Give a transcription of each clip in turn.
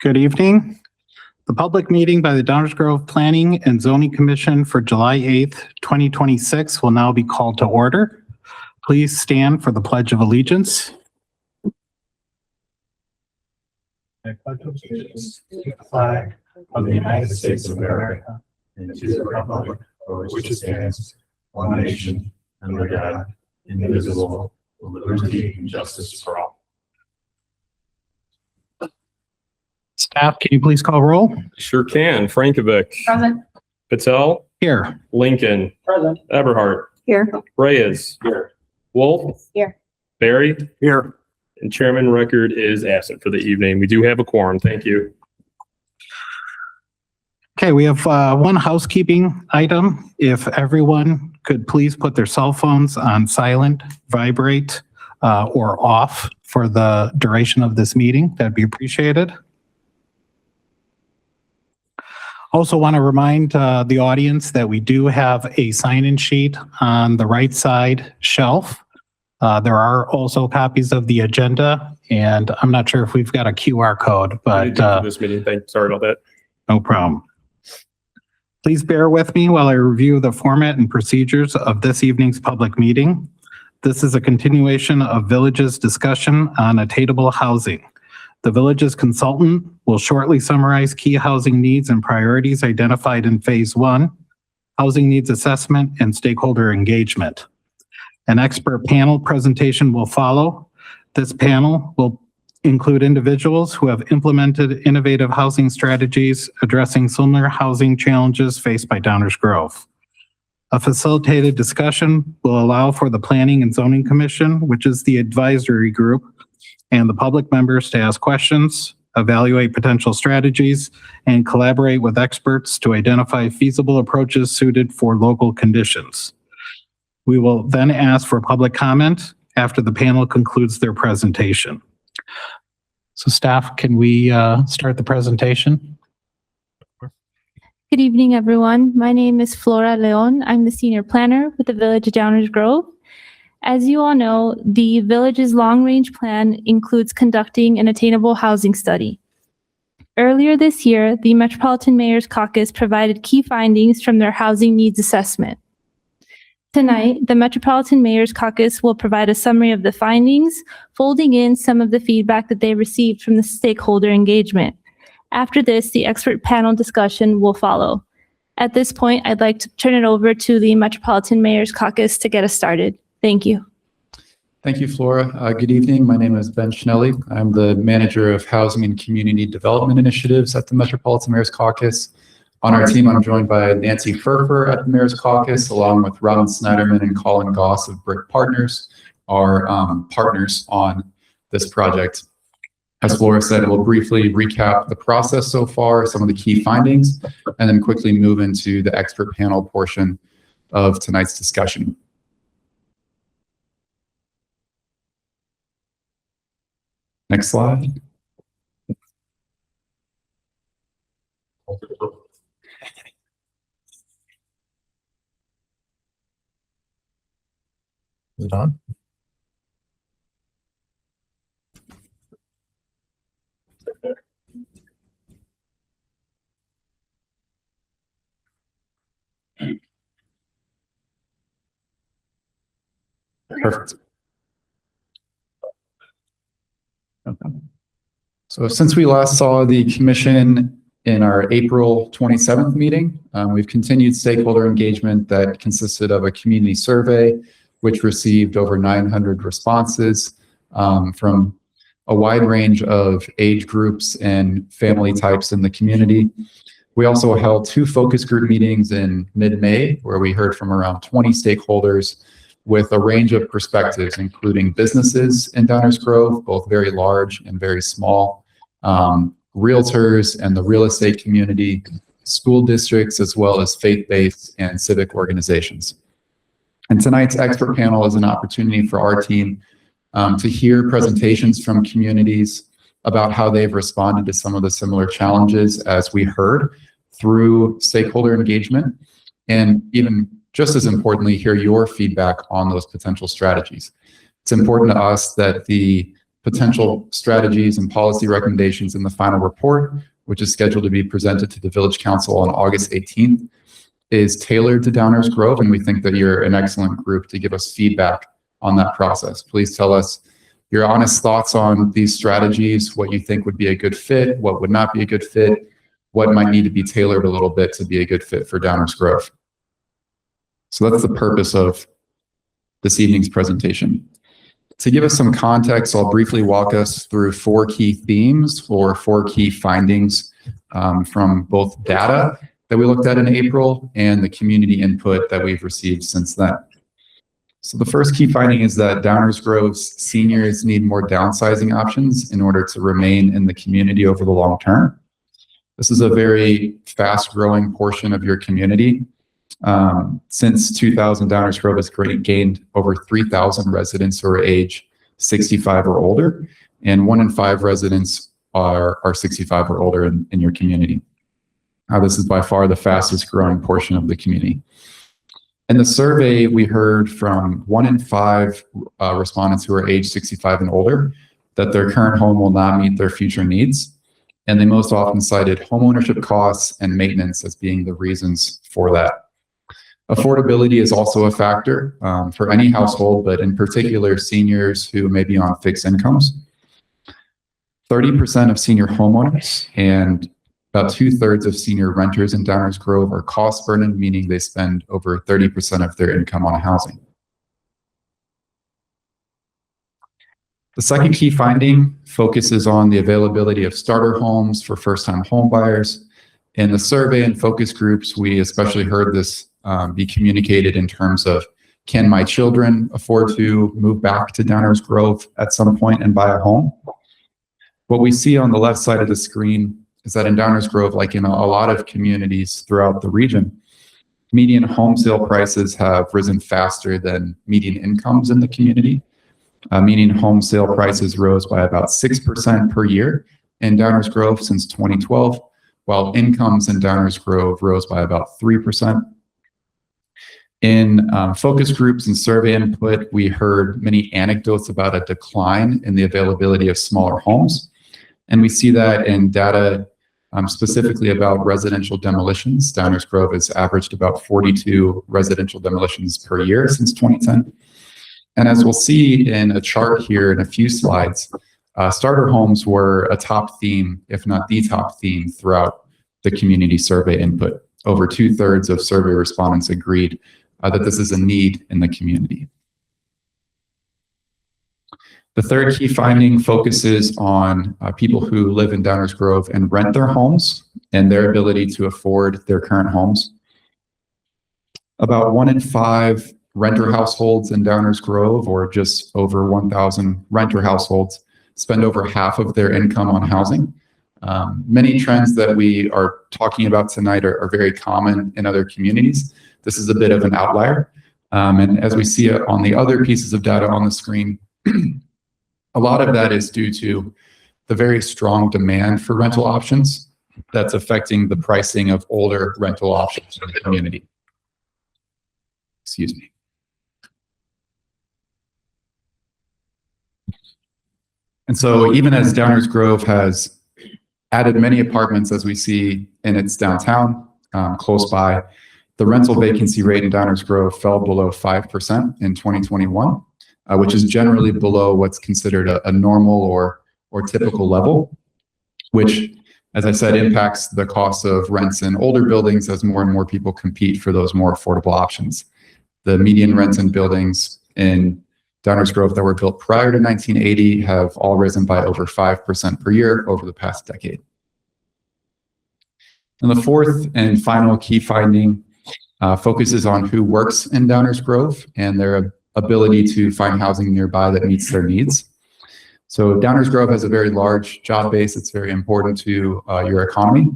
Good evening. The public meeting by the Downers Grove Planning and Zoning Commission for July 8th, 2026 will now be called to order. Please stand for the Pledge of Allegiance. I pledge allegiance to the flag of the United States of America and to the republic for which it stands, one nation, under God, indivisible, with liberty and justice for all. Staff, can you please call roll? Sure can. Frankovic. Present. Patel. Here. Lincoln. Present. Eberhardt. Here. Reyes. Here. Wolf. Here. Barry. Here. And Chairman Record is absent for the evening. We do have a quorum. Thank you. Okay, we have one housekeeping item. If everyone could please put their cell phones on silent, vibrate, or off for the duration of this meeting, that'd be appreciated. Also want to remind the audience that we do have a sign-in sheet on the right side shelf. There are also copies of the agenda, and I'm not sure if we've got a QR code, but This meeting. Sorry about that. no problem. Please bear with me while I review the format and procedures of this evening's public meeting. This is a continuation of Village's discussion on attainable housing. The Village's consultant will shortly summarize key housing needs and priorities identified in Phase 1, Housing Needs Assessment and Stakeholder Engagement. An expert panel presentation will follow. This panel will include individuals who have implemented innovative housing strategies addressing similar housing challenges faced by Downers Grove. A facilitated discussion will allow for the Planning and Zoning Commission, which is the advisory group, and the public members to ask questions, evaluate potential strategies, and collaborate with experts to identify feasible approaches suited for local conditions. We will then ask for public comment after the panel concludes their presentation. So staff, can we start the presentation? Good evening, everyone. My name is Flora Leon. I'm the senior planner with the Village of Downers Grove. As you all know, the Village's long-range plan includes conducting an attainable housing study. Earlier this year, the Metropolitan Mayor's Caucus provided key findings from their housing needs assessment. Tonight, the Metropolitan Mayor's Caucus will provide a summary of the findings, folding in some of the feedback that they received from the stakeholder engagement. After this, the expert panel discussion will follow. At this point, I'd like to turn it over to the Metropolitan Mayor's Caucus to get us started. Thank you. Thank you, Flora. Good evening. My name is Ben Schnelly. I'm the manager of Housing and Community Development Initiatives at the Metropolitan Mayor's Caucus. On our team, I'm joined by Nancy Furfer at the Mayor's Caucus, along with Robin Snyderman and Colin Goss of Brick Partners, our partners on this project. As Flora said, we'll briefly recap the process so far, some of the key findings, and then quickly move into the expert panel portion of tonight's discussion. Next slide. Is it on? Perfect. So since we last saw the commission in our April 27th meeting, we've continued stakeholder engagement that consisted of a community survey, which received over 900 responses from a wide range of age groups and family types in the community. We also held 2 focus group meetings in mid-May, where we heard from around 20 stakeholders with a range of perspectives, including businesses in Downers Grove, both very large and very small, realtors and the real estate community, school districts, as well as faith-based and civic organizations. And tonight's expert panel is an opportunity for our team to hear presentations from communities about how they've responded to some of the similar challenges as we heard through stakeholder engagement, and even just as importantly, hear your feedback on those potential strategies. It's important to us that the potential strategies and policy recommendations in the final report, which is scheduled to be presented to the Village Council on August 18th, is tailored to Downers Grove, and we think that you're an excellent group to give us feedback on that process. Please tell us your honest thoughts on these strategies, what you think would be a good fit, what would not be a good fit, what might need to be tailored a little bit to be a good fit for Downers Grove. So that's the purpose of this evening's presentation. To give us some context, I'll briefly walk us through 4 key themes or 4 key findings from both data that we looked at in April and the community input that we've received since then. So the first key finding is that Downers Grove's seniors need more downsizing options in order to remain in the community over the long term. This is a very fast-growing portion of your community. Since 2000, Downers Grove has gained over 3,000 residents who are age 65 or older, and 1 in 5 residents are 65 or older in your community. This is by far the fastest growing portion of the community. In the survey, we heard from 1 in 5 respondents who are age 65 and older that their current home will not meet their future needs. And they most often cited homeownership costs and maintenance as being the reasons for that. Affordability is also a factor for any household, but in particular, seniors who may be on fixed incomes. 30% of senior homeowners and about 2/3 of senior renters in Downers Grove are cost burdened, meaning they spend over 30% of their income on housing. The second key finding focuses on the availability of starter homes for first-time home buyers. In the survey and focus groups, we especially heard this be communicated in terms of, can my children afford to move back to Downers Grove at some point and buy a home? What we see on the left side of the screen is that in Downers Grove, like in a lot of communities throughout the region, median home sale prices have risen faster than median incomes in the community. Median home sale prices rose by about 6% per year in Downers Grove since 2012, while incomes in Downers Grove rose by about 3%. In focus groups and survey input, we heard many anecdotes about a decline in the availability of smaller homes. And we see that in data specifically about residential demolitions. Downers Grove has averaged about 42 residential demolitions per year since 2010. And as we'll see in a chart here in a few slides, starter homes were a top theme, if not the top theme, throughout the community survey input. Over 2/3 of survey respondents agreed that this is a need in the community. The third key finding focuses on people who live in Downers Grove and rent their homes and their ability to afford their current homes. About 1 in 5 renter households in Downers Grove, or just over 1,000 renter households, spend over half of their income on housing. Many trends that we are talking about tonight are very common in other communities. This is a bit of an outlier. And as we see on the other pieces of data on the screen, a lot of that is due to the very strong demand for rental options that's affecting the pricing of older rental options in the community. Excuse me. And so even as Downers Grove has added many apartments, as we see in its downtown close by, the rental vacancy rate in Downers Grove fell below 5% in 2021, which is generally below what's considered a normal or typical level, which, as I said, impacts the cost of rents in older buildings as more and more people compete for those more affordable options. The median rents in buildings in Downers Grove that were built prior to 1980 have all risen by over 5% per year over the past decade. And the fourth and final key finding focuses on who works in Downers Grove and their ability to find housing nearby that meets their needs. So Downers Grove has a very large job base. It's very important to your economy.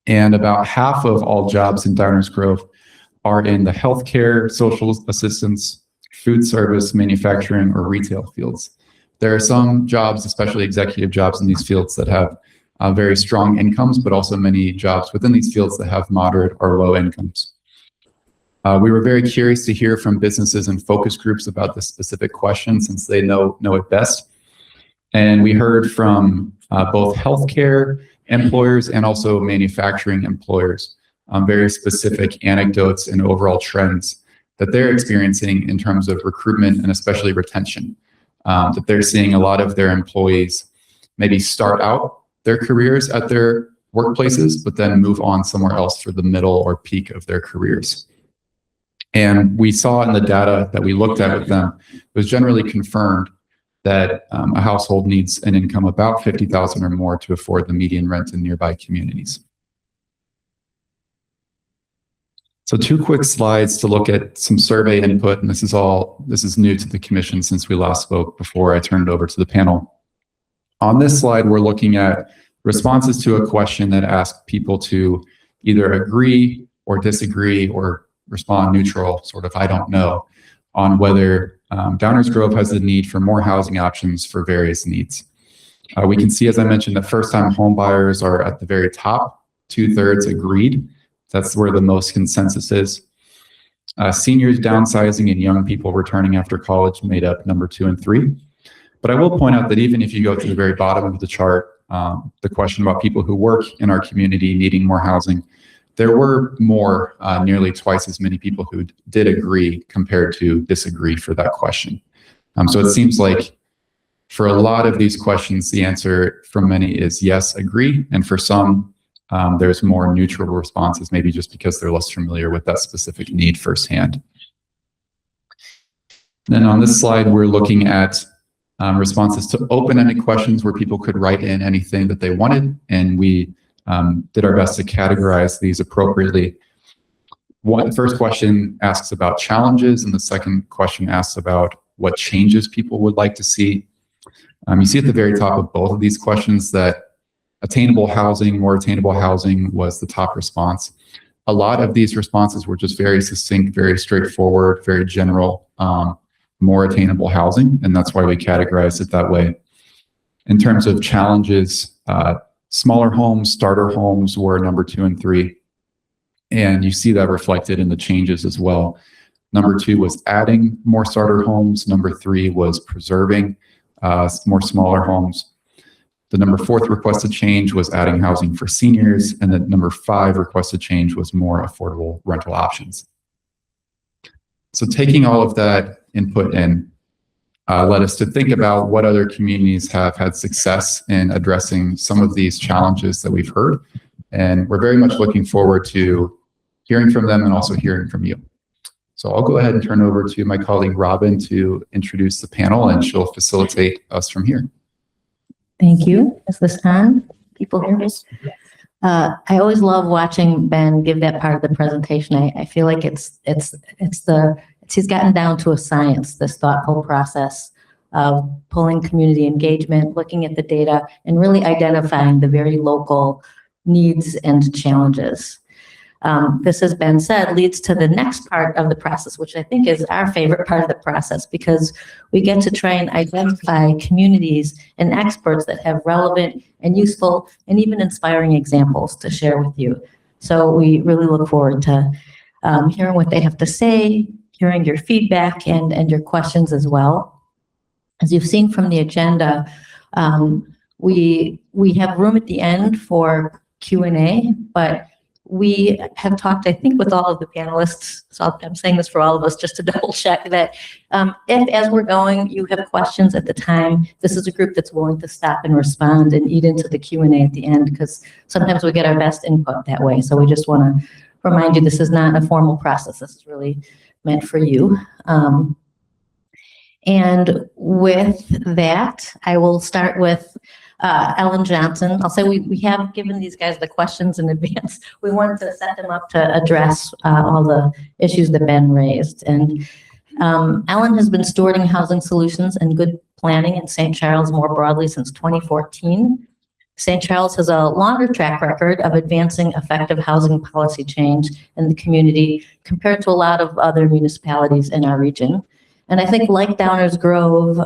And about half of all jobs in Downers Grove are in the healthcare, social assistance, food service, manufacturing, or retail fields. There are some jobs, especially executive jobs in these fields, that have very strong incomes, but also many jobs within these fields that have moderate or low incomes. We were very curious to hear from businesses and focus groups about this specific question, since they know it best. And we heard from both healthcare employers and also manufacturing employers, very specific anecdotes and overall trends that they're experiencing in terms of recruitment and especially retention. That they're seeing a lot of their employees maybe start out their careers at their workplaces, but then move on somewhere else for the middle or peak of their careers. And we saw in the data that we looked at with them, it was generally confirmed that a household needs an income about $50,000 or more to afford the median rent in nearby communities. So 2 quick slides to look at some survey input, and this is new to the commission since we last spoke before I turned it over to the panel. On this slide, we're looking at responses to a question that asked people to either agree or disagree or respond neutral, sort of I don't know, on whether Downers Grove has the need for more housing options for various needs. We can see, as I mentioned, that first-time home buyers are at the very top, 2/3 agreed. That's where the most consensus is. Seniors downsizing and young people returning after college made up number 2 and 3. But I will point out that even if you go to the very bottom of the chart, the question about people who work in our community needing more housing, there were more, nearly twice as many people who did agree compared to disagree for that question. So it seems like for a lot of these questions, the answer from many is yes, agree. And for some, there's more neutral responses, maybe just because they're less familiar with that specific need firsthand. Then on this slide, we're looking at responses to open-ended questions where people could write in anything that they wanted, and we did our best to categorize these appropriately. The first question asks about challenges, and the second question asks about what changes people would like to see. You see at the very top of both of these questions that attainable housing, more attainable housing was the top response. A lot of these responses were just very succinct, very straightforward, very general, more attainable housing, and that's why we categorized it that way. In terms of challenges, smaller homes, starter homes were number 2 and 3, and you see that reflected in the changes as well. Number 2 was adding more starter homes. Number 3 was preserving more smaller homes. The number 4th requested change was adding housing for seniors, and the number 5 requested change was more affordable rental options. So taking all of that input in led us to think about what other communities have had success in addressing some of these challenges that we've heard. And we're very much looking forward to hearing from them and also hearing from you. So I'll go ahead and turn over to my colleague Robin to introduce the panel, and she'll facilitate us from here. Thank you. Is this on? People hear me? I always love watching Ben give that part of the presentation. I feel like he's gotten down to a science, this thoughtful process of pulling community engagement, looking at the data, and really identifying the very local needs and challenges. This, as Ben said, leads to the next part of the process, which I think is our favorite part of the process, because we get to try and identify communities and experts that have relevant and useful and even inspiring examples to share with you. So we really look forward to hearing what they have to say, hearing your feedback and your questions as well. As you've seen from the agenda, we have room at the end for Q&A, but we have talked, I think, with all of the panelists, so I'm saying this for all of us just to double check that if, as we're going, you have questions at the time, this is a group that's willing to stop and respond and eat into the Q&A at the end, because sometimes we get our best input that way. So we just want to remind you, this is not a formal process. This is really meant for you. And with that, I will start with Ellen Johnson. I'll say we have given these guys the questions in advance. We wanted to set them up to address all the issues that Ben raised. And Ellen has been stewarding housing solutions and good planning in St. Charles more broadly since 2014. St. Charles has a longer track record of advancing effective housing policy change in the community compared to a lot of other municipalities in our region. And I think, like Downers Grove,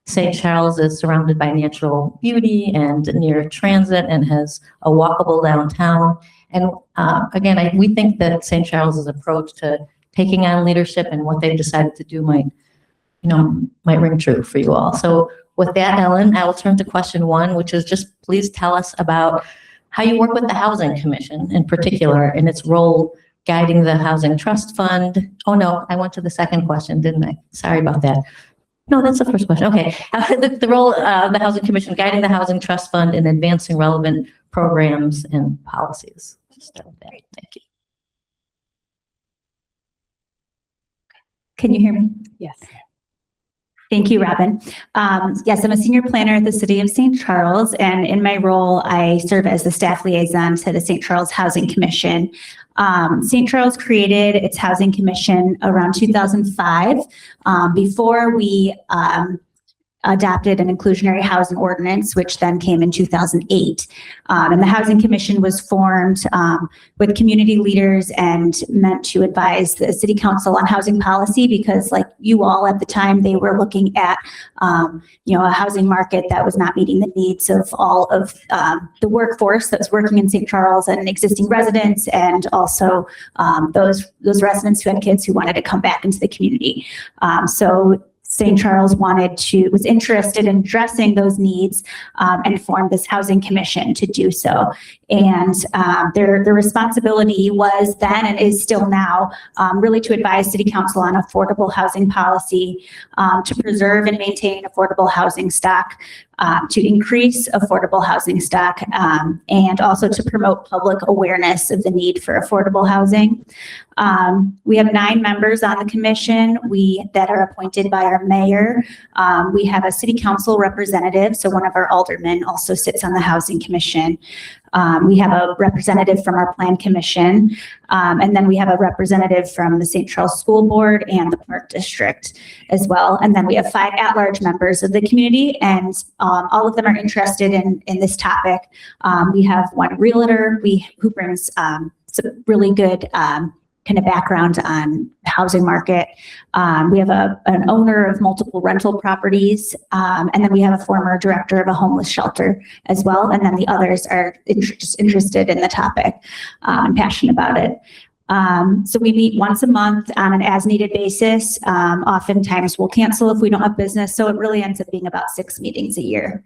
St. Charles is surrounded by natural beauty and near transit and has a walkable downtown. And again, we think that St. Charles's approach to taking on leadership and what they've decided to do might might ring true for you all. So with that, Ellen, I will turn to question one, which is just please tell us about how you work with the Housing Commission in particular and its role guiding the Housing Trust Fund. Oh, no, I went to the second question, didn't I? Sorry about that. No, that's the first question. Okay. The role of the Housing Commission guiding the Housing Trust Fund in advancing relevant programs and policies. Start with that. Thank you. Can you hear me? Yes. Thank you, Robin. Yes, I'm a senior planner at the City of St. Charles, and in my role, I serve as the staff liaison to the St. Charles Housing Commission. St. Charles created its Housing Commission around 2005, before we adopted an inclusionary housing ordinance, which then came in 2008. And the Housing Commission was formed with community leaders and meant to advise the City Council on housing policy because, like you all at the time, they were looking at a housing market that was not meeting the needs of all of the workforce that's working in St. Charles and existing residents, and also those residents who had kids who wanted to come back into the community. So St. Charles was interested in addressing those needs and formed this Housing Commission to do so. And their responsibility was then and is still now really to advise City Council on affordable housing policy, to preserve and maintain affordable housing stock, to increase affordable housing stock, and also to promote public awareness of the need for affordable housing. We have 9 members on the commission that are appointed by our mayor. We have a City Council representative, so one of our aldermen also sits on the Housing Commission. We have a representative from our Plan Commission, and then we have a representative from the St. Charles School Board and the Park District as well. And then we have 5 at-large members of the community, and all of them are interested in this topic. We have one realtor who brings some really good kind of background on the housing market. We have an owner of multiple rental properties, and then we have a former director of a homeless shelter as well. And then the others are just interested in the topic and passionate about it. So we meet once a month on an as-needed basis. Oftentimes we'll cancel if we don't have business. So it really ends up being about 6 meetings a year.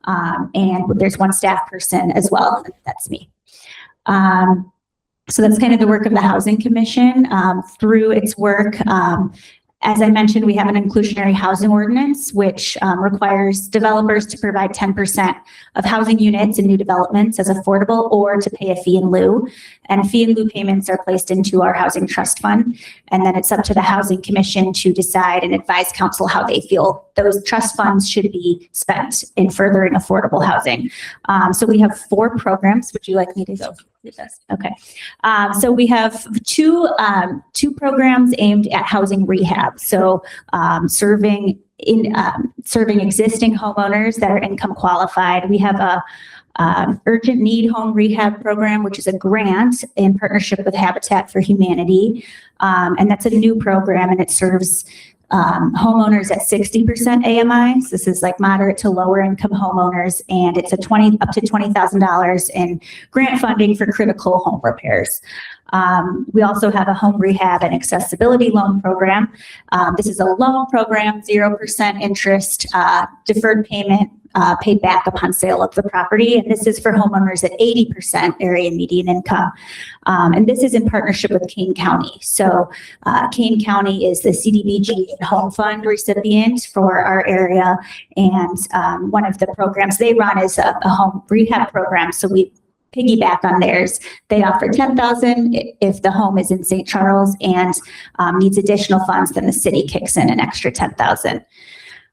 And there's one staff person as well. That's me. So that's kind of the work of the Housing Commission. Through its work, as I mentioned, we have an inclusionary housing ordinance, which requires developers to provide 10% of housing units in new developments as affordable or to pay a fee in lieu. And fee in lieu payments are placed into our Housing Trust Fund. And then it's up to the Housing Commission to decide and advise council how they feel those trust funds should be spent in furthering affordable housing. So we have 4 programs. Would you like me to go through this? Okay. So we have two programs aimed at housing rehab. So serving existing homeowners that are income qualified. We have a urgent need home rehab program, which is a grant in partnership with Habitat for Humanity. And that's a new program, and it serves homeowners at 60% AMI. So this is like moderate to lower income homeowners, and it's up to $20,000 in grant funding for critical home repairs. We also have a home rehab and accessibility loan program. This is a loan program, 0% interest, deferred payment, paid back upon sale of the property. And this is for homeowners at 80% area median income. And this is in partnership with Kane County. So Kane County is the CDBG Home Fund recipient for our area. And one of the programs they run is a home rehab program. So we piggyback on theirs. They offer $10,000 if the home is in St. Charles and needs additional funds, then the city kicks in an extra $10,000.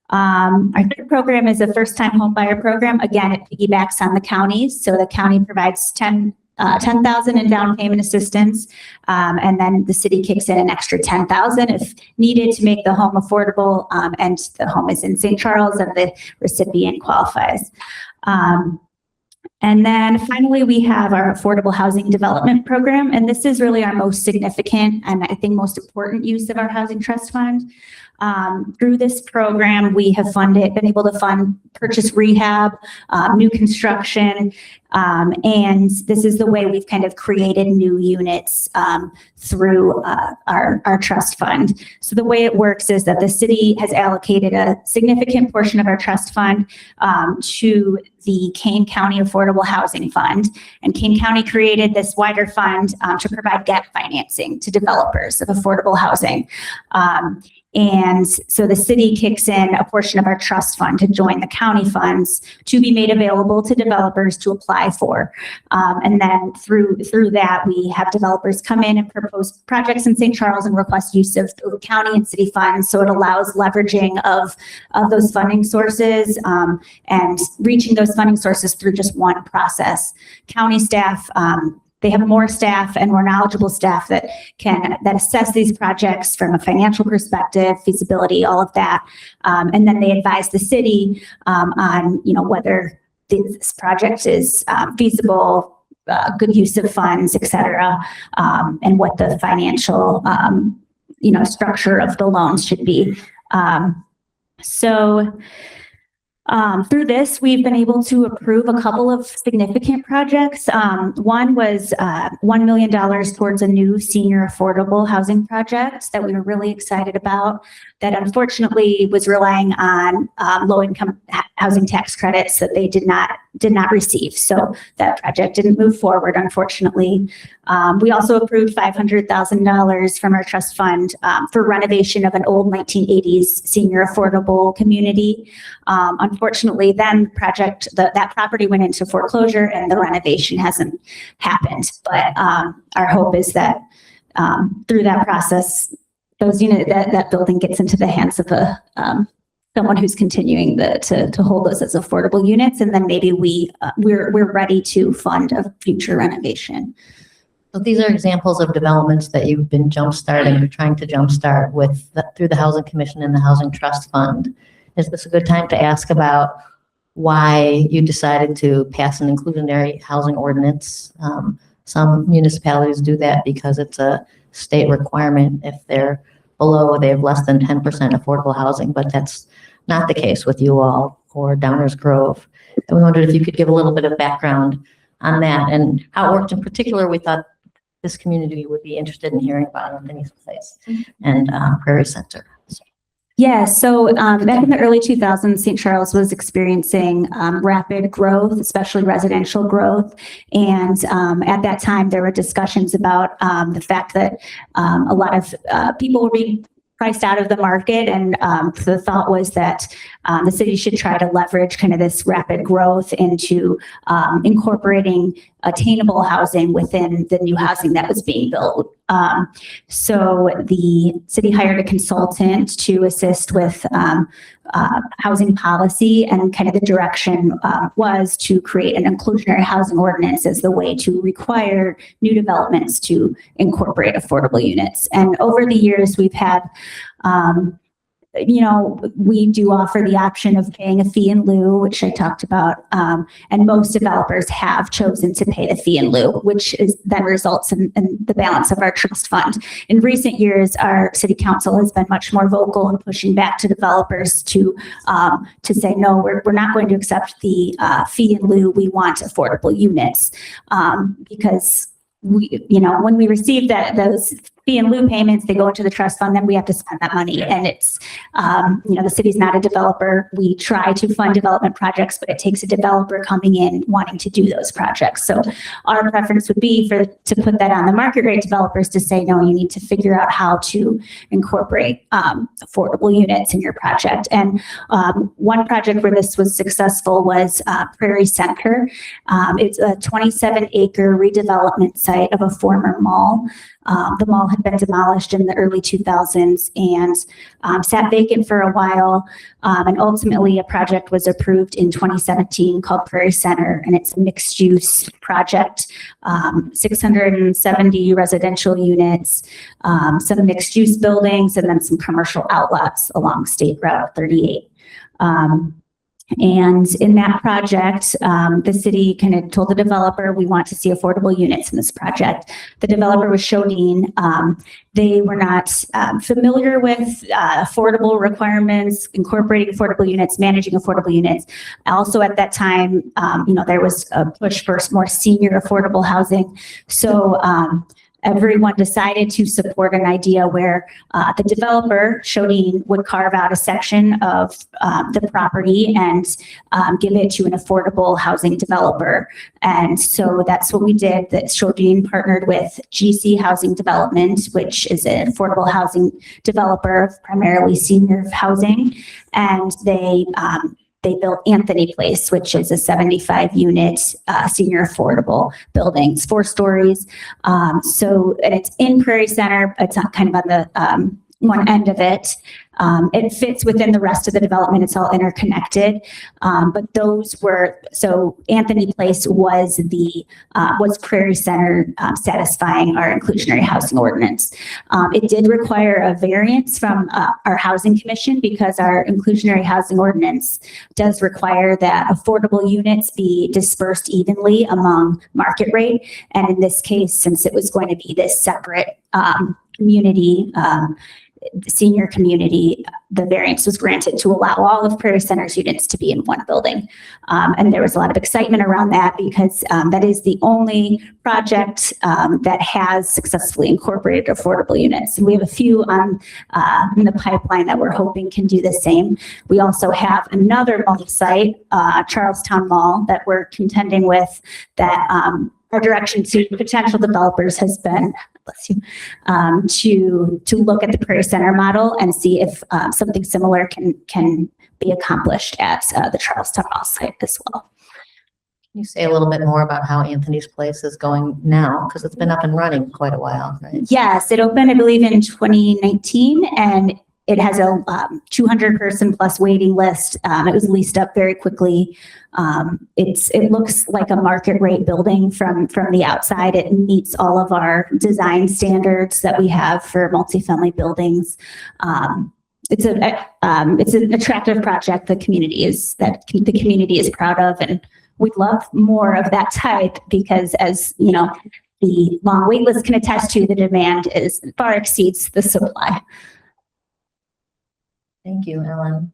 Our third program is a first-time home buyer program. Again, it piggybacks on the counties. So the county provides $10,000 in down payment assistance, and then the city kicks in an extra $10,000 if needed to make the home affordable, and the home is in St. Charles and the recipient qualifies. And then finally, we have our affordable housing development program, and this is really our most significant and I think most important use of our housing trust fund. Through this program, we have been able to fund purchase rehab, new construction, and this is the way we've kind of created new units through our trust fund. So the way it works is that the city has allocated a significant portion of our trust fund to the Kane County Affordable Housing Fund. And Kane County created this wider fund to provide gap financing to developers of affordable housing. And so the city kicks in a portion of our trust fund to join the county funds to be made available to developers to apply for. And then through that, we have developers come in and propose projects in St. Charles and request use of county and city funds. So it allows leveraging of those funding sources and reaching those funding sources through just one process. County staff, they have more staff and more knowledgeable staff that assess these projects from a financial perspective, feasibility, all of that. And then they advise the city on, whether this project is feasible, good use of funds, et cetera, and what the financial, structure of the loans should be. Through this, we've been able to approve a couple of significant projects. One was $1 million towards a new senior affordable housing project that we were really excited about, that unfortunately was relying on low-income housing tax credits that they did not receive. So that project didn't move forward, unfortunately. We also approved $500,000 from our trust fund for renovation of an old 1980s senior affordable community. Unfortunately, then that property went into foreclosure and the renovation hasn't happened. But our hope is that through that process, those that building gets into the hands of someone who's continuing to hold those as affordable units, and then maybe we're ready to fund a future renovation. So these are examples of developments that you've been jumpstarting or trying to jumpstart through the Housing Commission and the Housing Trust Fund. Is this a good time to ask about why you decided to pass an inclusionary housing ordinance? Some municipalities do that because it's a state requirement. If they're below, they have less than 10% affordable housing, but that's not the case with you all or Downers Grove. And we wondered if you could give a little bit of background on that and how it worked. In particular, we thought this community would be interested in hearing about it, Denise Place and Prairie Center. Yeah, so back in the early 2000s, St. Charles was experiencing rapid growth, especially residential growth. And at that time, there were discussions about the fact that a lot of people were being priced out of the market. And the thought was that the city should try to leverage kind of this rapid growth into incorporating attainable housing within the new housing that was being built. So the city hired a consultant to assist with housing policy, and kind of the direction was to create an inclusionary housing ordinance as the way to require new developments to incorporate affordable units. And over the years, we've had we do offer the option of paying a fee in lieu, which I talked about, and most developers have chosen to pay the fee in lieu, which then results in the balance of our trust fund. In recent years, our city council has been much more vocal in pushing back to developers to say, no, we're not going to accept the fee in lieu. We want affordable units because when we receive those fee in lieu payments, they go into the trust fund, then we have to spend that money. And it's, the city's not a developer. We try to fund development projects, but it takes a developer coming in wanting to do those projects. So our preference would be to put that on the market rate developers to say, no, you need to figure out how to incorporate affordable units in your project. And one project where this was successful was Prairie Center. It's a 27-acre redevelopment site of a former mall. The mall had been demolished in the early 2000s and sat vacant for a while. And ultimately, a project was approved in 2017 called Prairie Center, and it's a mixed-use project, 670 residential units, some mixed-use buildings, and then some commercial outlets along State Route 38. And in that project, the city kind of told the developer, we want to see affordable units in this project. The developer was Shodine. They were not familiar with affordable requirements, incorporating affordable units, managing affordable units. Also at that time, there was a push for more senior affordable housing. So everyone decided to support an idea where the developer, Shodine, would carve out a section of the property and give it to an affordable housing developer. And so that's what we did. That Shodine partnered with GC Housing Development, which is an affordable housing developer, primarily senior housing. And they built Anthony Place, which is a 75-unit senior affordable building. It's 4 stories. And it's in Prairie Center. It's kind of on the one end of it. It fits within the rest of the development. It's all interconnected. But so Anthony Place was Prairie Center satisfying our inclusionary housing ordinance. It did require a variance from our housing commission because our inclusionary housing ordinance does require that affordable units be dispersed evenly among market rate. And in this case, since it was going to be this separate community, senior community, the variance was granted to allow all of Prairie Center's units to be in one building. And there was a lot of excitement around that because that is the only project that has successfully incorporated affordable units. And we have a few in the pipeline that we're hoping can do the same. We also have another multi-site, Charlestown Mall, that we're contending with that our direction to potential developers has been, to look at the Prairie Center model and see if something similar can be accomplished at the Charlestown Mall site as well. Can you say a little bit more about how Anthony's Place is going now? Because it's been up and running quite a while, right? Yes, it opened, I believe, in 2019, and it has a 200-person plus waiting list. It was leased up very quickly. It looks like a market rate building from the outside. It meets all of our design standards that we have for multifamily buildings. It's an attractive project. The community is proud of, and we'd love more of that type because, as you know, the long wait list can attest to, the demand far exceeds the supply. Thank you, Ellen.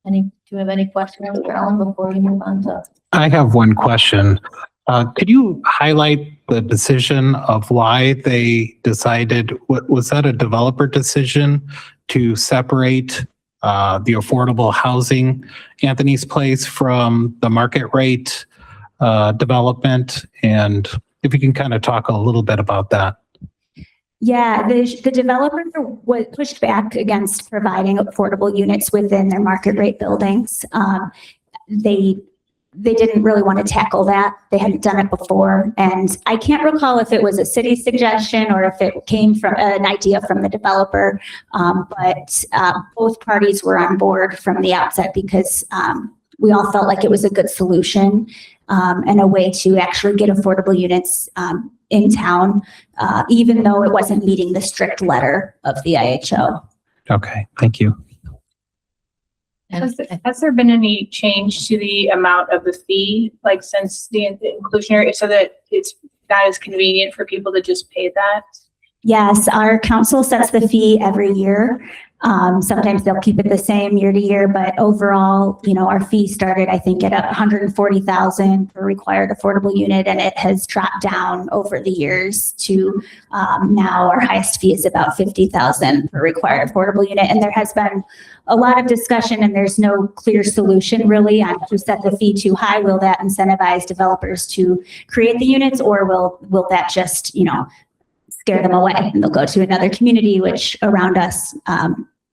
Do you have any questions for Ellen before we move on to? I have one question. Could you highlight the decision of why they decided, was that a developer decision to separate the affordable housing, Anthony's Place, from the market rate development? And if you can kind of talk a little bit about that. Yeah, the developer was pushed back against providing affordable units within their market rate buildings. They didn't really want to tackle that. They hadn't done it before. And I can't recall if it was a city suggestion or if it came from an idea from the developer. But both parties were on board from the outset because we all felt like it was a good solution and a way to actually get affordable units in town, even though it wasn't meeting the strict letter of the IHO. Okay, thank you. Has there been any change to the amount of the fee, like since the inclusionary, so that it's not as convenient for people to just pay that? Yes, our council sets the fee every year. Sometimes they'll keep it the same year to year, but overall, our fee started, I think, at $140,000 per required affordable unit, and it has dropped down over the years to now our highest fee is about $50,000 per required affordable unit. And there has been a lot of discussion, and there's no clear solution really on to set the fee too high. Will that incentivize developers to create the units, or will that just, scare them away and they'll go to another community, which around us,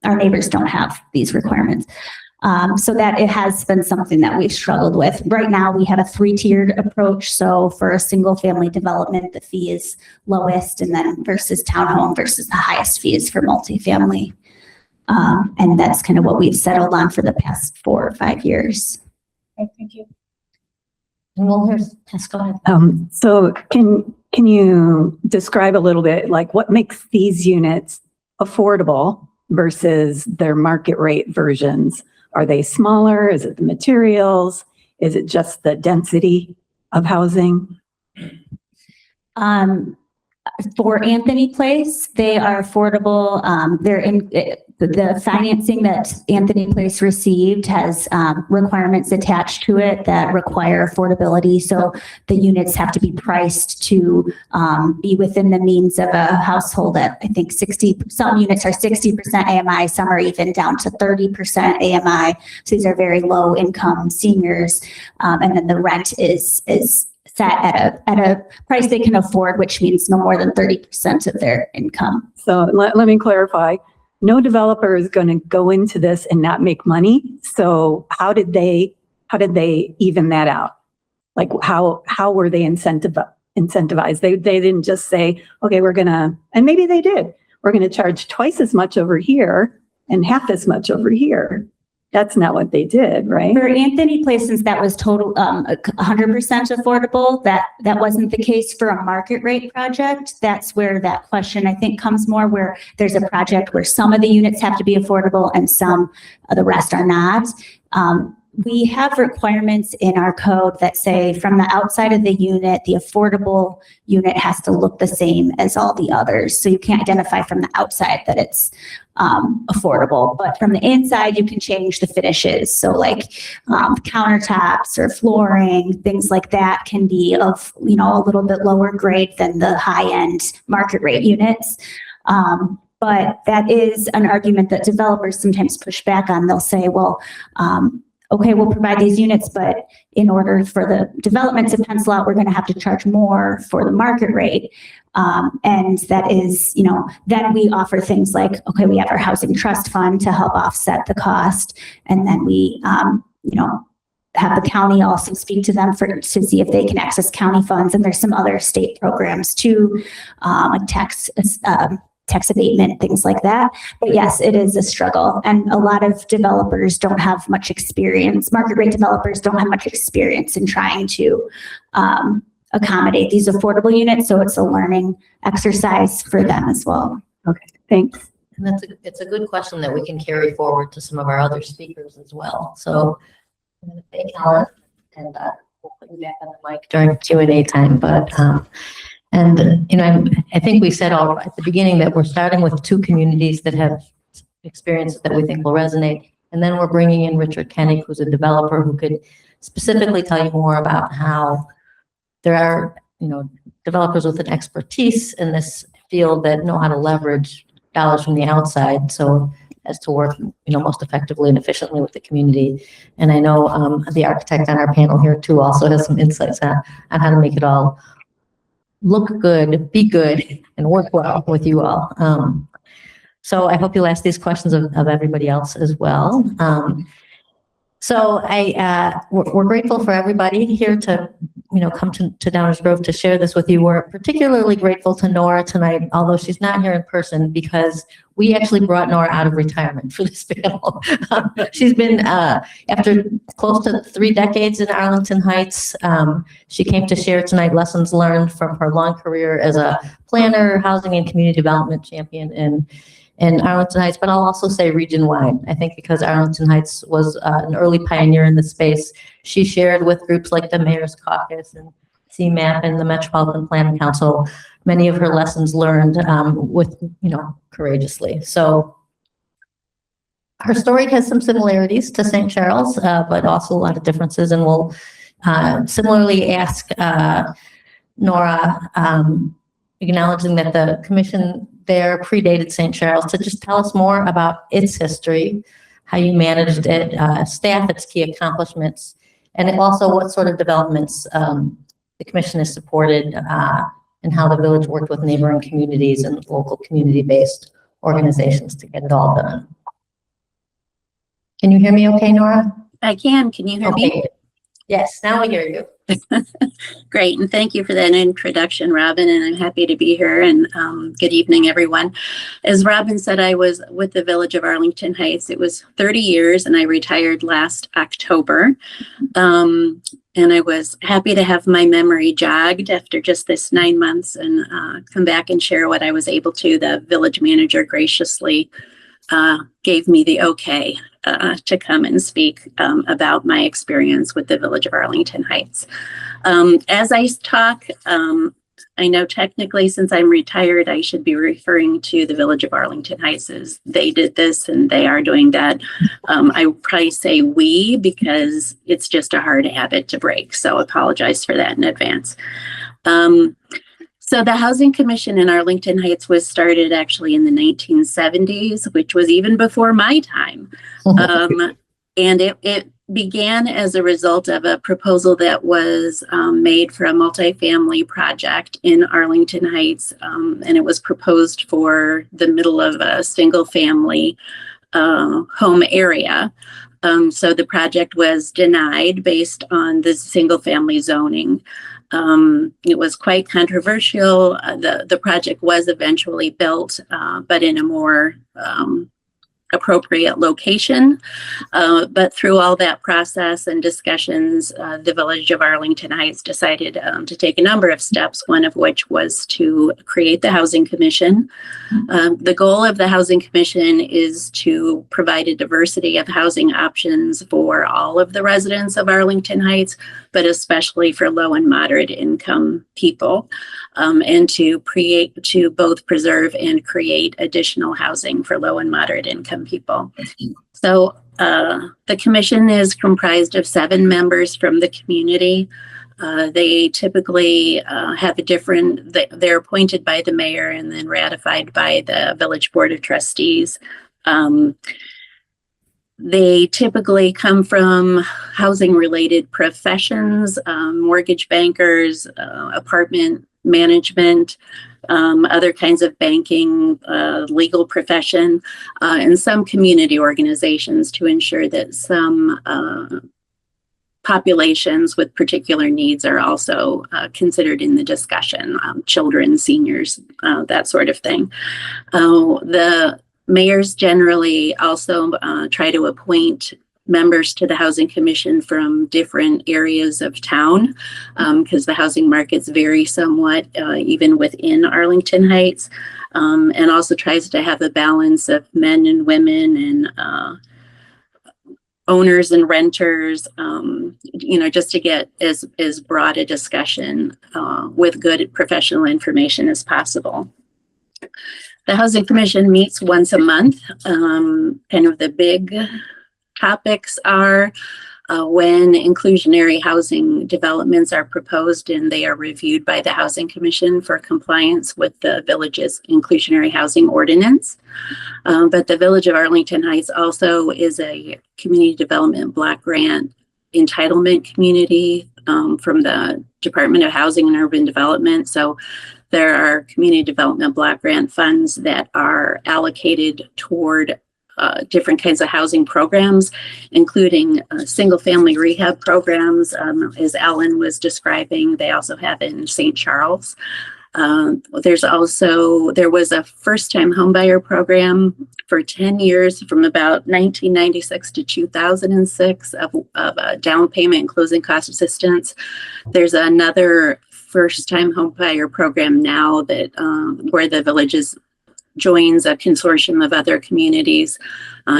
our neighbors don't have these requirements. So that it has been something that we've struggled with. Right now, we have a 3-tiered approach. So for a single family development, the fee is lowest, and then versus townhome versus the highest fee is for multifamily. And that's kind of what we've settled on for the past 4 or 5 years. Okay, thank you. And we'll hear, yes, go ahead. So can you describe a little bit like what makes these units affordable versus their market rate versions? Are they smaller? Is it the materials? Is it just the density of housing? For Anthony Place, they are affordable. They're in the financing that Anthony Place received has requirements attached to it that require affordability. So the units have to be priced to be within the means of a household at, I think, 60, some units are 60% AMI, some are even down to 30% AMI. So these are very low income seniors. And then the rent is set at a price they can afford, which means no more than 30% of their income. So let me clarify. No developer is going to go into this and not make money. So how did they even that out? Like how were they incentivized? They didn't just say, okay, and maybe they did. We're going to charge twice as much over here and half as much over here. That's not what they did, right? For Anthony Place, since that was total 100% affordable, that wasn't the case for a market rate project. That's where that question, I think, comes more, where there's a project where some of the units have to be affordable and some of the rest are not. We have requirements in our code that say from the outside of the unit, the affordable unit has to look the same as all the others. So you can't identify from the outside that it's affordable, but from the inside, you can change the finishes. So like countertops or flooring, things like that can be of, a little bit lower grade than the high-end market rate units. But that is an argument that developers sometimes push back on. They'll say, well, okay, we'll provide these units, but in order for the development to pencil out, we're going to have to charge more for the market rate. And that is, then we offer things like, okay, we have our housing trust fund to help offset the cost. And then we, have the county also speak to them to see if they can access county funds. And there's some other state programs too, like tax abatement, things like that. But yes, it is a struggle. And a lot of developers don't have much experience. Market rate developers don't have much experience in trying to accommodate these affordable units. So it's a learning exercise for them as well. Okay, thanks. And it's a good question that we can carry forward to some of our other speakers as well. So I'm going to thank Helen, and we'll put you back on the mic during Q&A time. But I think we said all at the beginning that we're starting with two communities that have experiences that we think will resonate. And then we're bringing in Richard Kennick, who's a developer who could specifically tell you more about how there are, developers with an expertise in this field that know how to leverage dollars from the outside. So as to work, most effectively and efficiently with the community. And I know the architect on our panel here too also has some insights on how to make it all look good, be good, and work well with you all. So I hope you'll ask these questions of everybody else as well. So we're grateful for everybody here to, come to Downers Grove to share this with you. We're particularly grateful to Nora tonight, although she's not here in person, because we actually brought Nora out of retirement for this panel. She's been, after close to 3 decades in Arlington Heights, she came to share tonight lessons learned from her long career as a planner, housing and community development champion in Arlington Heights, but I'll also say region-wide. I think because Arlington Heights was an early pioneer in the space, she shared with groups like the Mayor's Caucus and CMAP and the Metropolitan Planning Council many of her lessons learned courageously. So her story has some similarities to St. Charles, but also a lot of differences. And we'll similarly ask Nora, acknowledging that the commission there predated St. Charles, to just tell us more about its history, how you managed it, staff, its key accomplishments, and also what sort of developments the commission has supported, and how the village worked with neighboring communities and local community-based organizations to get it all done. Can you hear me okay, Nora? I can. Can you hear me? Yes, now we hear you. Great. And thank you for that introduction, Robin. And I'm happy to be here. And good evening, everyone. As Robin said, I was with the Village of Arlington Heights. It was 30 years and I retired last October. And I was happy to have my memory jogged after just this 9 months and come back and share what I was able to. The village manager graciously gave me the okay to come and speak about my experience with the Village of Arlington Heights. As I talk, I know technically since I'm retired, I should be referring to the Village of Arlington Heights as they did this and they are doing that. I would probably say we because it's just a hard habit to break. So apologize for that in advance. So the Housing Commission in Arlington Heights was started actually in the 1970s, which was even before my time. And it began as a result of a proposal that was made for a multifamily project in Arlington Heights. And it was proposed for the middle of a single family home area. So the project was denied based on the single family zoning. It was quite controversial. The project was eventually built, but in a more appropriate location. But through all that process and discussions, the Village of Arlington Heights decided to take a number of steps, one of which was to create the Housing Commission. The goal of the Housing Commission is to provide a diversity of housing options for all of the residents of Arlington Heights, but especially for low and moderate income people, and to both preserve and create additional housing for low and moderate income people. So the commission is comprised of 7 members from the community. They typically have they're appointed by the mayor and then ratified by the Village Board of Trustees. They typically come from housing related professions, mortgage bankers, apartment management, other kinds of banking, legal profession, and some community organizations to ensure that some populations with particular needs are also considered in the discussion, children, seniors, that sort of thing. The mayors generally also try to appoint members to the Housing Commission from different areas of town because the housing markets vary somewhat even within Arlington Heights, and also tries to have a balance of men and women and owners and renters, just to get as broad a discussion with good professional information as possible. The Housing Commission meets once a month. Kind of the big topics are when inclusionary housing developments are proposed and they are reviewed by the Housing Commission for compliance with the village's inclusionary housing ordinance. But the Village of Arlington Heights also is a community development block grant entitlement community from the Department of Housing and Urban Development. So there are community development block grant funds that are allocated toward different kinds of housing programs, including single family rehab programs, as Ellen was describing. They also have in St. Charles. There was a first time homebuyer program for 10 years from about 1996 to 2006 of down payment and closing cost assistance. There's another first time homebuyer program now that where the villages joins a consortium of other communities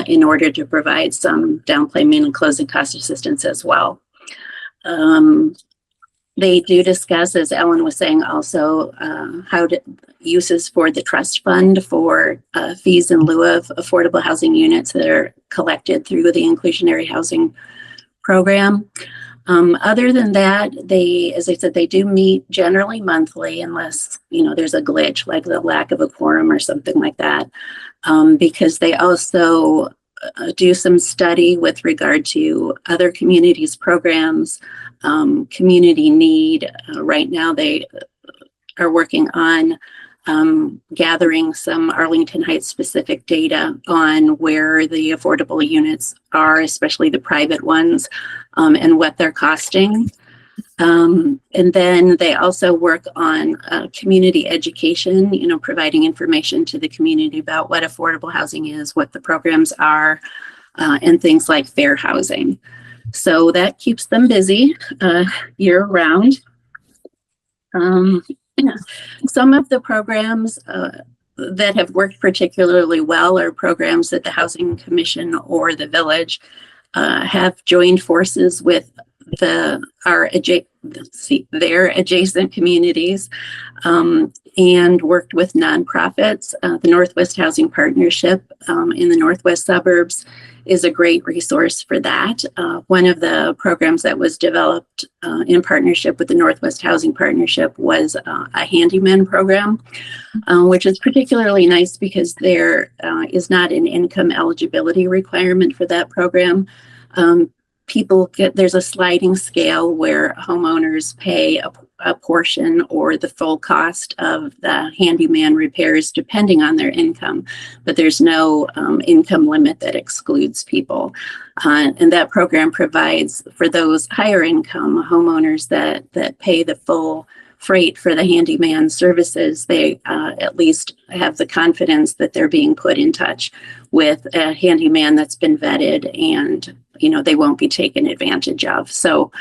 in order to provide some down payment and closing cost assistance as well. They do discuss, as Ellen was saying, also uses for the trust fund for fees in lieu of affordable housing units that are collected through the inclusionary housing program. Other than that, as I said, they do meet generally monthly unless, there's a glitch like the lack of a quorum or something like that, because they also do some study with regard to other communities' programs, community need. Right now, they are working on gathering some Arlington Heights specific data on where the affordable units are, especially the private ones, and what they're costing. And then they also work on community education, providing information to the community about what affordable housing is, what the programs are, and things like fair housing. So that keeps them busy year round. Some of the programs that have worked particularly well are programs that the Housing Commission or the village have joined forces with their adjacent communities and worked with nonprofits. The Northwest Housing Partnership in the Northwest suburbs is a great resource for that. One of the programs that was developed in partnership with the Northwest Housing Partnership was a handyman program, which is particularly nice because there is not an income eligibility requirement for that program. There's a sliding scale where homeowners pay a portion or the full cost of the handyman repairs depending on their income, but there's no income limit that excludes people. And that program provides for those higher income homeowners that pay the full freight for the handyman services, they at least have the confidence that they're being put in touch with a handyman that's been vetted and they won't be taken advantage of. So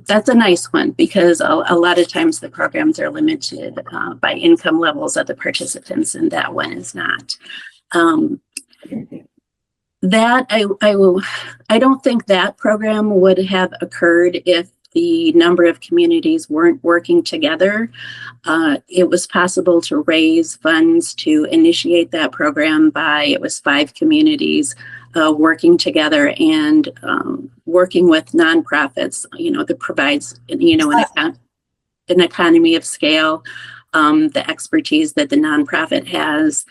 that's a nice one because a lot of times the programs are limited by income levels of the participants, and that one is not. That I don't think that program would have occurred if the number of communities weren't working together. It was possible to raise funds to initiate that program it was 5 communities working together and working with nonprofits, that provides, an economy of scale, the expertise that the nonprofit has,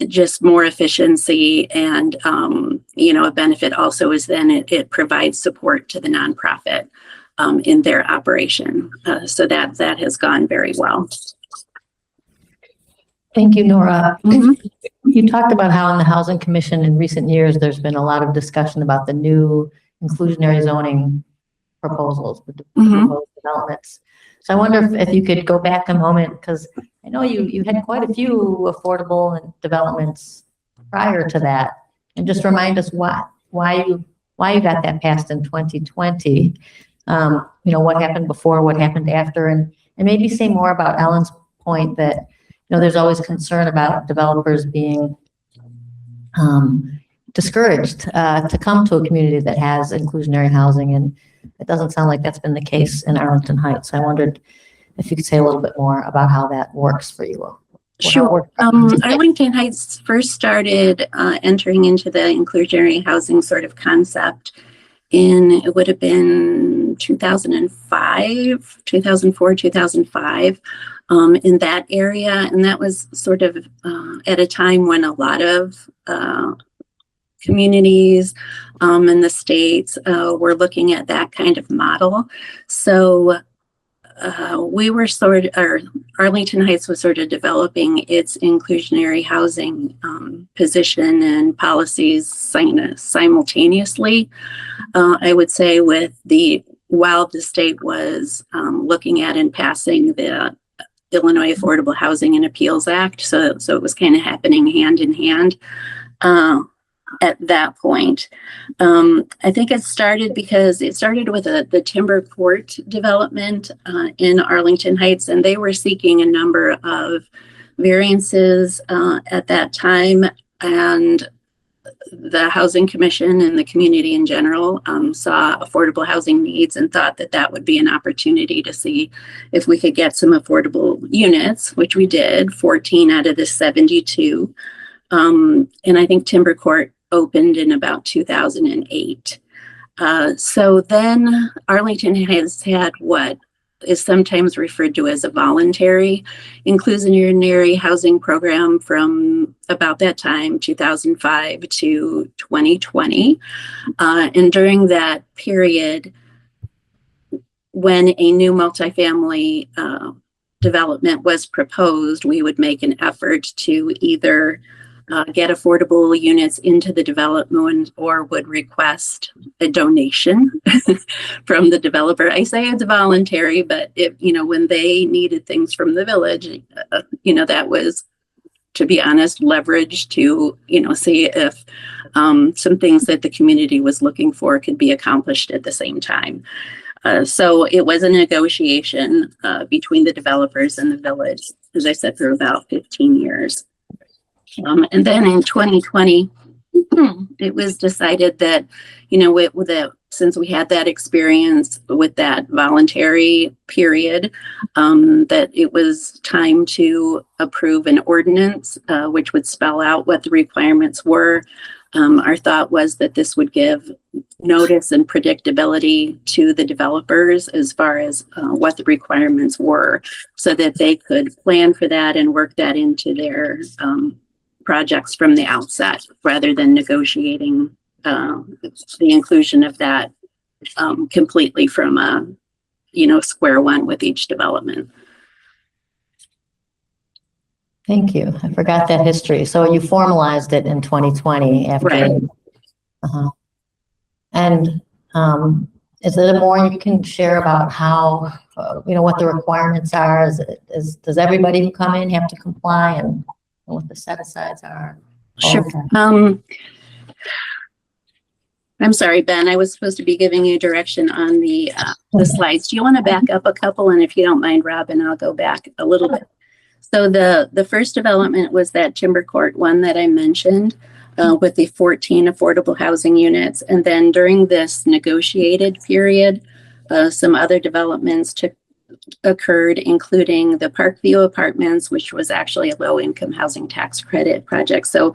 just more efficiency, and a benefit also is then it provides support to the nonprofit in their operation. So that has gone very well. Thank you, Nora. You talked about how in the Housing Commission in recent years, there's been a lot of discussion about the new inclusionary zoning proposals, the proposed developments. So I wonder if you could go back a moment, because I know you had quite a few affordable developments prior to that, and just remind us why you got that passed in 2020. What happened before, what happened after, and maybe say more about Ellen's point that there's always concern about developers being discouraged to come to a community that has inclusionary housing, and it doesn't sound like that's been the case in Arlington Heights. I wondered if you could say a little bit more about how that works for you. Sure. Arlington Heights first started entering into the inclusionary housing sort of concept it would have been 2004, 2005. In that area, and that was sort of at a time when a lot of communities in the states were looking at that kind of model. So we were Arlington Heights was sort of developing its inclusionary housing position and policies simultaneously. I would say while the state was looking at and passing the Illinois Affordable Housing and Appeals Act. So it was kind of happening hand in hand at that point. I think it started with the Timber Court development in Arlington Heights, and they were seeking a number of variances at that time. And the Housing Commission and the community in general saw affordable housing needs and thought that would be an opportunity to see if we could get some affordable units, which we did, 14 out of the 72. And I think Timber Court opened in about 2008. So then Arlington has had what is sometimes referred to as a voluntary inclusionary housing program from about that time, 2005 to 2020. And during that period, when a new multifamily development was proposed, we would make an effort to either get affordable units into the development or would request a donation from the developer. I say it's voluntary, but when they needed things from the village, that was, to be honest, leverage to, see if some things that the community was looking for could be accomplished at the same time. So it was a negotiation between the developers and the village, as I said, for about 15 years. And then in 2020, it was decided that, since we had that experience with that voluntary period, that it was time to approve an ordinance, which would spell out what the requirements were. Our thought was that this would give notice and predictability to the developers as far as what the requirements were, so that they could plan for that and work that into their projects from the outset, rather than negotiating the inclusion of that completely from square one with each development. Thank you. I forgot that history. So you formalized it in 2020 after. Right. Uh-huh. And is there more you can share about how, what the requirements are? Does everybody who come in have to comply, and what the set-asides are? Sure. I'm sorry, Ben, I was supposed to be giving you direction on the slides. Do you want to back up a couple? And if you don't mind, Robin, I'll go back a little bit. So the first development was that Timber Court one that I mentioned, with the 14 affordable housing units. And then during this negotiated period, some other developments occurred, including the Parkview Apartments, which was actually a low-income housing tax credit project. So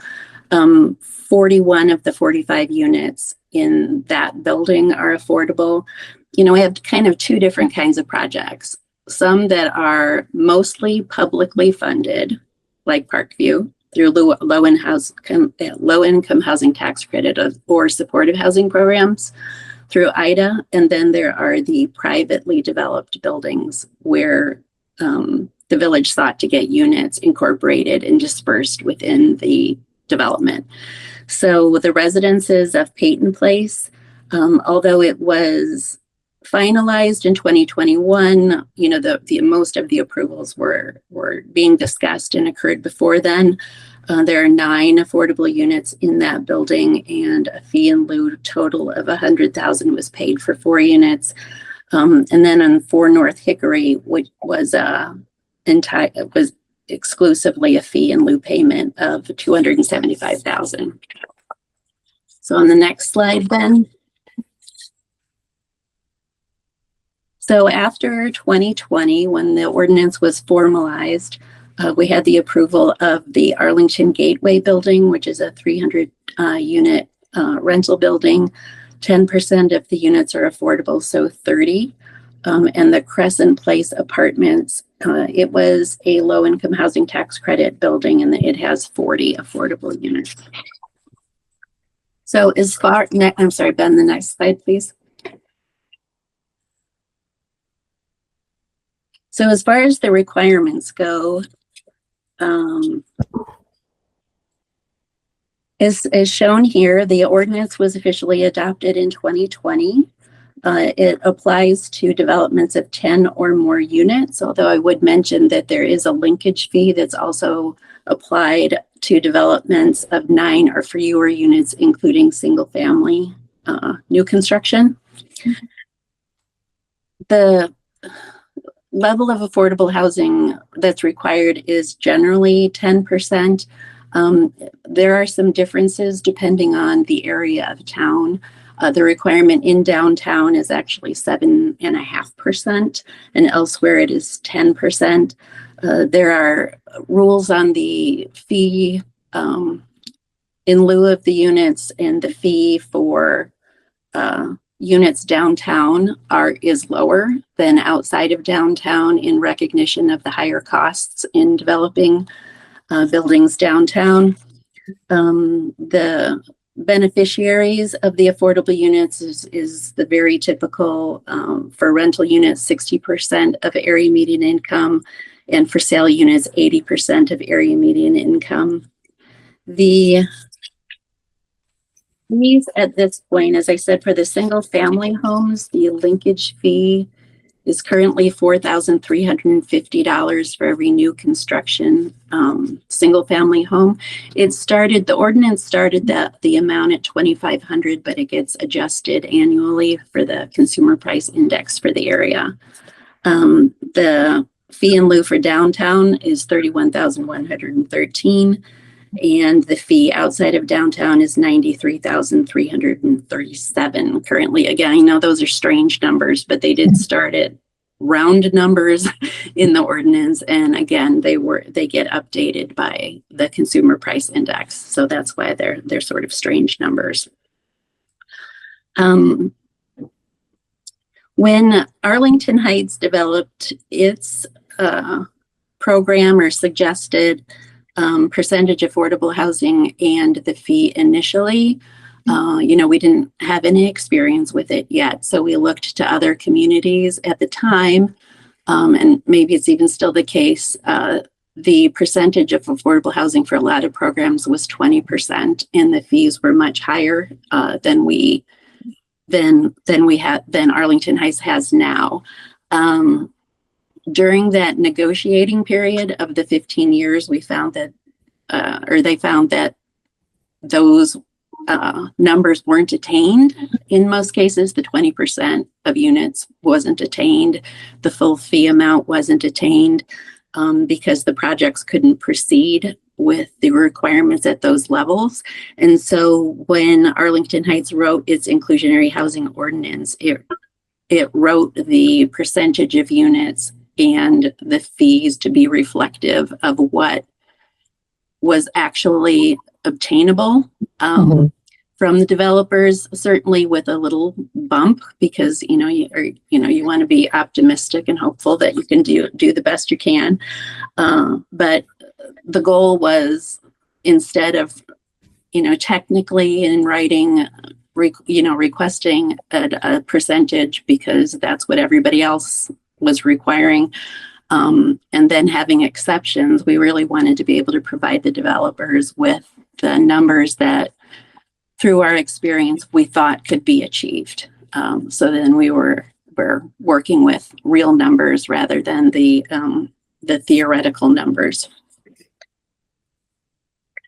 41 of the 45 units in that building are affordable. We have kind of two different kinds of projects. Some that are mostly publicly funded, like Parkview, through low-income housing tax credit or supportive housing programs through IDA. And then there are the privately developed buildings where the village sought to get units incorporated and dispersed within the development. So the residences of Peyton Place, although it was finalized in 2021, the most of the approvals were being discussed and occurred before then. There are 9 affordable units in that building, and a fee in lieu total of $100,000 was paid for 4 units. And then on 4 North Hickory, which was exclusively a fee in lieu payment of $275,000. So on the next slide, Ben. So after 2020, when the ordinance was formalized, we had the approval of the Arlington Gateway building, which is a 300 unit rental building. 10% of the units are affordable, so 30. And the Crescent Place Apartments, it was a low-income housing tax credit building, and it has 40 affordable units. So I'm sorry, Ben, the next slide, please. So as far as the requirements go, as shown here, the ordinance was officially adopted in 2020. It applies to developments of 10 or more units, although I would mention that there is a linkage fee that's also applied to developments of 9 or fewer units, including single family new construction. The level of affordable housing that's required is generally 10%. There are some differences depending on the area of town. The requirement in downtown is actually 7.5%, and elsewhere it is 10%. There are rules on the fee in lieu of the units, and the fee for units downtown is lower than outside of downtown in recognition of the higher costs in developing buildings downtown. The beneficiaries of the affordable units is the very typical for rental units, 60% of area median income, and for sale units, 80% of area median income. The fees at this point, as I said, for the single family homes, the linkage fee is currently $4,350 for every new construction single-family home. The ordinance started the amount at $2,500, but it gets adjusted annually for the consumer price index for the area. The fee in lieu for downtown is $31,113. And the fee outside of downtown is $93,337 currently. Again, I know those are strange numbers, but they did start at round numbers in the ordinance. And again, they get updated by the consumer price index. So that's why they're sort of strange numbers. When Arlington Heights developed its program or suggested percentage affordable housing and the fee initially, we didn't have any experience with it yet. So we looked to other communities at the time, and maybe it's even still the case. The percentage of affordable housing for a lot of programs was 20%, and the fees were much higher than Arlington Heights has now. During that negotiating period of the 15 years, we found that, they found that those numbers weren't attained. In most cases, the 20% of units wasn't attained. The full fee amount wasn't attained because the projects couldn't proceed with the requirements at those levels. And so when Arlington Heights wrote its inclusionary housing ordinance, it wrote the percentage of units and the fees to be reflective of what was actually obtainable from the developers, certainly with a little bump, because you want to be optimistic and hopeful that you can do the best you can. But the goal was, instead of technically in writing, requesting a percentage because that's what everybody else was requiring, and then having exceptions, we really wanted to be able to provide the developers with the numbers that, through our experience, we thought could be achieved. So then we're working with real numbers rather than the theoretical numbers.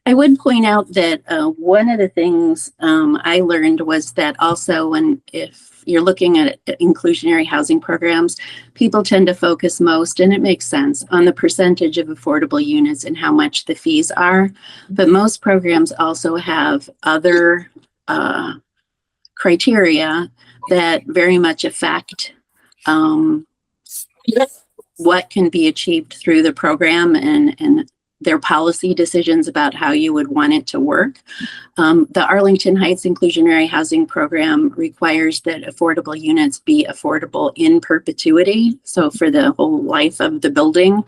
I would point out that one of the things I learned was that also if you're looking at inclusionary housing programs, people tend to focus most, and it makes sense, on the percentage of affordable units and how much the fees are. But most programs also have other criteria that very much affect what can be achieved through the program and their policy decisions about how you would want it to work. The Arlington Heights Inclusionary Housing Program requires that affordable units be affordable in perpetuity, so for the whole life of the building.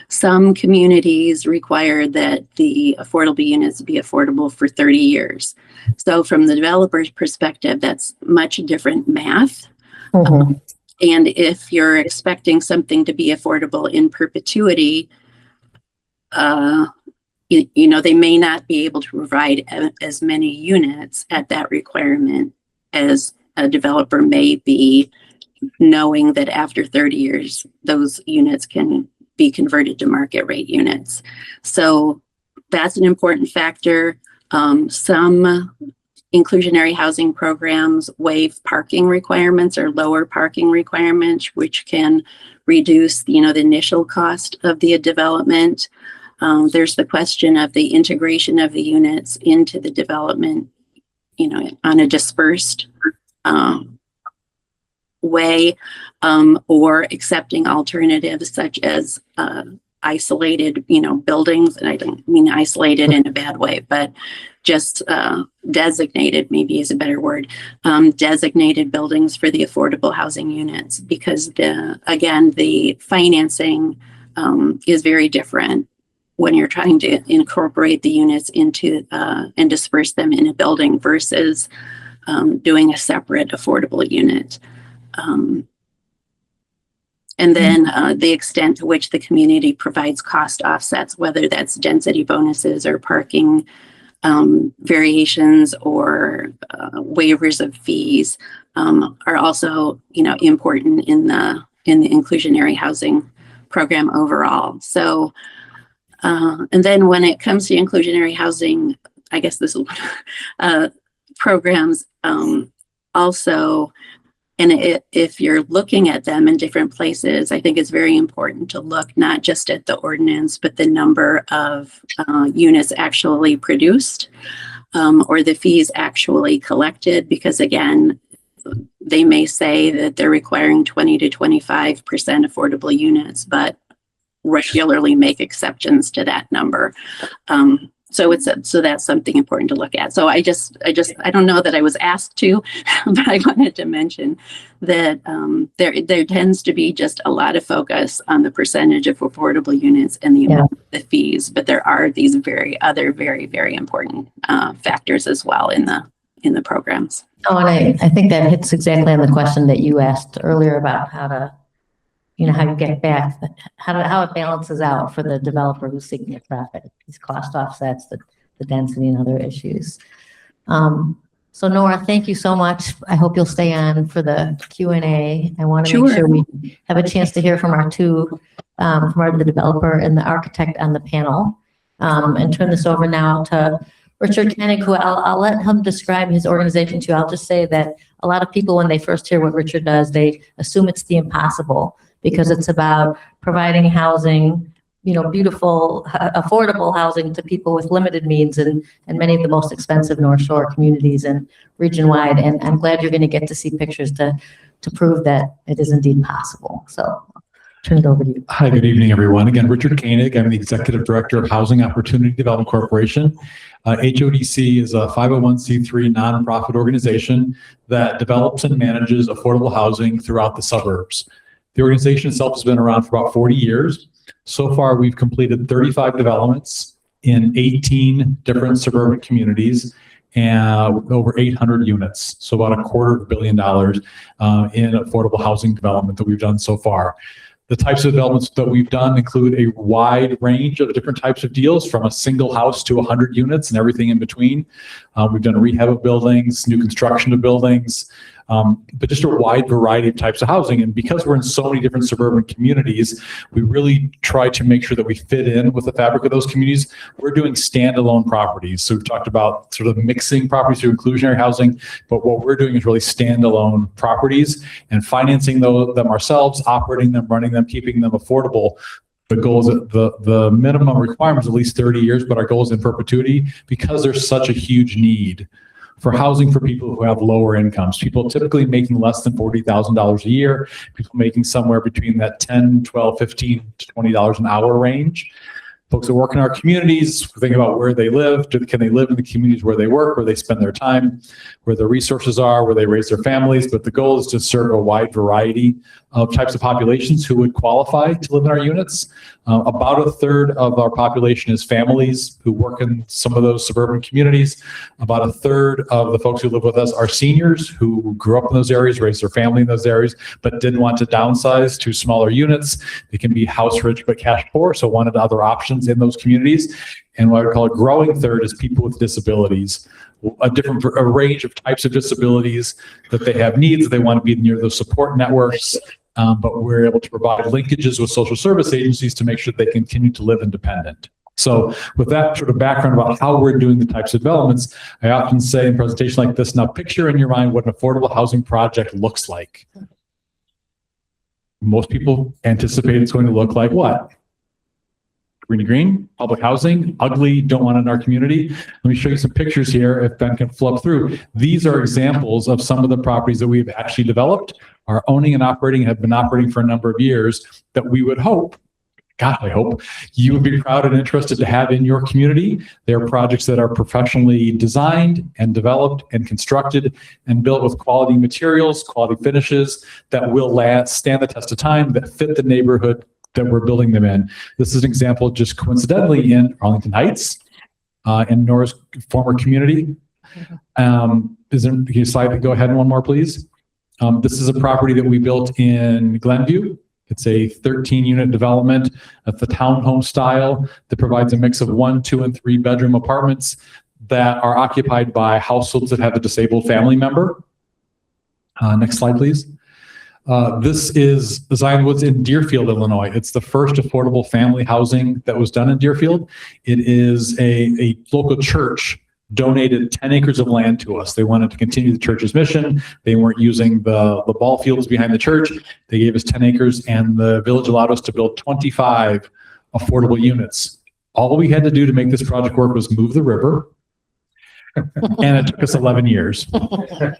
Some communities require that the affordable units be affordable for 30 years. So from the developer's perspective, that's much different math. And if you're expecting something to be affordable in perpetuity, they may not be able to provide as many units at that requirement as a developer may be, knowing that after 30 years, those units can be converted to market rate units. So that's an important factor. Some inclusionary housing programs waive parking requirements or lower parking requirements, which can reduce, the initial cost of the development. There's the question of the integration of the units into the development, on a dispersed way, or accepting alternatives such as isolated, buildings. And I don't mean isolated in a bad way, but just designated, maybe is a better word, designated buildings for the affordable housing units, because the financing is very different when you're trying to incorporate the units into and disperse them in a building versus doing a separate affordable unit. And then the extent to which the community provides cost offsets, whether that's density bonuses or parking variations or waivers of fees, are also, important in the in the inclusionary housing program overall. So, and then when it comes to inclusionary housing, I guess this is programs also, and if you're looking at them in different places, I think it's very important to look not just at the ordinance, but the number of units actually produced or the fees actually collected, because again, they may say that they're requiring 20 to 25% affordable units, but regularly make exceptions to that number. So that's something important to look at. So I don't know that I was asked to, but I wanted to mention that there tends to be just a lot of focus on the percentage of affordable units and the amount of the fees, but there are these very important factors as well in the programs. Oh, and I think that hits exactly on the question that you asked earlier about how you get back, how it balances out for the developer who's seeking a profit, these cost offsets, the density and other issues. So Nora, thank you so much. I hope you'll stay on for the Q&A. I want to make sure we have a chance to hear from the developer and the architect on the panel, and turn this over now to Richard Koenig, who I'll let him describe his organization to you. I'll just say that a lot of people, when they first hear what Richard does, they assume it's the impossible, because it's about providing housing, beautiful, affordable housing to people with limited means and many of the most expensive North Shore communities and region wide. And I'm glad you're going to get to see pictures to prove that it is indeed possible. So turn it over to you. Hi, good evening, everyone. Again, Richard Koenig. I'm the Executive Director of Housing Opportunity Development Corporation. HODC is a 501c3 nonprofit organization that develops and manages affordable housing throughout the suburbs. The organization itself has been around for about 40 years. So far, we've completed 35 developments in 18 different suburban communities and with over 800 units. So about $250 million in affordable housing development that we've done so far. The types of developments that we've done include a wide range of different types of deals, from a single house to 100 units and everything in between. We've done rehab of buildings, new construction of buildings, but just a wide variety of types of housing. And because we're in so many different suburban communities, we really try to make sure that we fit in with the fabric of those communities. We're doing standalone properties. So we've talked about sort of mixing properties through inclusionary housing, but what we're doing is really standalone properties and financing them ourselves, operating them, running them, keeping them affordable. The goal is that the minimum requirement is at least 30 years, but our goal is in perpetuity, because there's such a huge need for housing for people who have lower incomes, people typically making less than $40,000 a year, people making somewhere between that $10, $12, $15 to $20 an hour range. Folks that work in our communities, think about where they live. Can they live in the communities where they work, where they spend their time, where their resources are, where they raise their families? But the goal is to serve a wide variety of types of populations who would qualify to live in our units. About a third of our population is families who work in some of those suburban communities. About a third of the folks who live with us are seniors who grew up in those areas, raised their family in those areas, but didn't want to downsize to smaller units. They can be house rich but cash poor, so wanted other options in those communities. And what I would call a growing third is people with disabilities, a range of types of disabilities that they have needs. They want to be near those support networks, but we're able to provide linkages with social service agencies to make sure they continue to live independent. So with that sort of background about how we're doing the types of developments, I often say in presentations like this, now picture in your mind what an affordable housing project looks like. Most people anticipate it's going to look like what? Green, public housing, ugly, don't want it in our community. Let me show you some pictures here if Ben can flip through. These are examples of some of the properties that we've actually developed, are owning and operating, have been operating for a number of years, that we would hope, God, I hope you would be proud and interested to have in your community. They're projects that are professionally designed and developed and constructed and built with quality materials, quality finishes that will stand the test of time, that fit the neighborhood that we're building them in. This is an example just coincidentally in Arlington Heights, in Nora's former community. Can you slide, go ahead one more, please. This is a property that we built in Glenview. It's a 13-unit development of the townhome style that provides a mix of 1, 2, and 3 bedroom apartments that are occupied by households that have a disabled family member. Next slide, please. This is Zionwoods in Deerfield, Illinois. It's the first affordable family housing that was done in Deerfield. It is a local church donated 10 acres of land to us. They wanted to continue the church's mission. They weren't using the ball fields behind the church. They gave us 10 acres and the village allowed us to build 25 affordable units. All we had to do to make this project work was move the river. And it took us 11 years.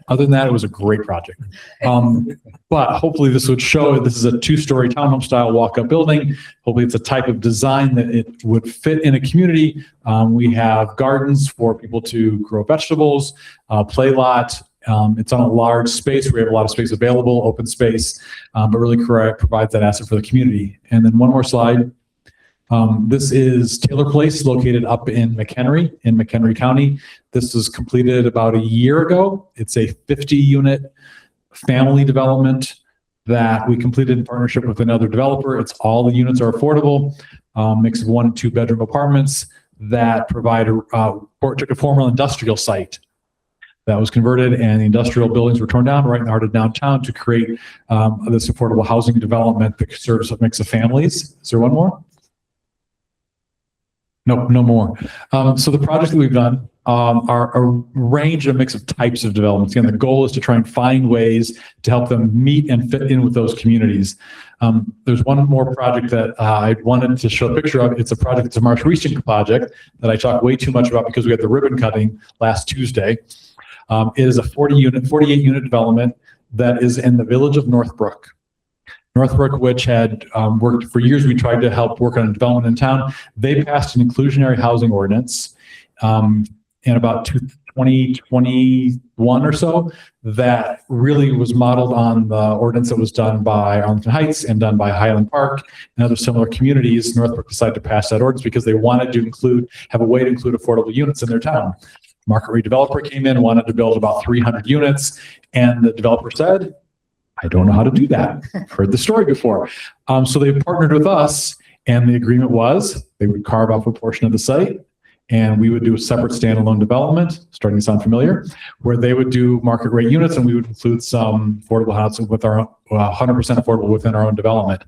Other than that, it was a great project. But hopefully this would show this is a 2-story townhome style walk-up building. Hopefully it's a type of design that it would fit in a community. We have gardens for people to grow vegetables, play lot. It's on a large space. We have a lot of space available, open space, but really provides that asset for the community. And then one more slide. This is Taylor Place, located up in McHenry County. This was completed about a year ago. It's a 50-unit family development that we completed in partnership with another developer. It's all the units are affordable, mix of 1 and 2 bedroom apartments that provide took a former industrial site that was converted, and the industrial buildings were torn down right in the heart of downtown to create this affordable housing development that serves a mix of families. Is there one more? No more. So the projects that we've done are a range of mix of types of developments. Again, the goal is to try and find ways to help them meet and fit in with those communities. There's one more project that I wanted to show a picture of. It's a project, it's a Marsh Reaching project that I talked way too much about because we had the ribbon cutting last Tuesday. It is a 48-unit development that is in the village of Northbrook. Northbrook, which had worked for years, we tried to help work on a development in town. They passed an inclusionary housing ordinance in about 2021 or so that really was modeled on the ordinance that was done by Arlington Heights and done by Highland Park and other similar communities. Northbrook decided to pass that ordinance because they wanted to have a way to include affordable units in their town. Market rate developer came in, wanted to build about 300 units, and the developer said, I don't know how to do that. Heard the story before. So they partnered with us, and the agreement was they would carve off a portion of the site, and we would do a separate standalone development, starting to sound familiar, where they would do market rate units, and we would include some affordable housing with our 100% affordable within our own development.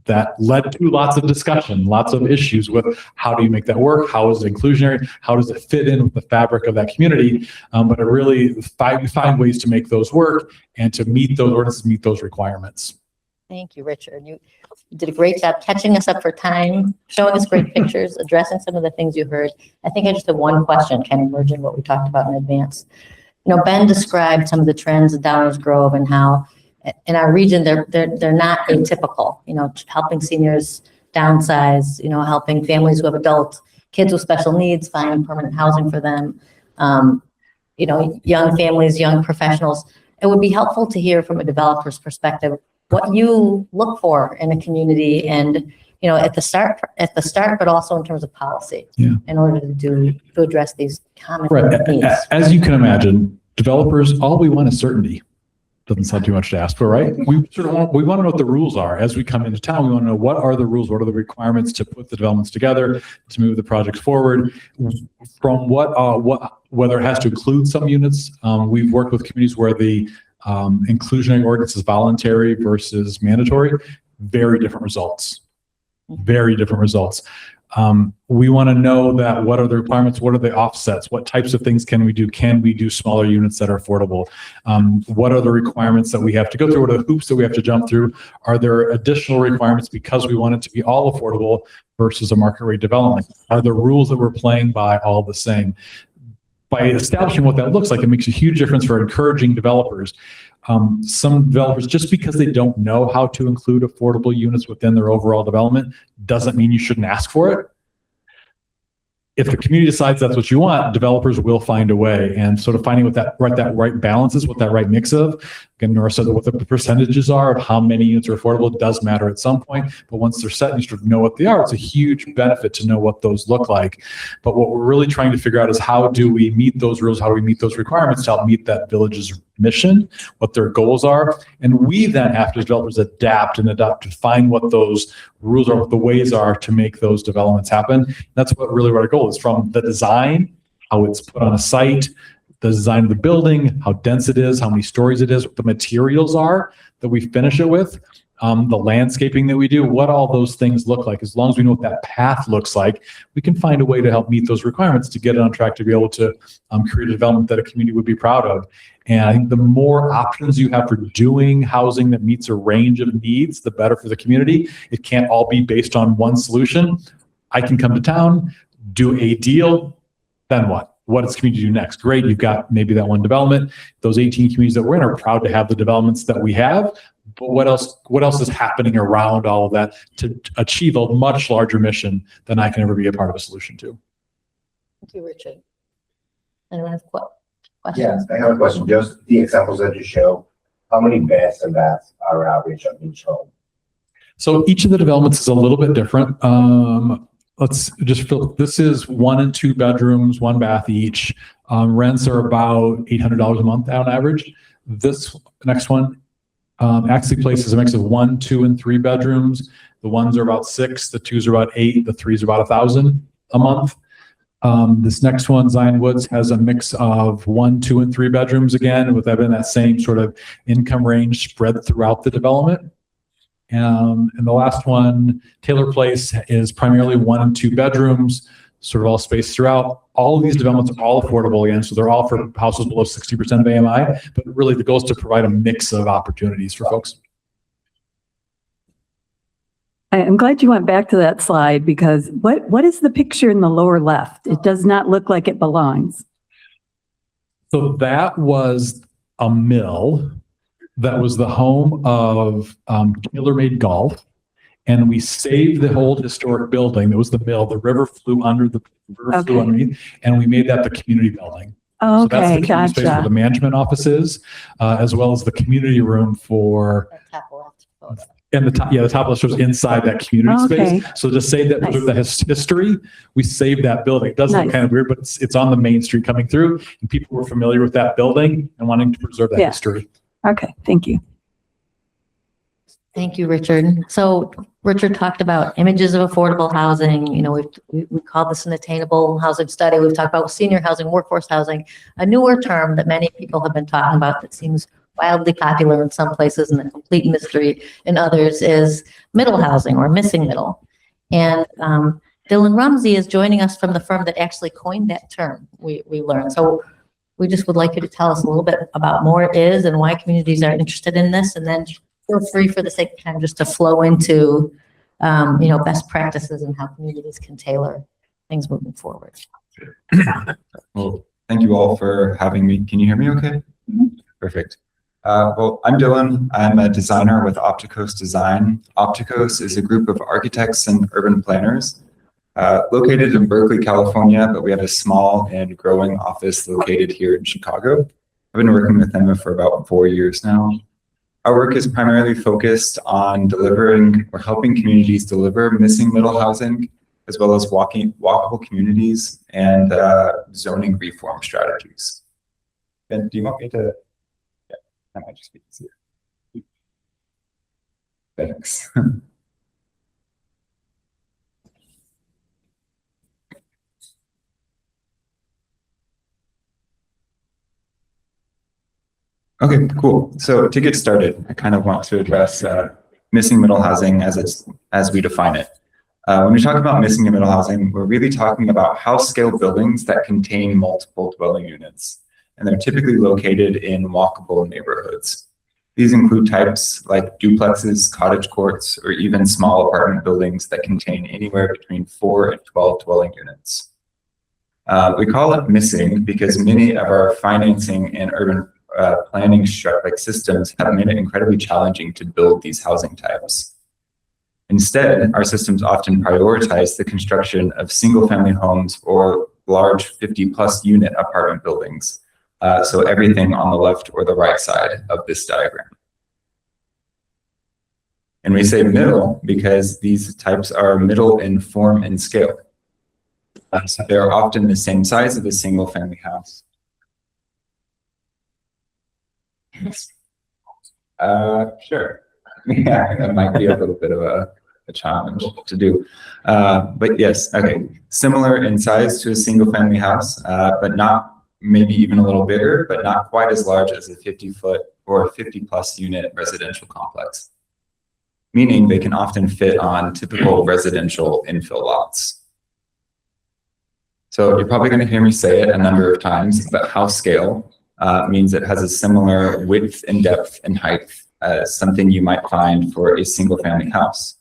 That led to lots of discussion, lots of issues with how do you make that work? How is it inclusionary? How does it fit in with the fabric of that community? But it really find ways to make those work and to meet those ordinances, meet those requirements. Thank you, Richard. You did a great job catching us up for time, showing us great pictures, addressing some of the things you heard. I think I just have one question, kind of merging what we talked about in advance. You know, Ben described some of the trends in Downers Grove and how in our region, they're not atypical, you know, helping seniors downsize, you know, helping families who have adult kids with special needs, find permanent housing for them, you know, young families, young professionals. It would be helpful to hear from a developer's perspective what you look for in a community and, you know, at the start, but also in terms of policy in order to address these common needs. As you can imagine, developers, all we want is certainty. Doesn't sound too much to ask for, right? We want to know what the rules are as we come into town. We want to know what are the rules, what are the requirements to put the developments together, to move the projects forward. From whether it has to include some units, we've worked with communities where the inclusionary ordinance is voluntary versus mandatory. Very different results. Very different results. We want to know that what are the requirements, what are the offsets, what types of things can we do? Can we do smaller units that are affordable? What are the requirements that we have to go through? What are the hoops that we have to jump through? Are there additional requirements because we want it to be all affordable versus a market rate development? Are the rules that we're playing by all the same? By establishing what that looks like, it makes a huge difference for encouraging developers. Some developers, just because they don't know how to include affordable units within their overall development, doesn't mean you shouldn't ask for it. If the community decides that's what you want, developers will find a way, and sort of finding what that right balance is, what that right mix of. Again, Nora said that what the percentages are of how many units are affordable does matter at some point, but once they're set and you sort of know what they are, it's a huge benefit to know what those look like. But what we're really trying to figure out is how do we meet those rules, how do we meet those requirements to help meet that village's mission, what their goals are, and we then have to, as developers, adapt to find what those rules are, what the ways are to make those developments happen. That's what our goal is, from the design, how it's put on a site, the design of the building, how dense it is, how many stories it is, what the materials are that we finish it with, the landscaping that we do, what all those things look like. As long as we know what that path looks like, we can find a way to help meet those requirements to get it on track to be able to create a development that a community would be proud of. And I think the more options you have for doing housing that meets a range of needs, the better for the community. It can't all be based on one solution. I can come to town, do a deal, then what? What does community do next? Great, you've got maybe that one development. Those 18 communities that we're in are proud to have the developments that we have. But what else is happening around all of that to achieve a much larger mission than I can ever be a part of a solution to? Thank you, Richard. Anyone have questions? Yes, I have a question. Just the examples that you show, how many beds and baths are average on each home? So each of the developments is a little bit different. Let's just fill, this is 1 and 2 bedrooms, 1 bath each. Rents are about $800 a month on average. This next one actually places a mix of 1, 2, and 3 bedrooms. The 1s are about 6, the 2s are about 8, the 3s are about $1,000 a month. This next one, Zion Woods, has a mix of 1, 2, and 3 bedrooms again, with that same sort of income range spread throughout the development. And the last one, Taylor Place, is primarily 1 and 2 bedrooms, sort of all spaced throughout. All of these developments are all affordable again, so they're all for houses below 60% of AMI, but really the goal is to provide a mix of opportunities for folks. I'm glad you went back to that slide because what is the picture in the lower left? It does not look like it belongs. So that was a mill that was the home of TaylorMade Golf. And we saved the old historic building. That was the mill. The river flew underneath, and we made that the community building. Oh, So that's okay, the community space where gotcha. the management office is, as well as the community room for, and the top of the list was inside that community Okay. space. So to say that Nice. the history, we saved that building. It does look Nice. kind of weird, but it's on the main street coming through, and people were familiar with that building and wanting to preserve that Yeah. history. Okay, thank you. Thank you, Richard. So Richard talked about images of affordable housing. You know, we called this an attainable housing study. We've talked about senior housing, workforce housing. A newer term that many people have been talking about that seems wildly popular in some places and a complete mystery in others is middle housing or missing middle. And Dylan Rumsey is joining us from the firm that actually coined that term, we learned. So we just would like you to tell us a little bit about more it is and why communities are interested in this, and then feel free for the sake of time just to flow into, best practices and how communities can tailor things moving forward. Well, thank you all for having me. Can you hear me okay? Perfect. Well, I'm Dylan. I'm a designer with Opticos Design. Opticos is a group of architects and urban planners located in Berkeley, California, but we have a small and growing office located here in Chicago. I've been working with them for about 4 years now. Our work is primarily focused on delivering or helping communities deliver missing middle housing, as well as walkable communities and zoning reform strategies. Ben, do you want me to? Yeah, that might just be easier. Thanks. Okay, cool. So to get started, I kind of want to address missing middle housing as we define it. When we talk about missing middle housing, we're really talking about house-scale buildings that contain multiple dwelling units, and they're typically located in walkable neighborhoods. These include types like duplexes, cottage courts, or even small apartment buildings that contain anywhere between 4 and 12 dwelling units. We call it missing because many of our financing and urban planning systems have made it incredibly challenging to build these housing types. Instead, our systems often prioritize the construction of single-family homes or large 50-plus unit apartment buildings. So everything on the left or the right side of this diagram. And we say middle because these types are middle in form and scale. So they're often the same size of a single-family house. Sure. Yeah, that might be a little bit of a challenge to do. But yes, okay. Similar in size to a single family house, but not maybe even a little bigger, but not quite as large as a 50-foot or a 50+ unit residential complex, meaning they can often fit on typical residential infill lots. So you're probably going to hear me say it a number of times, but house scale means it has a similar width and depth and height as something you might find for a single family house.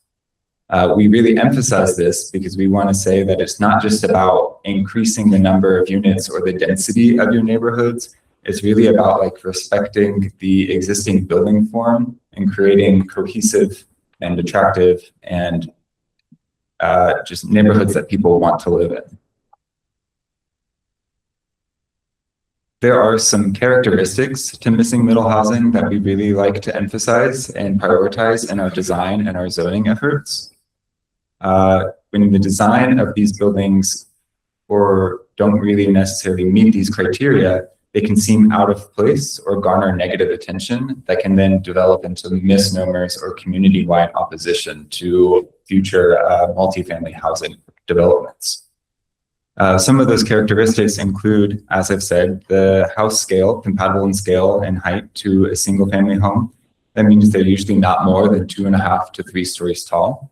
We really emphasize this because we want to say that it's not just about increasing the number of units or the density of your neighborhoods. It's really about like respecting the existing building form and creating cohesive and attractive and just neighborhoods that people want to live in. There are some characteristics to missing middle housing that we really like to emphasize and prioritize in our design and our zoning efforts. When the design of these buildings or don't really necessarily meet these criteria, they can seem out of place or garner negative attention that can then develop into misnomers or community-wide opposition to future multifamily housing developments. Some of those characteristics include, as I've said, the house scale, compatible in scale and height to a single family home. That means they're usually not more than 2.5 to 3 stories tall.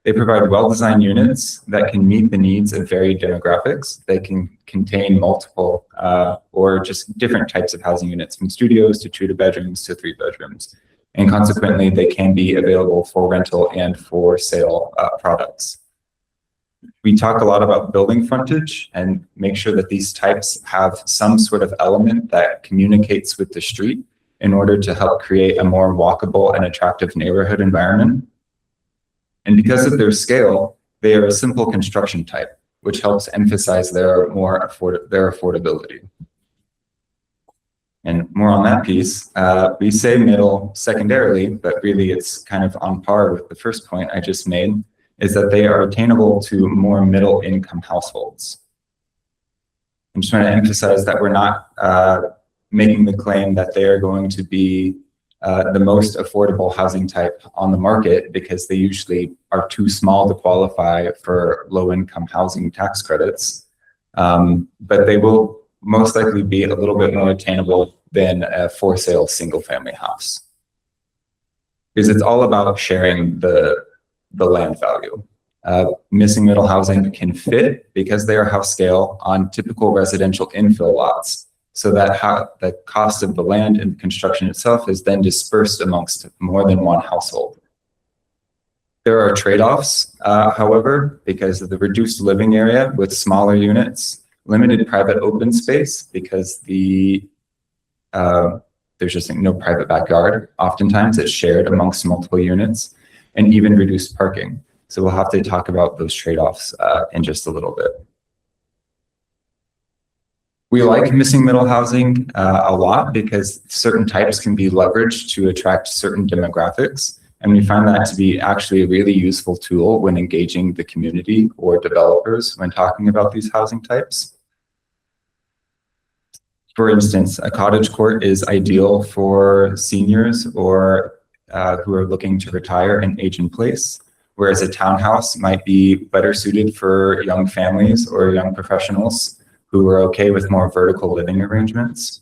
They provide well-designed units that can meet the needs of varied demographics. They can contain multiple or just different types of housing units, from studios to 2 bedrooms to 3 bedrooms. And consequently, they can be available for rental and for sale products. We talk a lot about building frontage and make sure that these types have some sort of element that communicates with the street in order to help create a more walkable and attractive neighborhood environment. And because of their scale, they are a simple construction type, which helps emphasize their affordability. And more on that piece, we say middle secondarily, but really it's kind of on par with the first point I just made, is that they are attainable to more middle income households. I'm just trying to emphasize that we're not making the claim that they are going to be the most affordable housing type on the market, because they usually are too small to qualify for low income housing tax credits. But they will most likely be a little bit more attainable than a for sale single family house. Because it's all about sharing the land value. Missing middle housing can fit because they are house scale on typical residential infill lots, so that the cost of the land and construction itself is then dispersed amongst more than one household. There are trade-offs, however, because of the reduced living area with smaller units, limited private open space because there's just no private backyard. Oftentimes it's shared amongst multiple units, and even reduced parking. So we'll have to talk about those trade-offs in just a little bit. We like missing middle housing a lot because certain types can be leveraged to attract certain demographics. And we find that to be actually a really useful tool when engaging the community or developers when talking about these housing types. For instance, a cottage court is ideal for seniors or who are looking to retire and age in place, whereas a townhouse might be better suited for young families or young professionals who are okay with more vertical living arrangements,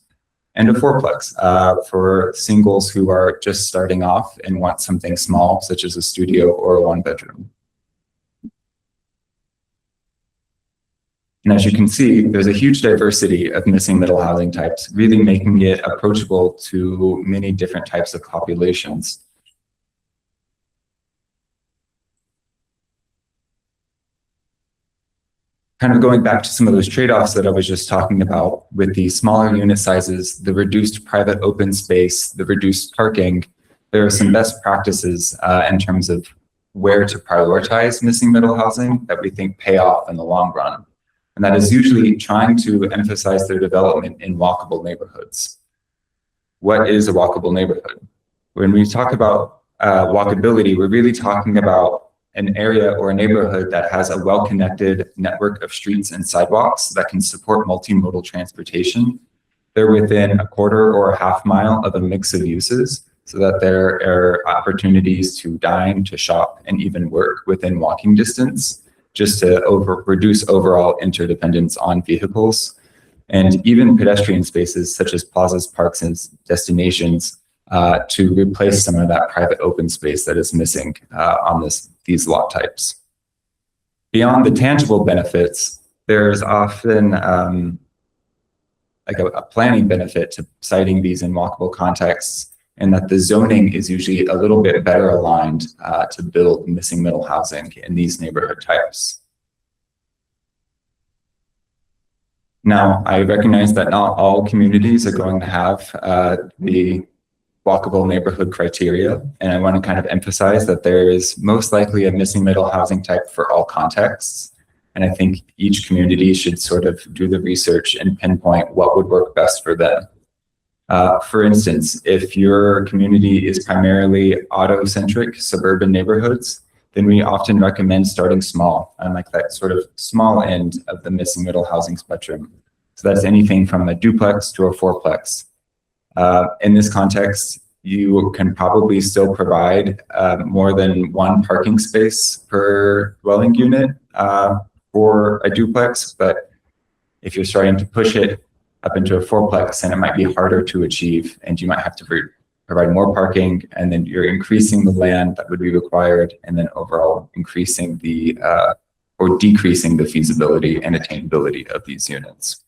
and a fourplex for singles who are just starting off and want something small, such as a studio or a 1-bedroom. And as you can see, there's a huge diversity of missing middle housing types, really making it approachable to many different types of populations. Kind of going back to some of those trade-offs that I was just talking about with the smaller unit sizes, the reduced private open space, the reduced parking, there are some best practices in terms of where to prioritize missing middle housing that we think pay off in the long run. And that is usually trying to emphasize their development in walkable neighborhoods. What is a walkable neighborhood? When we talk about walkability, we're really talking about an area or a neighborhood that has a well-connected network of streets and sidewalks that can support multimodal transportation. They're within a quarter or a half mile of a mix of uses, so that there are opportunities to dine, to shop, and even work within walking distance, just to reduce overall interdependence on vehicles. And even pedestrian spaces such as plazas, parks, and destinations to replace some of that private open space that is missing on these lot types. Beyond the tangible benefits, there's often like a planning benefit to citing these in walkable contexts, and that the zoning is usually a little bit better aligned to build missing middle housing in these neighborhood types. Now, I recognize that not all communities are going to have the walkable neighborhood criteria, and I want to kind of emphasize that there is most likely a missing middle housing type for all contexts. And I think each community should sort of do the research and pinpoint what would work best for them. For instance, if your community is primarily auto-centric suburban neighborhoods, then we often recommend starting small on like that sort of small end of the missing middle housing spectrum. So that's anything from a duplex to a fourplex. In this context, you can probably still provide more than one parking space per dwelling unit for a duplex, but if you're starting to push it up into a fourplex, then it might be harder to achieve, and you might have to provide more parking, and then you're increasing the land that would be required, and then overall increasing the or decreasing the feasibility and attainability of these units.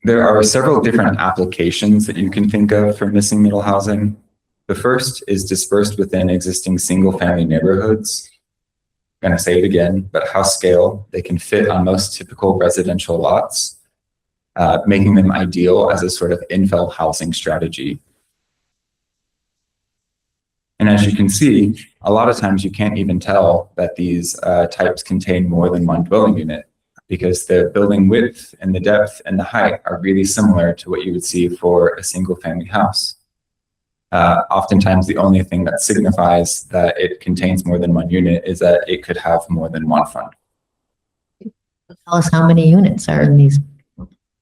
There are several different applications that you can think of for missing middle housing. The first is dispersed within existing single-family neighborhoods. I'm going to say it again, but house scale, they can fit on most typical residential lots, making them ideal as a sort of infill housing strategy. And as you can see, a lot of times you can't even tell that these types contain more than one dwelling unit, because the building width and the depth and the height are really similar to what you would see for a single-family house. Oftentimes, the only thing that signifies that it contains more than one unit is that it could have more than one front. Tell us how many units are in these.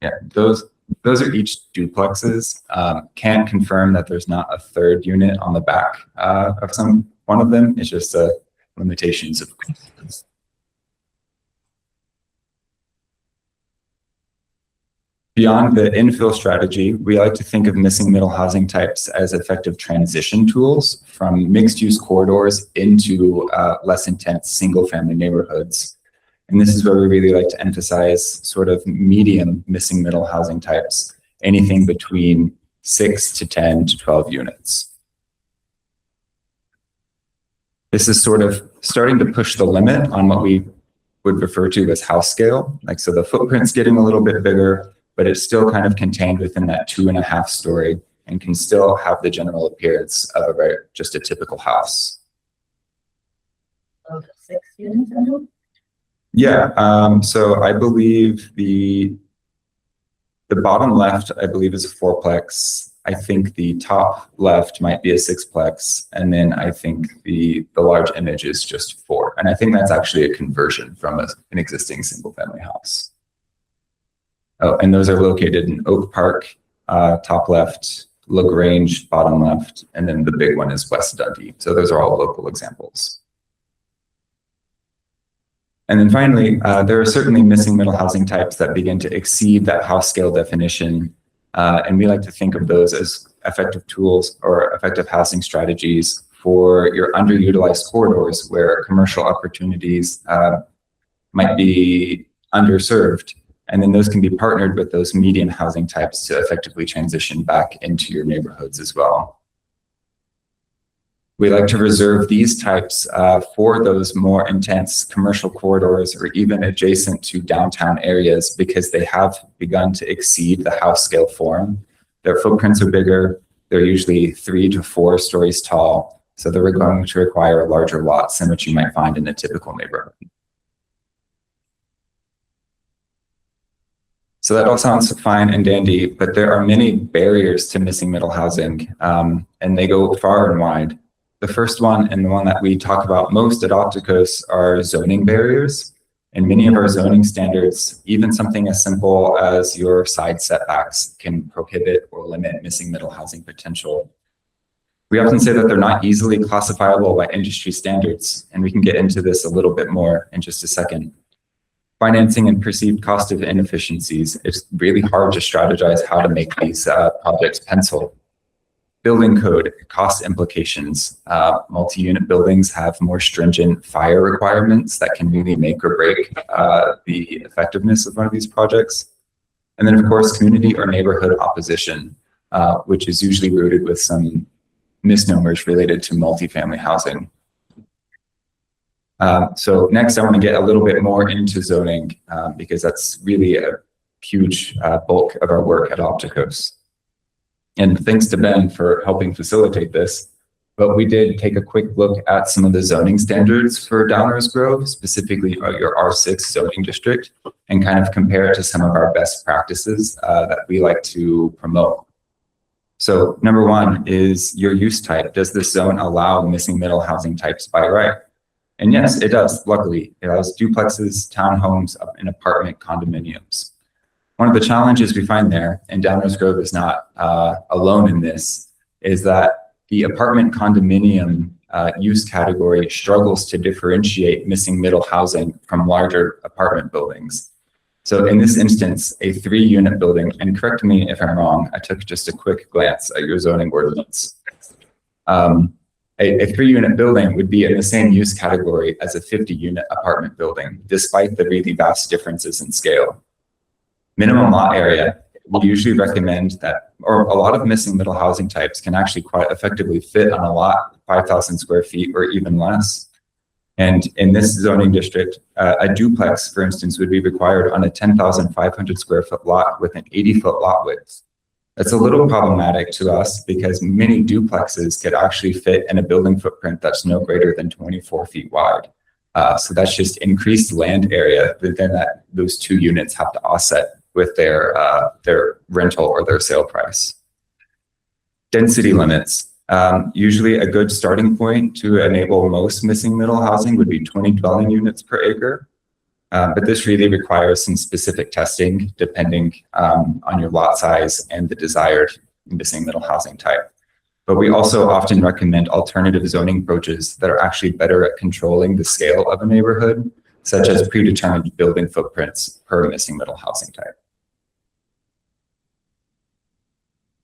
Yeah, those are each duplexes. Can't confirm that there's not a third unit on the back of one of them. It's just limitations of. Beyond the infill strategy, we like to think of missing middle housing types as effective transition tools from mixed-use corridors into less intense single-family neighborhoods. And this is where we really like to emphasize sort of medium missing middle housing types, anything between 6 to 10 to 12 units. This is sort of starting to push the limit on what we would refer to as house scale. Like, so the footprint's getting a little bit bigger, but it's still kind of contained within that 2.5 story and can still have the general appearance of just a typical house. 6 units? Yeah, so I believe the bottom left, I believe, is a fourplex. I think the top left might be a sixplex, and then I think the large image is just 4. And I think that's actually a conversion from an existing single-family house. Oh, and those are located in Oak Park, top left, LaGrange, bottom left, and then the big one is West Dundee. So those are all local examples. And then finally, there are certainly missing middle housing types that begin to exceed that house scale definition. And we like to think of those as effective tools or effective housing strategies for your underutilized corridors where commercial opportunities might be underserved. And then those can be partnered with those median housing types to effectively transition back into your neighborhoods as well. We like to reserve these types for those more intense commercial corridors or even adjacent to downtown areas because they have begun to exceed the house scale form. Their footprints are bigger. They're usually 3 to 4 stories tall. So they're going to require larger lots than what you might find in a typical neighborhood. So that all sounds fine and dandy, but there are many barriers to missing middle housing, and they go far and wide. The first one, and the one that we talk about most at Opticos, are zoning barriers. And many of our zoning standards, even something as simple as your side setbacks, can prohibit or limit missing middle housing potential. We often say that they're not easily classifiable by industry standards, and we can get into this a little bit more in just a second. financing and perceived cost of inefficiencies. It's really hard to strategize how to make these projects pencil. Building code, cost implications. Multi-unit buildings have more stringent fire requirements that can really make or break the effectiveness of one of these projects. And then, of course, community or neighborhood opposition, which is usually rooted with some misnomers related to multifamily housing. So next, I want to get a little bit more into zoning because that's really a huge bulk of our work at Opticos. And thanks to Ben for helping facilitate this. But we did take a quick look at some of the zoning standards for Downers Grove, specifically your R6 zoning district, and kind of compare it to some of our best practices that we like to promote. So number one is your use type. Does this zone allow missing middle housing types by right? And yes, it does. Luckily, it allows duplexes, townhomes, and apartment condominiums. One of the challenges we find there, and Downers Grove is not alone in this, is that the apartment condominium use category struggles to differentiate missing middle housing from larger apartment buildings. So in this instance, a 3-unit building, and correct me if I'm wrong, I took just a quick glance at your zoning ordinance. A 3-unit building would be in the same use category as a 50-unit apartment building, despite the really vast differences in scale. Minimum lot area, we usually recommend that, or a lot of missing middle housing types can actually quite effectively fit on a lot, 5,000 square feet or even less. And in this zoning district, a duplex, for instance, would be required on a 10,500 square foot lot with an 80-foot lot width. That's a little problematic to us because many duplexes could actually fit in a building footprint that's no greater than 24 feet wide. So that's just increased land area, but then those 2 units have to offset with their rental or their sale price. Density limits. Usually a good starting point to enable most missing middle housing would be 20 dwelling units per acre. But this really requires some specific testing depending on your lot size and the desired missing middle housing type. But we also often recommend alternative zoning approaches that are actually better at controlling the scale of a neighborhood, such as predetermined building footprints per missing middle housing type.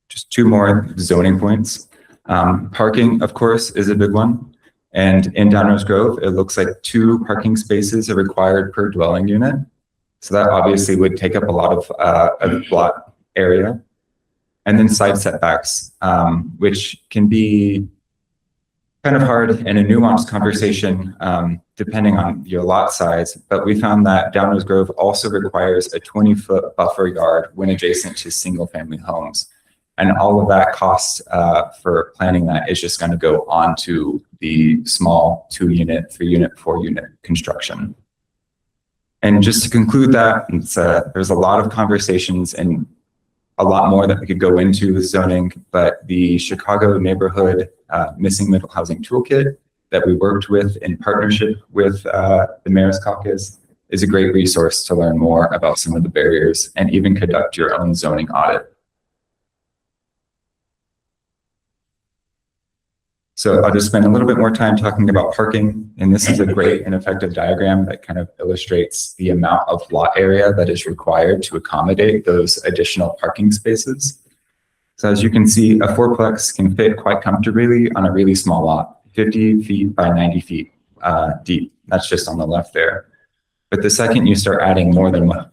Just 2 more zoning points. Parking, of course, is a big one. And in Downers Grove, it looks like 2 parking spaces are required per dwelling unit. So that obviously would take up a lot of lot area. And then side setbacks, which can be kind of hard and a nuanced conversation depending on your lot size. But we found that Downers Grove also requires a 20-foot buffer yard when adjacent to single family homes. And all of that cost for planning that is just going to go on to the small 2-unit, 3-unit, 4-unit construction. And just to conclude that, there's a lot of conversations and a lot more that we could go into with zoning, but the Chicago Neighborhood Missing Middle Housing Toolkit that we worked with in partnership with the Mayor's Caucus is a great resource to learn more about some of the barriers and even conduct your own zoning audit. So I'll just spend a little bit more time talking about parking. And this is a great and effective diagram that kind of illustrates the amount of lot area that is required to accommodate those additional parking spaces. So as you can see, a 4-plex can fit quite comfortably on a really small lot, 50 feet by 90 feet deep. That's just on the left there. But the second you start adding more than one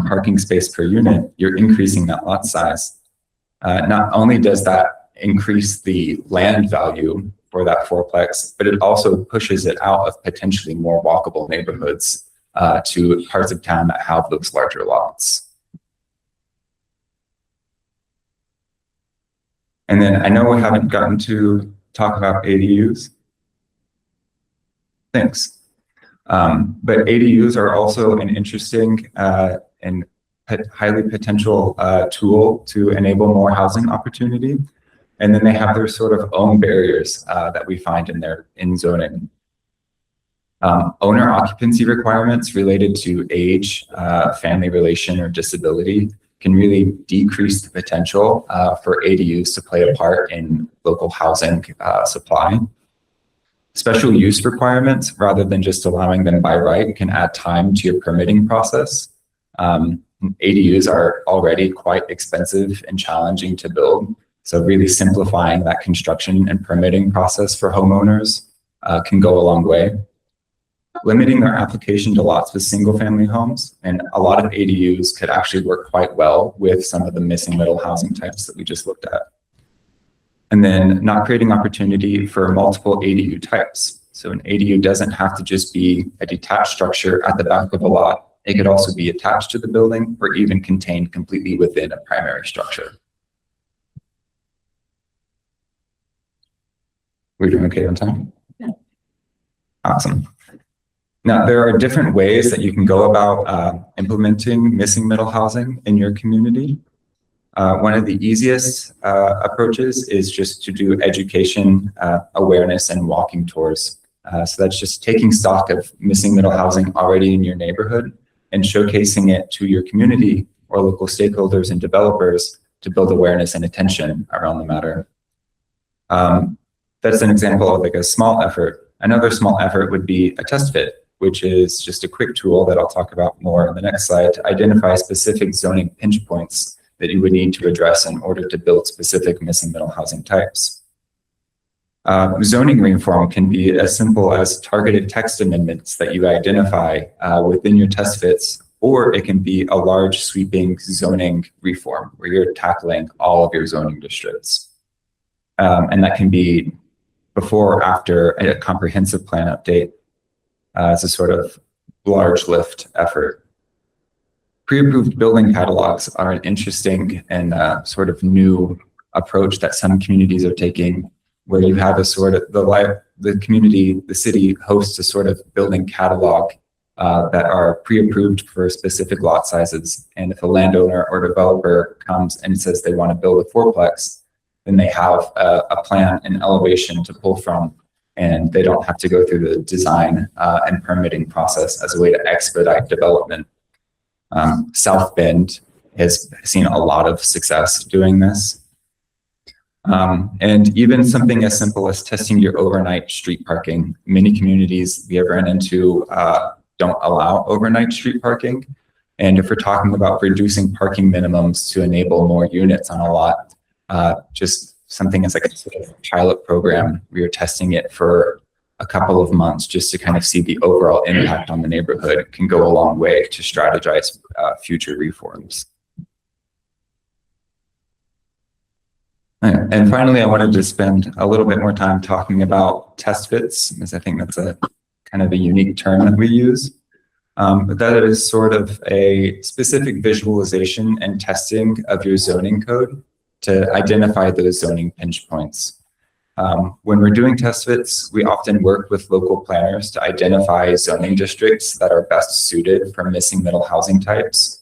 parking space per unit, you're increasing that lot size. Not only does that increase the land value for that 4-plex, but it also pushes it out of potentially more walkable neighborhoods to parts of town that have those larger lots. And then I know we haven't gotten to talk about ADUs. Thanks. But ADUs are also an interesting and highly potential tool to enable more housing opportunity. And then they have their sort of own barriers that we find in zoning. Owner occupancy requirements related to age, family relation, or disability can really decrease the potential for ADUs to play a part in local housing supply. Special use requirements, rather than just allowing them by right, can add time to your permitting process. ADUs are already quite expensive and challenging to build. So really simplifying that construction and permitting process for homeowners can go a long way. Limiting their application to lots with single-family homes, and a lot of ADUs could actually work quite well with some of the missing middle housing types that we just looked at. And then not creating opportunity for multiple ADU types. So an ADU doesn't have to just be a detached structure at the back of a lot. It could also be attached to the building or even contained completely within a primary structure. We're doing okay on time? Yeah. Awesome. Now, there are different ways that you can go about implementing missing middle housing in your community. One of the easiest approaches is just to do education, awareness, and walking tours. So that's just taking stock of missing middle housing already in your neighborhood and showcasing it to your community or local stakeholders and developers to build awareness and attention around the matter. That's an example of like a small effort. Another small effort would be a test fit, which is just a quick tool that I'll talk about more in the next slide to identify specific zoning pinch points that you would need to address in order to build specific missing middle housing types. Zoning reform can be as simple as targeted text amendments that you identify within your test fits, or it can be a large sweeping zoning reform where you're tackling all of your zoning districts. And that can be before or after a comprehensive plan update as a sort of large lift effort. Pre-approved building catalogs are an interesting and sort of new approach that some communities are taking, where you have a sort of the community, the city hosts a sort of building catalog that are pre-approved for specific lot sizes. And if a landowner or developer comes and says they want to build a fourplex, then they have a plan and elevation to pull from, and they don't have to go through the design and permitting process as a way to expedite development. South Bend has seen a lot of success doing this. And even something as simple as testing your overnight street parking. Many communities we have run into don't allow overnight street parking. And if we're talking about reducing parking minimums to enable more units on a lot, just something as like a sort of pilot program, we are testing it for a couple of months just to kind of see the overall impact on the neighborhood can go a long way to strategize future reforms. And finally, I wanted to spend a little bit more time talking about test fits, because I think that's a kind of a unique term that we use. But that is sort of a specific visualization and testing of your zoning code to identify those zoning pinch points. When we're doing test fits, we often work with local planners to identify zoning districts that are best suited for missing middle housing types,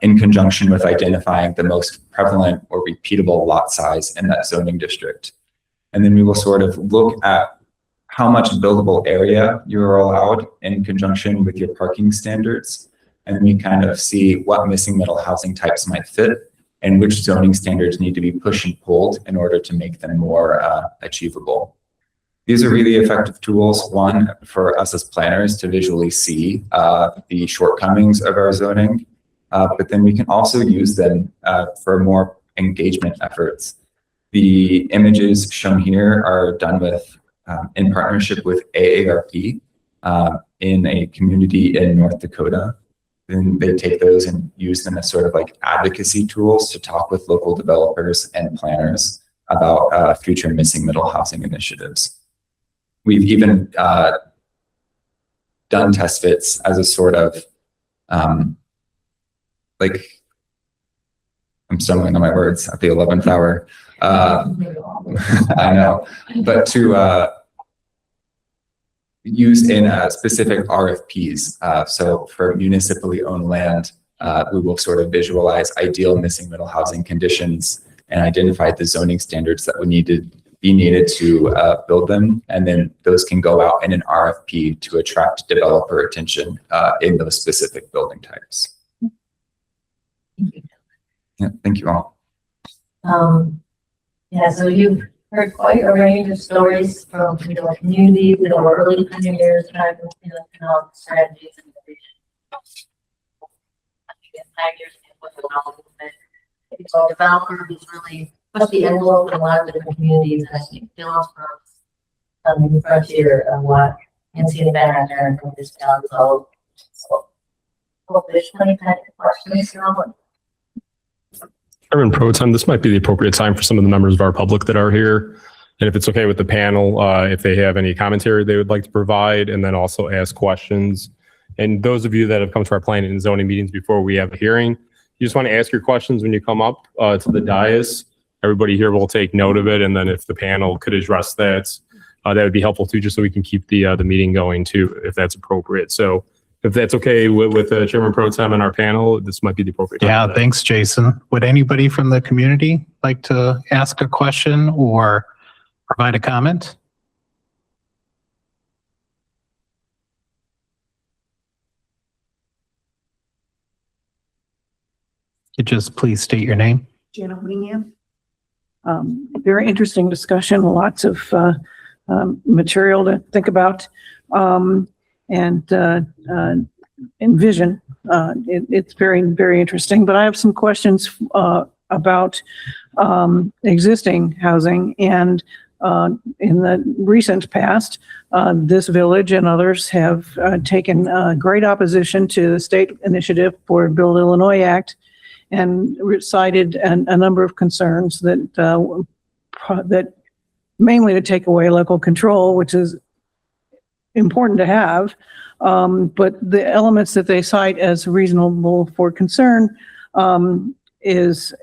in conjunction with identifying the most prevalent or repeatable lot size in that zoning district. And then we will sort of look at how much buildable area you are allowed in conjunction with your parking standards. And we kind of see what missing middle housing types might fit and which zoning standards need to be pushed and pulled in order to make them more achievable. These are really effective tools, one, for us as planners to visually see the shortcomings of our zoning, but then we can also use them for more engagement efforts. The images shown here are done with, in partnership with AARP in a community in North Dakota. Then they take those and use them as sort of like advocacy tools to talk with local developers and planners about future missing middle housing initiatives. We've even done test fits as a sort of like, I'm stumbling on my words at the 11th hour. I know, but to use in specific RFPs. So for municipally owned land, we will sort of visualize ideal missing middle housing conditions and identify the zoning standards that would be needed to build them. And then those can go out in an RFP to attract developer attention in those specific building types. Yeah, thank you all. Yeah, so you've heard quite a range of stories from, communities that were early pioneers trying to, develop strategies and innovation. 5 years with the development. Developer who's really pushed the envelope in a lot of different communities. And I think Phil's from the frontier of what NC and Ben there and this down. So hope there's plenty of questions. Chairman Pro Tem, this might be the appropriate time for some of the members of our public that are here. And if it's okay with the panel, if they have any commentary they would like to provide, and then also ask questions. And those of you that have come to our planning and zoning meetings before we have a hearing, you just want to ask your questions when you come up to the dais. Everybody here will take note of it. And then if the panel could address that, that would be helpful too, just so we can keep the meeting going too, if that's appropriate. So if that's okay with Chairman Pro Tem and our panel, this might be the appropriate time. Yeah, thanks, Jason. Would anybody from the community like to ask a question or provide a comment? Could you just please state your name? Janet Winningham. Very interesting discussion, lots of material to think about and envision. It's very, very interesting, but I have some questions about existing housing. And in the recent past, this village and others have taken great opposition to the state initiative for Build Illinois Act and cited a number of concerns that mainly to take away local control, which is important to have. But the elements that they cite as reasonable for concern is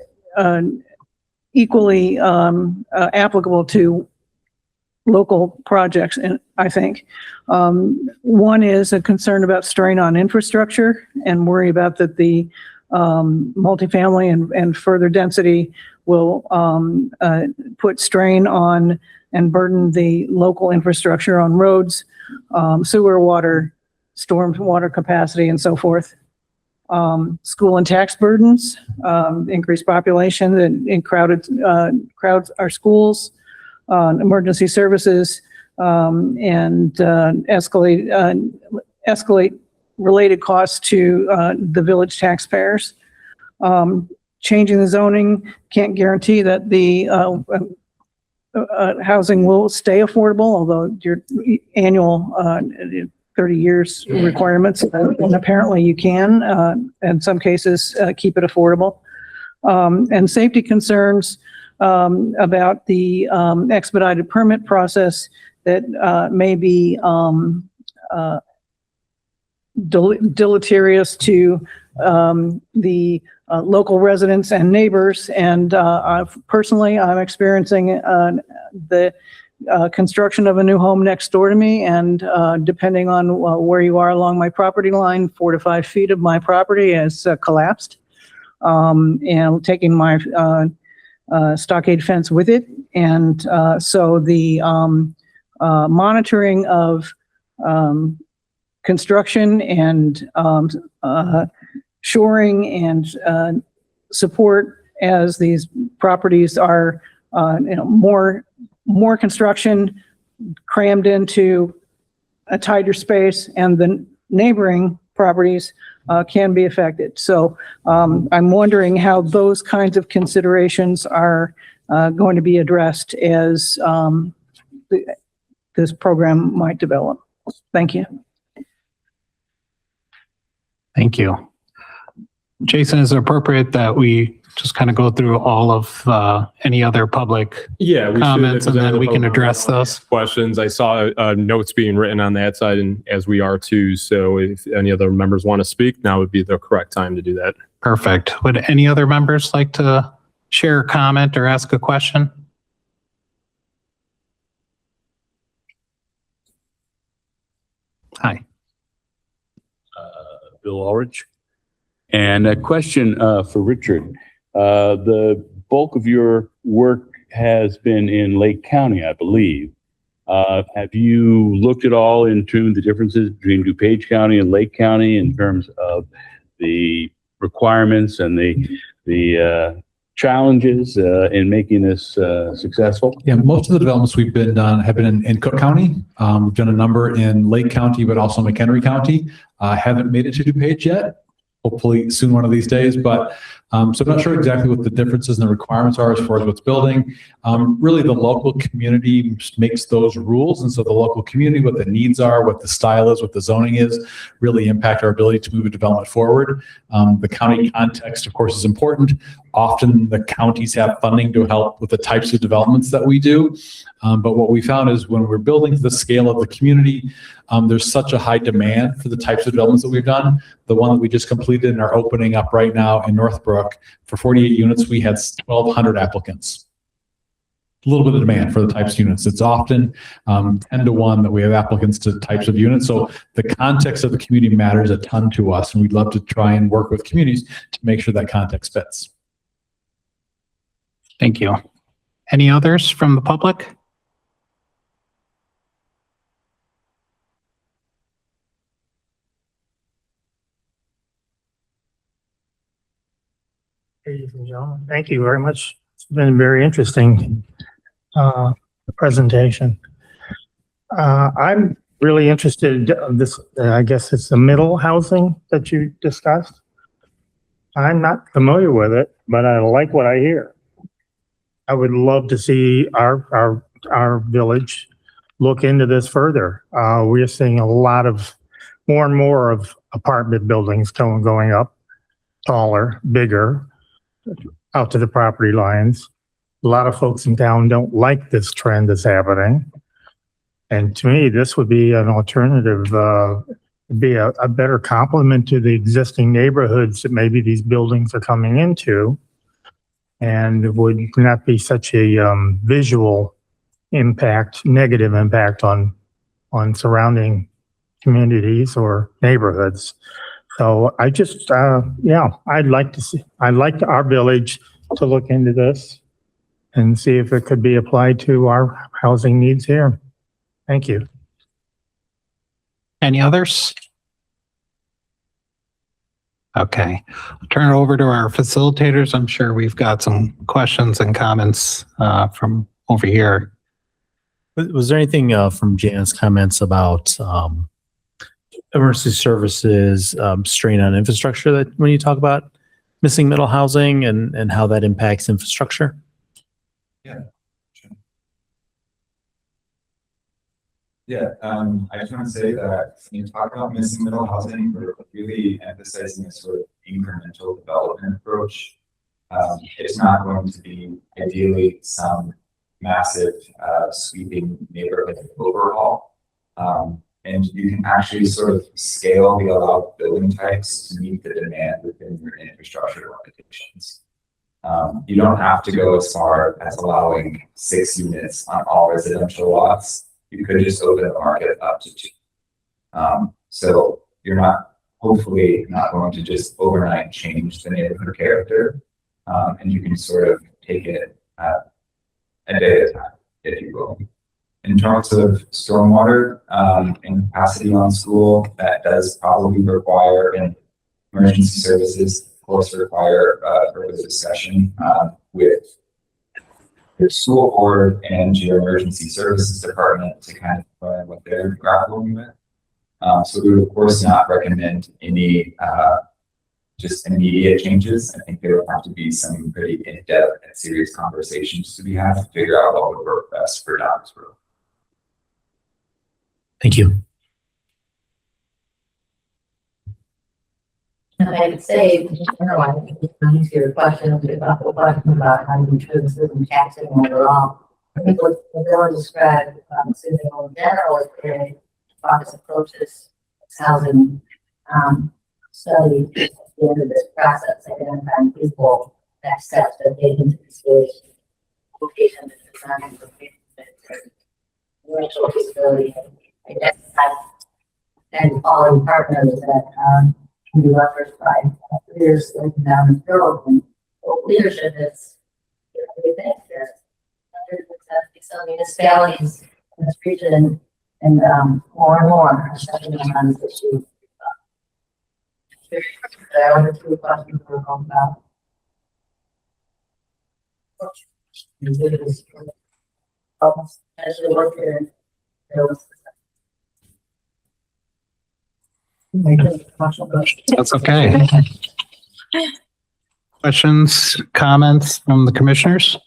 equally applicable to local projects, and I think. One is a concern about strain on infrastructure and worry about that the multifamily and further density will put strain on and burden the local infrastructure on roads, sewer, water, storm water capacity, and so forth. School and tax burdens, increased population that crowds our schools, emergency services, and escalate related costs to the village taxpayers. Changing the zoning can't guarantee that the housing will stay affordable, although your annual 30 years requirements, and apparently you can, in some cases, keep it affordable. And safety concerns about the expedited permit process that may be deleterious to the local residents and neighbors. And personally, I'm experiencing the construction of a new home next door to me, and depending on where you are along my property line, 4 to 5 feet of my property has collapsed, and taking my stockade fence with it. And so the monitoring of construction and shoring and support as these properties are more construction crammed into a tighter space, and the neighboring properties can be affected. So I'm wondering how those kinds of considerations are going to be addressed as this program might develop. Thank you. Thank you. Jason, is it appropriate that we just kind of go through all of any other public Yeah, we should. comments, and then we can address those? Questions. I saw notes being written on that side, and as we are too. So if any other members want to speak, now would be the correct time to do that. Perfect. Would any other members like to share a comment or ask a question? Hi. Bill Ulrich. And a question for Richard. The bulk of your work has been in Lake County, I believe. Have you looked at all into the differences between DuPage County and Lake County in terms of the requirements and the challenges in making this successful? Yeah, most of the developments we've been done have been in Cook County. We've done a number in Lake County, but also McHenry County. Haven't made it to DuPage yet. Hopefully soon one of these days, but so I'm not sure exactly what the differences and the requirements are as far as what's building. Really the local community makes those rules. And so the local community, what the needs are, what the style is, what the zoning is, really impact our ability to move a development forward. The county context, of course, is important. Often the counties have funding to help with the types of developments that we do. But what we found is when we're building to the scale of the community, there's such a high demand for the types of developments that we've done. The one that we just completed and are opening up right now in Northbrook, for 48 units, we had 1,200 applicants. A little bit of demand for the types of units. It's often 10 to 1 that we have applicants to types of units. So the context of the community matters a ton to us, and we'd love to try and work with communities to make sure that context fits. Thank you. Any others from the public? Ladies and gentlemen, thank you very much. It's been very interesting presentation. I'm really interested in this, I guess it's the middle housing that you discussed. I'm not familiar with it, but I like what I hear. I would love to see our village look into this further. We're seeing more and more of apartment buildings going up, taller, bigger, out to the property lines. A lot of folks in town don't like this trend that's happening. And to me, this would be an alternative, be a better complement to the existing neighborhoods that maybe these buildings are coming into. And it would not be such a visual impact, negative impact on surrounding communities or neighborhoods. So I just, I'd like our village to look into this and see if it could be applied to our housing needs here. Thank you. Any others? Okay, I'll turn it over to our facilitators. I'm sure we've got some questions and comments from over here. Was there anything from Jan's comments about emergency services, strain on infrastructure that when you talk about missing middle housing and how that impacts infrastructure? Yeah. Yeah, I just want to say that when you talk about missing middle housing, we're really emphasizing a sort of incremental development approach. It's not going to be ideally some massive sweeping neighborhood overhaul. And you can actually sort of scale the allowed building types to meet the demand within your infrastructure limitations. You don't have to go as far as allowing 6 units on all residential lots. You could just open the market up to 2. So you're hopefully not going to just overnight change the neighborhood character. And you can sort of take it a day at a time, if you will. In terms of stormwater and capacity on school, that does probably require, and emergency services, of course, require further discussion with the school board and your emergency services department to kind of find what they're grappling with. So we would, of course, not recommend any just immediate changes. I think there would have to be some pretty in-depth and serious conversations to be had to figure out what would work best for Dobbs Road. Thank you. And I would say, I think it's going to your question about how you choose and taxing overall. I think what the bill described, in general, is very focused approaches housing study at the end of this process, identifying people, next steps that they need to consider, location, design, commercial feasibility, identify and quality partners that can be leveraged by leaders looking down the road. And leadership is a big thing here. Some municipalities in this region and more and more, especially on this issue. There are 2 questions we're talking about. That's okay. Questions, comments from the commissioners?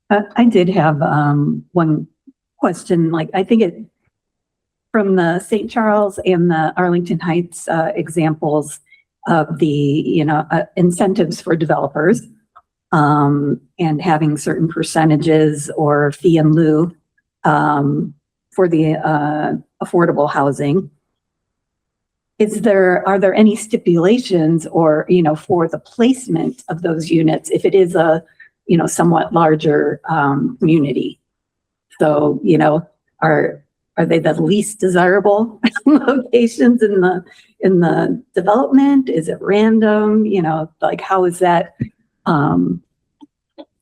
I did have one question, like I think it, from the St. Charles and the Arlington Heights examples of the, incentives for developers and having certain percentages or fee in lieu for the affordable housing. Are there any stipulations or, for the placement of those units if it is a, somewhat larger community? So, are they the least desirable locations in the development? Is it random? Like how is that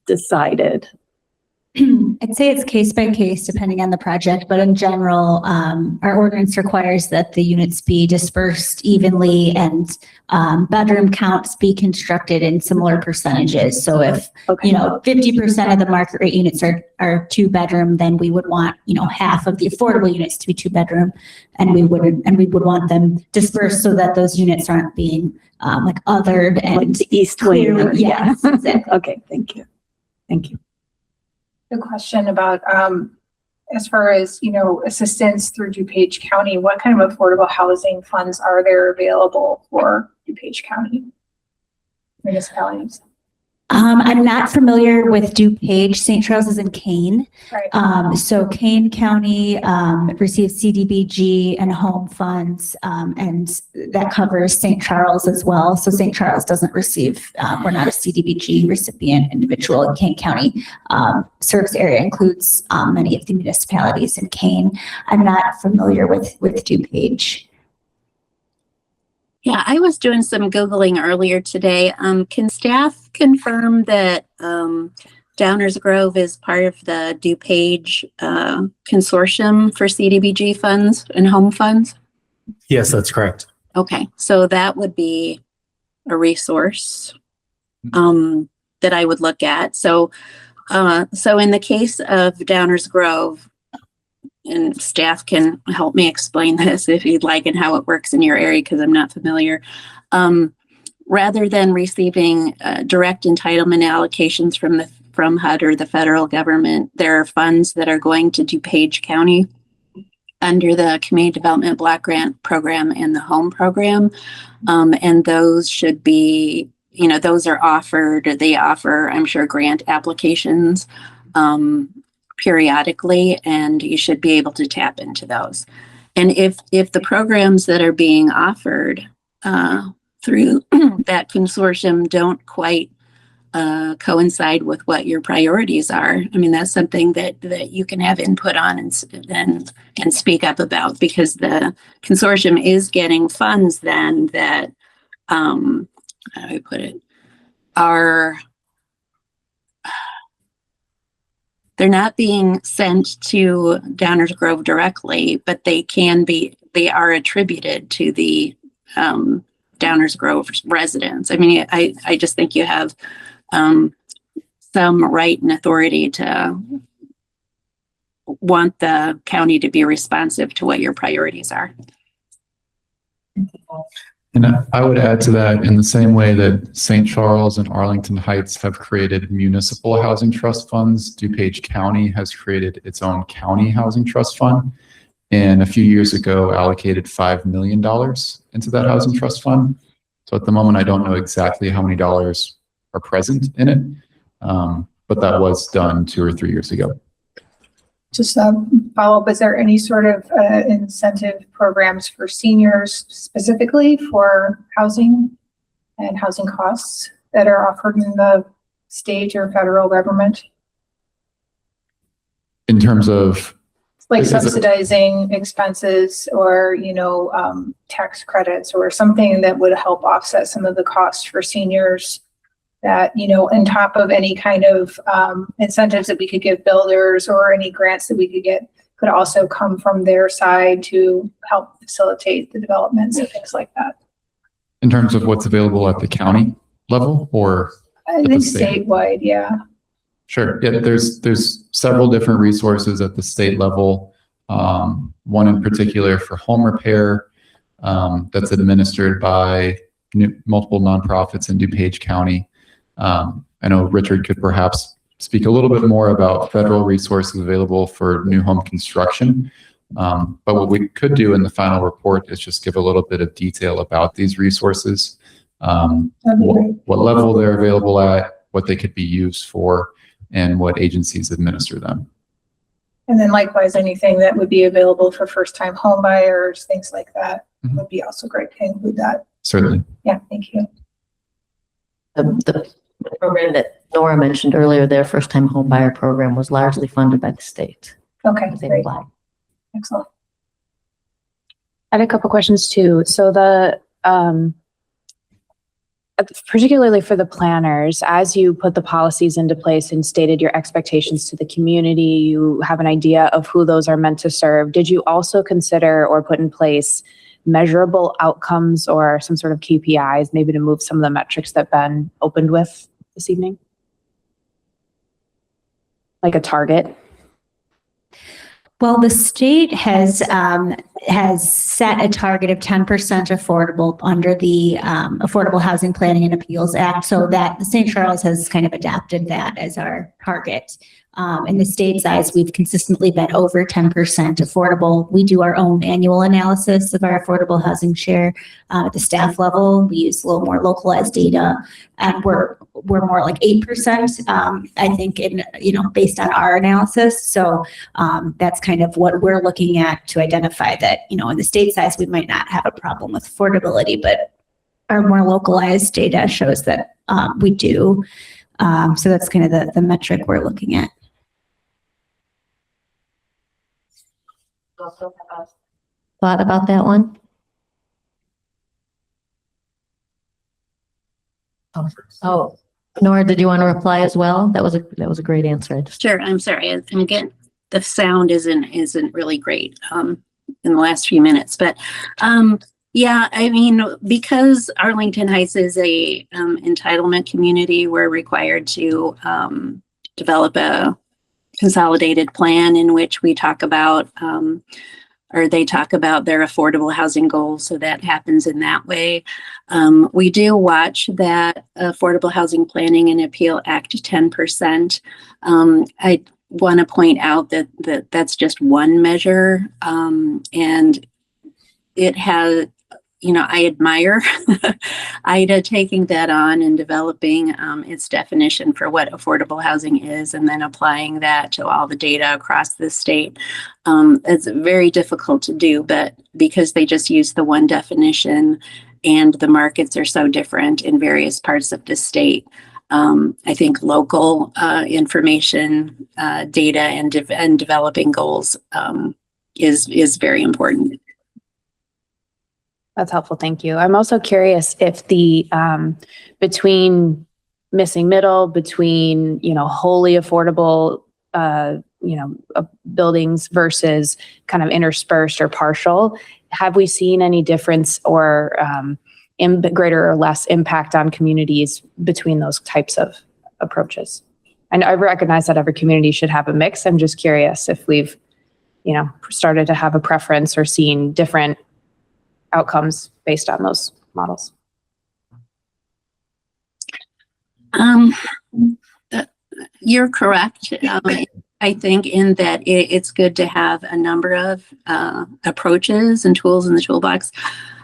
decided? I'd say it's case by case depending on the project, but in general, our ordinance requires that the units be dispersed evenly and bedroom counts be constructed in similar percentages. So if, 50% of the market rate units are 2-bedroom, then we would want, half of the affordable units to be 2-bedroom, and we would want them dispersed so that those units aren't being like othered and like the east wing. Yes, exactly. Okay, thank you. Thank you. The question about, as far as, assistance through DuPage County, what kind of affordable housing funds are there available for DuPage County municipalities? I'm not familiar with DuPage. St. Charles is in Kane. Right. So Kane County receives CDBG and home funds, and that covers St. Charles as well. So St. Charles doesn't receive, we're not a CDBG recipient individual in Kane County. Service area includes many of the municipalities in Kane. I'm not familiar with DuPage. Yeah, I was doing some Googling earlier today. Can staff confirm that Downers Grove is part of the DuPage consortium for CDBG funds and home funds? Yes, that's correct. Okay, so that would be a resource that I would look at. So in the case of Downers Grove, and staff can help me explain this if you'd like and how it works in your area because I'm not familiar. Rather than receiving direct entitlement allocations from HUD or the federal government, there are funds that are going to DuPage County under the Community Development Block Grant Program and the Home Program. And those should be, those are offered, they offer, I'm sure, grant applications periodically, and you should be able to tap into those. And if the programs that are being offered through that consortium don't quite coincide with what your priorities are, I mean, that's something that you can have input on and speak up about, because the consortium is getting funds then that, how do I put it, they're not being sent to Downers Grove directly, but they are attributed to the Downers Grove residents. I mean, I just think you have some right and authority to want the county to be responsive to what your priorities are. And I would add to that, in the same way that St. Charles and Arlington Heights have created municipal housing trust funds, DuPage County has created its own county housing trust fund. And a few years ago allocated $5 million into that housing trust fund. So at the moment, I don't know exactly how many dollars are present in it, but that was done 2 or 3 years ago. Just follow up, is there any sort of incentive programs for seniors specifically for housing and housing costs that are offered in the state or federal government? In terms of? Like subsidizing expenses or, tax credits or something that would help offset some of the costs for seniors that, on top of any kind of incentives that we could give builders or any grants that we could get could also come from their side to help facilitate the developments and things like that. In terms of what's available at the county level or? I think statewide, yeah. Sure. Yeah, there's several different resources at the state level. One in particular for home repair, that's administered by multiple nonprofits in DuPage County. I know Richard could perhaps speak a little bit more about federal resources available for new home construction. But what we could do in the final report is just give a little bit of detail about these resources, what level they're available at, what they could be used for, and what agencies administer them. And then likewise, anything that would be available for first-time home buyers, things like that would be also great to include that. Certainly. Yeah, thank you. The program that Nora mentioned earlier, their first-time home buyer program was largely funded by the state. Okay, They great. applied. Excellent. I had a couple questions too. So particularly for the planners, as you put the policies into place and stated your expectations to the community, you have an idea of who those are meant to serve. Did you also consider or put in place measurable outcomes or some sort of KPIs, maybe to move some of the metrics that Ben opened with this evening? Like a target? Well, the state has set a target of 10% affordable under the Affordable Housing Planning and Appeals Act, so that the St. Charles has kind of adapted that as our target. In the state size, we've consistently been over 10% affordable. We do our own annual analysis of our affordable housing share at the staff level. We use a little more localized data, and we're more like 8%. I think based on our analysis. So that's kind of what we're looking at to identify that in the state size we might not have a problem with affordability, but our more localized data shows that we do. So that's kind of the metric we're looking at. Thought about that one? Oh, Nora, did you want to reply as well? That was a great answer. Sure. I'm sorry. And again, the sound isn't really great in the last few minutes, but yeah, I mean, because Arlington Heights is a entitlement community, we're required to develop a consolidated plan in which we talk about or they talk about their affordable housing goals. So that happens in that way. We do watch that Affordable Housing Planning and Appeal Act 10%. I want to point out that that's just one measure, and it has, I admire IDA taking that on and developing its definition for what affordable housing is, and then applying that to all the data across the state. It's very difficult to do, but because they just use the one definition and the markets are so different in various parts of the state, I think local information, data, and developing goals is very important. That's helpful. Thank you. I'm also curious if the between missing middle, between wholly affordable buildings versus kind of interspersed or partial, have we seen any difference or greater or less impact on communities between those types of approaches? And I recognize that every community should have a mix. I'm just curious if we've started to have a preference or seen different outcomes based on those models. You're correct. I think in that it's good to have a number of approaches and tools in the toolbox.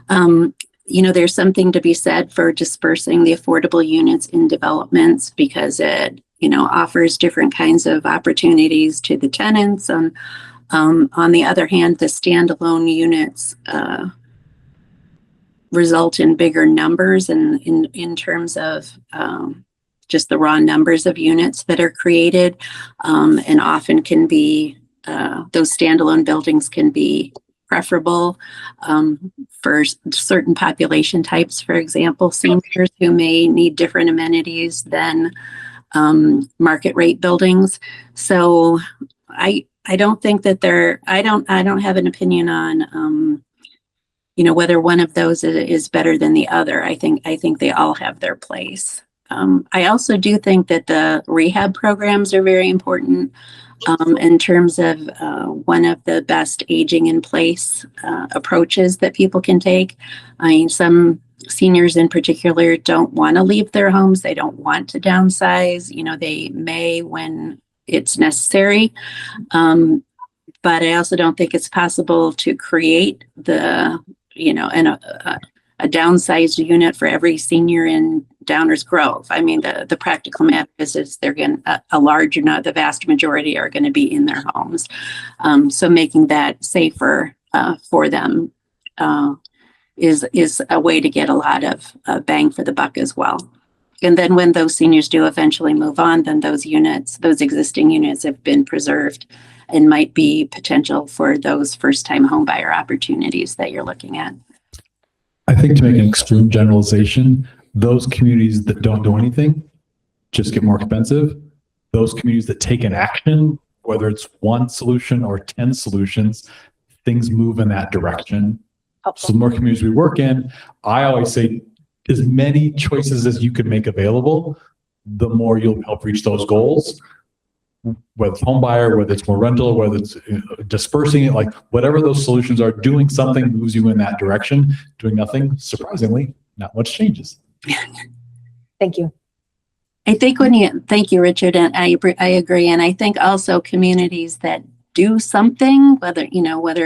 There's something to be said for dispersing the affordable units in developments because it, offers different kinds of opportunities to the tenants. On the other hand, the standalone units result in bigger numbers in terms of just the raw numbers of units that are created, and often can be those standalone buildings can be preferable for certain population types. For example, seniors who may need different amenities than market rate buildings. So I don't think that I don't have an opinion on whether one of those is better than the other. I think they all have their place. I also do think that the rehab programs are very important in terms of one of the best aging in place approaches that people can take. I mean, some seniors in particular don't want to leave their homes. They don't want to downsize. You know, they may when it's necessary. But I also don't think it's possible to create a downsized unit for every senior in Downers Grove. I mean, the practical matter is they're going the vast majority are going to be in their homes. So making that safer for them is a way to get a lot of bang for the buck as well. And then when those seniors do eventually move on, then those existing units have been preserved and might be potential for those first-time homebuyer opportunities that you're looking at. I think to make an extreme generalization, those communities that don't do anything just get more expensive. Those communities that take an action, whether it's one solution or 10 solutions, things move in that direction. So the more communities we work in, I always say as many choices as you can make available, the more you'll help reach those goals. Whether it's home buyer, whether it's more rental, whether it's dispersing it, like whatever those solutions are, doing something moves you in that direction. Doing nothing, surprisingly, not much changes. Thank you. Thank you, Richard, and I agree. And I think also communities that do something, whether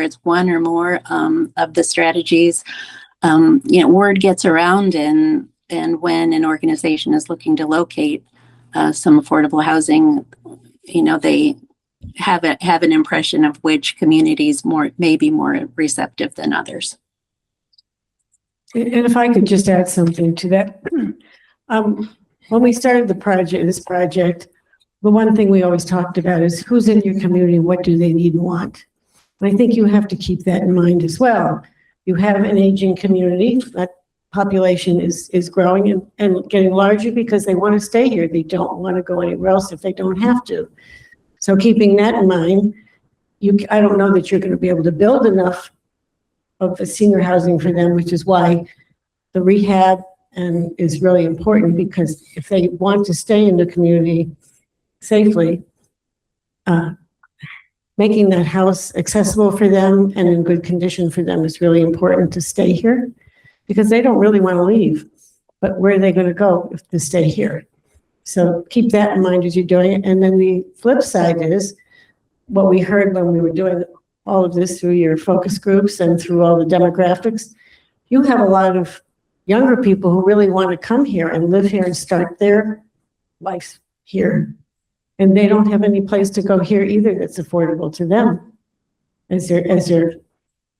it's one or more of the strategies, word gets around, and when an organization is looking to locate some affordable housing, they have an impression of which communities may be more receptive than others. And if I could just add something to that. When we started this project, the one thing we always talked about is who's in your community, what do they need and want? And I think you have to keep that in mind as well. You have an aging community, that population is growing and getting larger because they want to stay here. They don't want to go anywhere else if they don't have to. So keeping that in mind, I don't know that you're going to be able to build enough of the senior housing for them, which is why the rehab is really important, because if they want to stay in the community safely, making that house accessible for them and in good condition for them is really important to stay here, because they don't really want to leave. But where are they going to go if they stay here? So keep that in mind as you're doing it. And then the flip side is what we heard when we were doing all of this through your focus groups and through all the demographics. You have a lot of younger people who really want to come here and live here and start their life here. And they don't have any place to go here either that's affordable to them. As they're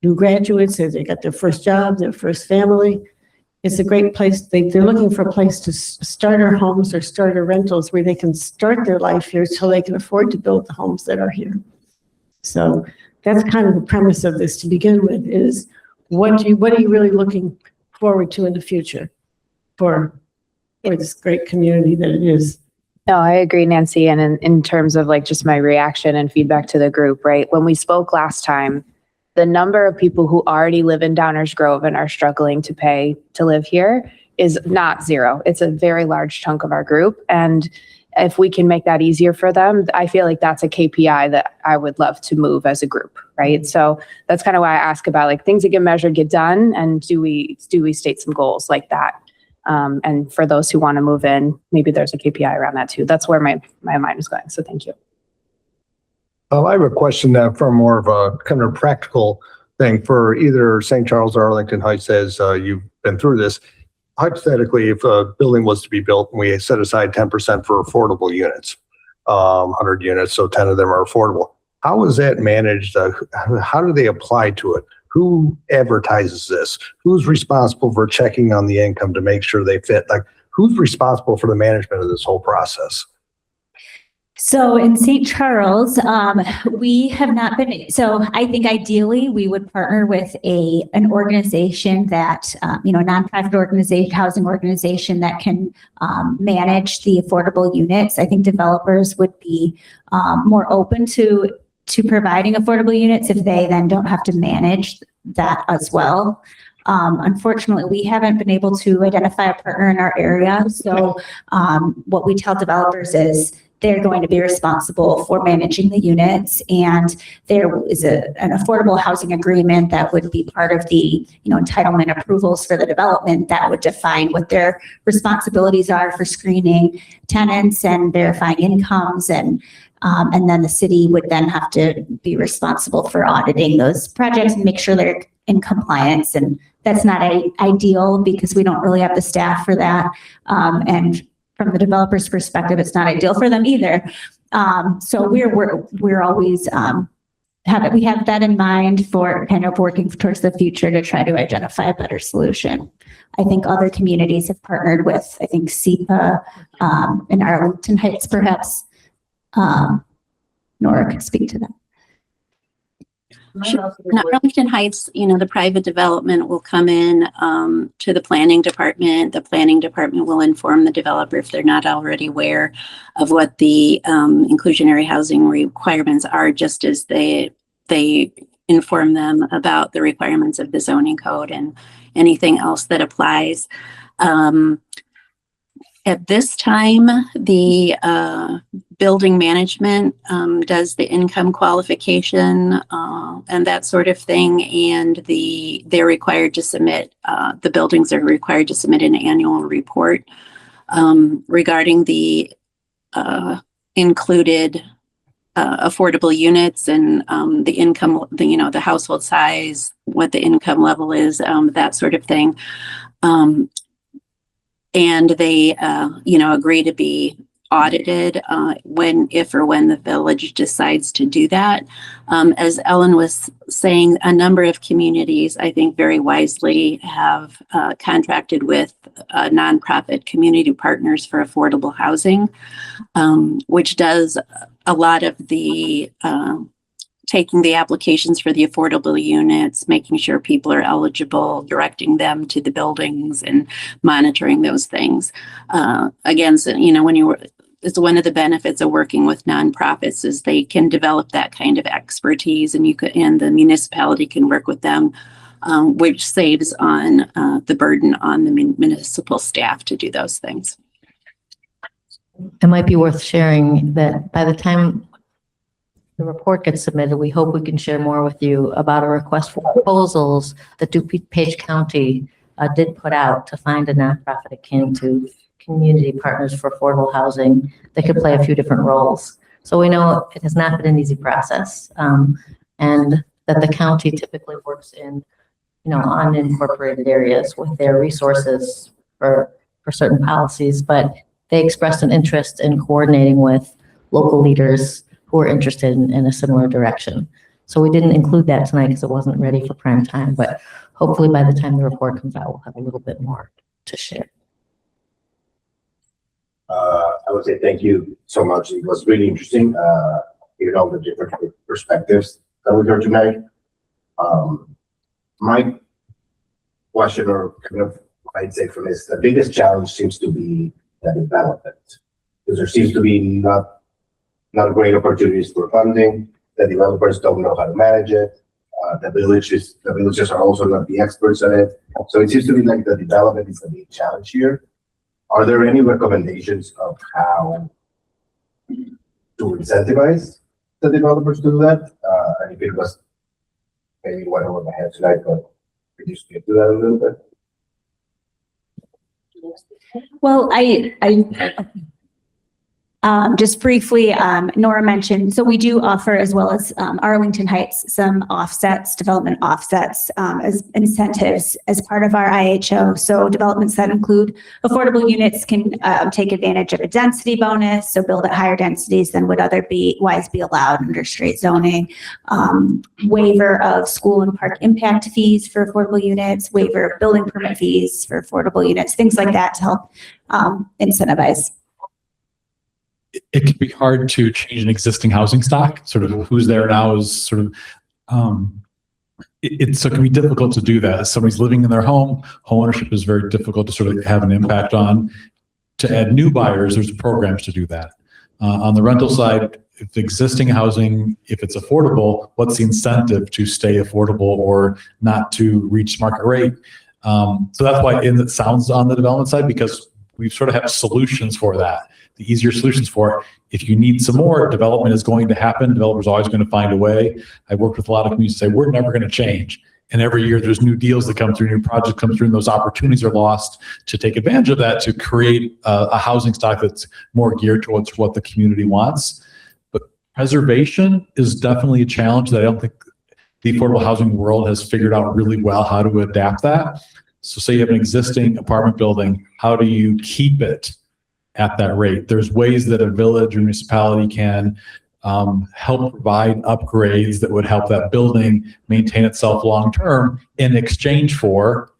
new graduates, as they got their first job, their first family, it's a great place. They're looking for a place to starter homes or starter rentals where they can start their life here till they can afford to build the homes that are here. So that's kind of the premise of this to begin with, is what are you really looking forward to in the future for this great community that it is? No, I agree, Nancy. And in terms of like just my reaction and feedback to the group, right? When we spoke last time, the number of people who already live in Downers Grove and are struggling to pay to live here is not zero. It's a very large chunk of our group. And if we can make that easier for them, I feel like that's a KPI that I would love to move as a group, right? So that's kind of why I ask about like things that get measured, get done, and do we state some goals like that? And for those who want to move in, maybe there's a KPI around that too. That's where my mind is going. So thank you. I have a question for more of a kind of practical thing for either St. Charles or Arlington Heights, as you've been through this. Hypothetically, if a building was to be built and we set aside 10% for affordable units, 100 units, so 10 of them are affordable, how is that managed? How do they apply to it? Who advertises this? Who's responsible for checking on the income to make sure they fit? Like, who's responsible for the management of this whole process? So in St. Charles, we have not been, so I think ideally we would partner with an organization that, a nonprofit organization, housing organization that can manage the affordable units. I think developers would be more open to providing affordable units if they then don't have to manage that as well. Unfortunately, we haven't been able to identify a partner in our area. So what we tell developers is they're going to be responsible for managing the units, and there is an affordable housing agreement that would be part of the entitlement approvals for the development that would define what their responsibilities are for screening tenants and verifying incomes, and then the city would then have to be responsible for auditing those projects and make sure they're in compliance. And that's not ideal because we don't really have the staff for that. And from the developer's perspective, it's not ideal for them either. So we're always we have that in mind for kind of working towards the future to try to identify a better solution. I think other communities have partnered with, I think SEPA in Arlington Heights, perhaps. Nora could speak to that. Sure. Now, Arlington Heights, the private development will come in to the planning department. The planning department will inform the developer if they're not already aware of what the inclusionary housing requirements are, just as they inform them about the requirements of the zoning code and anything else that applies. At this time, the building management does the income qualification and that sort of thing, and they're required to submit, the buildings are required to submit an annual report regarding the included affordable units and the income, the household size, what the income level is, that sort of thing. And they, agree to be audited if or when the village decides to do that. As Ellen was saying, a number of communities, I think very wisely, have contracted with nonprofit community partners for affordable housing, which does a lot of the taking the applications for the affordable units, making sure people are eligible, directing them to the buildings and monitoring those things. Again, so, it's one of the benefits of working with nonprofits is they can develop that kind of expertise, and the municipality can work with them, which saves on the burden on the municipal staff to do those things. It might be worth sharing that by the time the report gets submitted, we hope we can share more with you about a request for proposals that DuPage County did put out to find a nonprofit akin to community partners for affordable housing that could play a few different roles. So we know it has not been an easy process, and that the county typically works in, unincorporated areas with their resources for certain policies, but they expressed an interest in coordinating with local leaders who are interested in a similar direction. So we didn't include that tonight because it wasn't ready for prime time, but hopefully by the time the report comes out, we'll have a little bit more to share. I would say thank you so much. It was really interesting, hearing all the different perspectives that we heard tonight. My question, or kind of, I'd say from this, the biggest challenge seems to be the development, because there seems to be not great opportunities for funding. The developers don't know how to manage it. The villages are also not the experts on it. So it seems to be like the development is the big challenge here. Are there any recommendations of how to incentivize the developers to do that? And if it was maybe went over my head tonight, but could you speak to that a little bit? Well, just briefly, Nora mentioned, so we do offer, as well as Arlington Heights, some offsets, development offsets as incentives as part of our IHO. So developments that include affordable units can take advantage of a density bonus, so build at higher densities than would otherwise be allowed under straight zoning. Waiver of school and park impact fees for affordable units, waiver of building permit fees for affordable units, things like that to help incentivize. It can be hard to change an existing housing stock. Sort of who's there now is sort of, it can be difficult to do that. If somebody's living in their home ownership is very difficult to sort of have an impact on. To add new buyers, there's programs to do that. On the rental side, if the existing housing, if it's affordable, what's the incentive to stay affordable or not to reach market rate? So that's why it sounds on the development side, because we sort of have solutions for that. The easier solutions for it. If you need some more, development is going to happen. Developers are always going to find a way. I've worked with a lot of communities say, we're never going to change. And every year there's new deals that come through, new projects come through, and those opportunities are lost to take advantage of that, to create a housing stock that's more geared towards what the community wants. But preservation is definitely a challenge that I don't think the affordable housing world has figured out really well how to adapt that. So say you have an existing apartment building, how do you keep it at that rate? There's ways that a village or municipality can help provide upgrades that would help that building maintain itself long-term in exchange for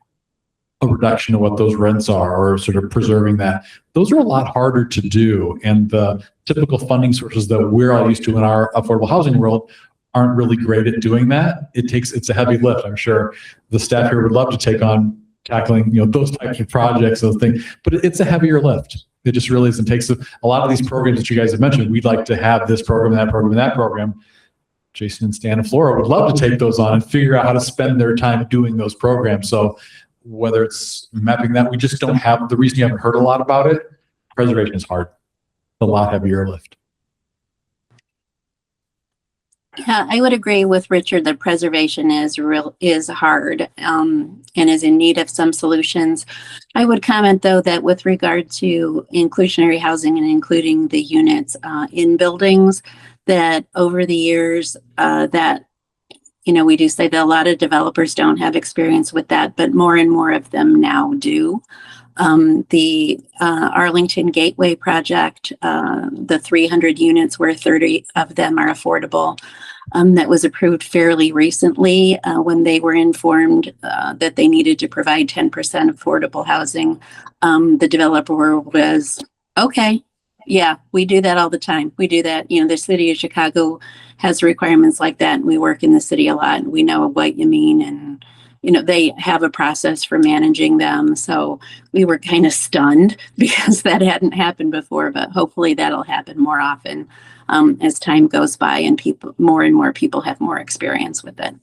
a reduction of what those rents are, or sort of preserving that. Those are a lot harder to do. And the typical funding sources that we're all used to in our affordable housing world aren't really great at doing that. It's a heavy lift. I'm sure the staff here would love to take on tackling, those types of projects, those things, but it's a heavier lift. It just really is. It takes a lot of these programs that you guys have mentioned. We'd like to have this program, that program, and that program. Jason and Stan and Flora would love to take those on and figure out how to spend their time doing those programs. So whether it's mapping that, we just don't have, the reason you haven't heard a lot about it, preservation is hard. It's a lot heavier lift. Yeah, I would agree with Richard that preservation is hard and is in need of some solutions. I would comment, though, that with regard to inclusionary housing and including the units in buildings, that over the years that, we do say that a lot of developers don't have experience with that, but more and more of them now do. The Arlington Gateway project, the 300 units where 30 of them are affordable, that was approved fairly recently when they were informed that they needed to provide 10% affordable housing. The developer was, okay, yeah, we do that all the time. We do that. The city of Chicago has requirements like that, and we work in the city a lot, and we know what you mean. And they have a process for managing them. So we were kind of stunned because that hadn't happened before, but hopefully that'll happen more often as time goes by and more and more people have more experience with it.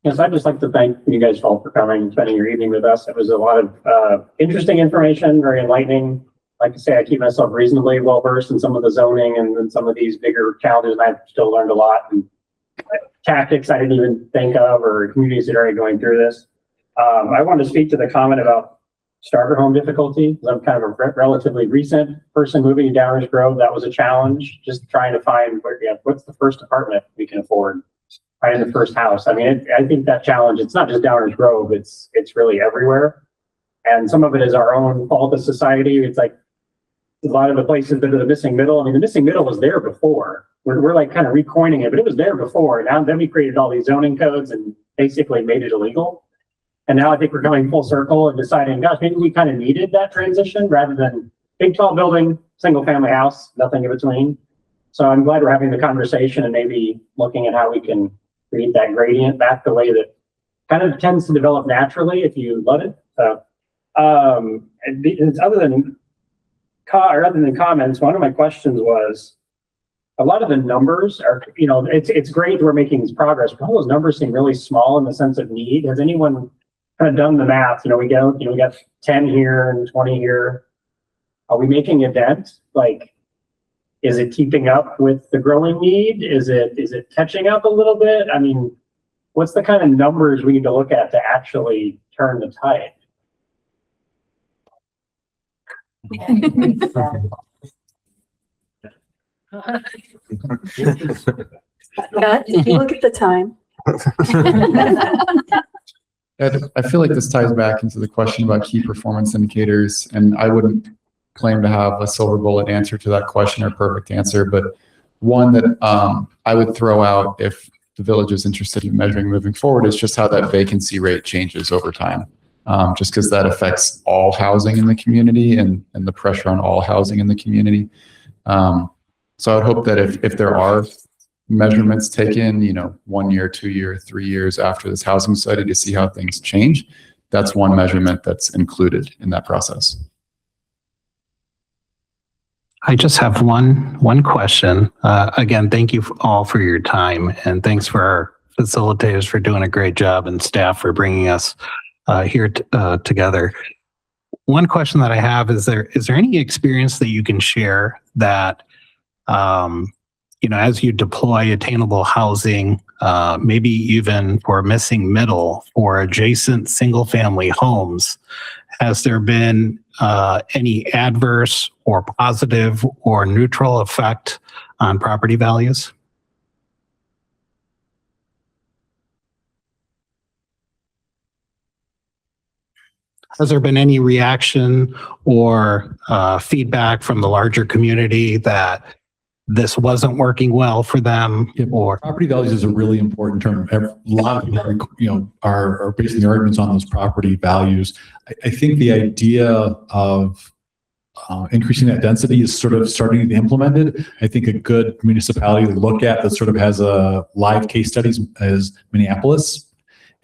Yes, I'd just like to thank you guys all for coming and spending your evening with us. It was a lot of interesting information, very enlightening. Like I say, I keep myself reasonably well versed in some of the zoning and some of these bigger challenges, and I've still learned a lot. And tactics I didn't even think of, or communities that are already going through this. I wanted to speak to the comment about starter home difficulty, because I'm kind of a relatively recent person moving to Downers Grove. That was a challenge, just trying to find what's the first apartment we can afford, finding the first house. I mean, I think that challenge, it's not just Downers Grove, it's really everywhere. And some of it is our own fault as society. It's like a lot of the places that are the missing middle. I mean, the missing middle was there before. We're like kind of recoining it, but it was there before. Now then we created all these zoning codes and basically made it illegal. And now I think we're going full circle and deciding, gosh, maybe we kind of needed that transition rather than big, tall building, single family house, nothing in between. So I'm glad we're having the conversation and maybe looking at how we can create that gradient back the way that kind of tends to develop naturally if you let it. So other than comments, one of my questions was, a lot of the numbers are, it's great we're making this progress, but all those numbers seem really small in the sense of need. Has anyone kind of done the math? We got 10 here and 20 here. Are we making a dent? Like, is it keeping up with the growing need? Is it catching up a little bit? I mean, what's the kind of numbers we need to look at to actually turn the tide? If you look at the time. I feel like this ties back into the question about key performance indicators, and I wouldn't claim to have a silver bullet answer to that question or perfect answer, but one that I would throw out if the village is interested in measuring moving forward is just how that vacancy rate changes over time. Just because that affects all housing in the community and the pressure on all housing in the community. So I would hope that if there are measurements taken, 1 year, 2 year, 3 years after this housing study to see how things change, that's one measurement that's included in that process. I just have one question. Again, thank you all for your time, and thanks for our facilitators for doing a great job and staff for bringing us here together. One question that I have is there any experience that you can share that as you deploy attainable housing, maybe even for missing middle for adjacent single family homes, has there been any adverse or positive or neutral effect on property values? Has there been any reaction or feedback from the larger community that this wasn't working well for them? Or property values is a really important term. A lot of people, are basing their arguments on those property values. I think the idea of increasing that density is sort of starting to be implemented. I think a good municipality to look at that sort of has a live case studies is Minneapolis.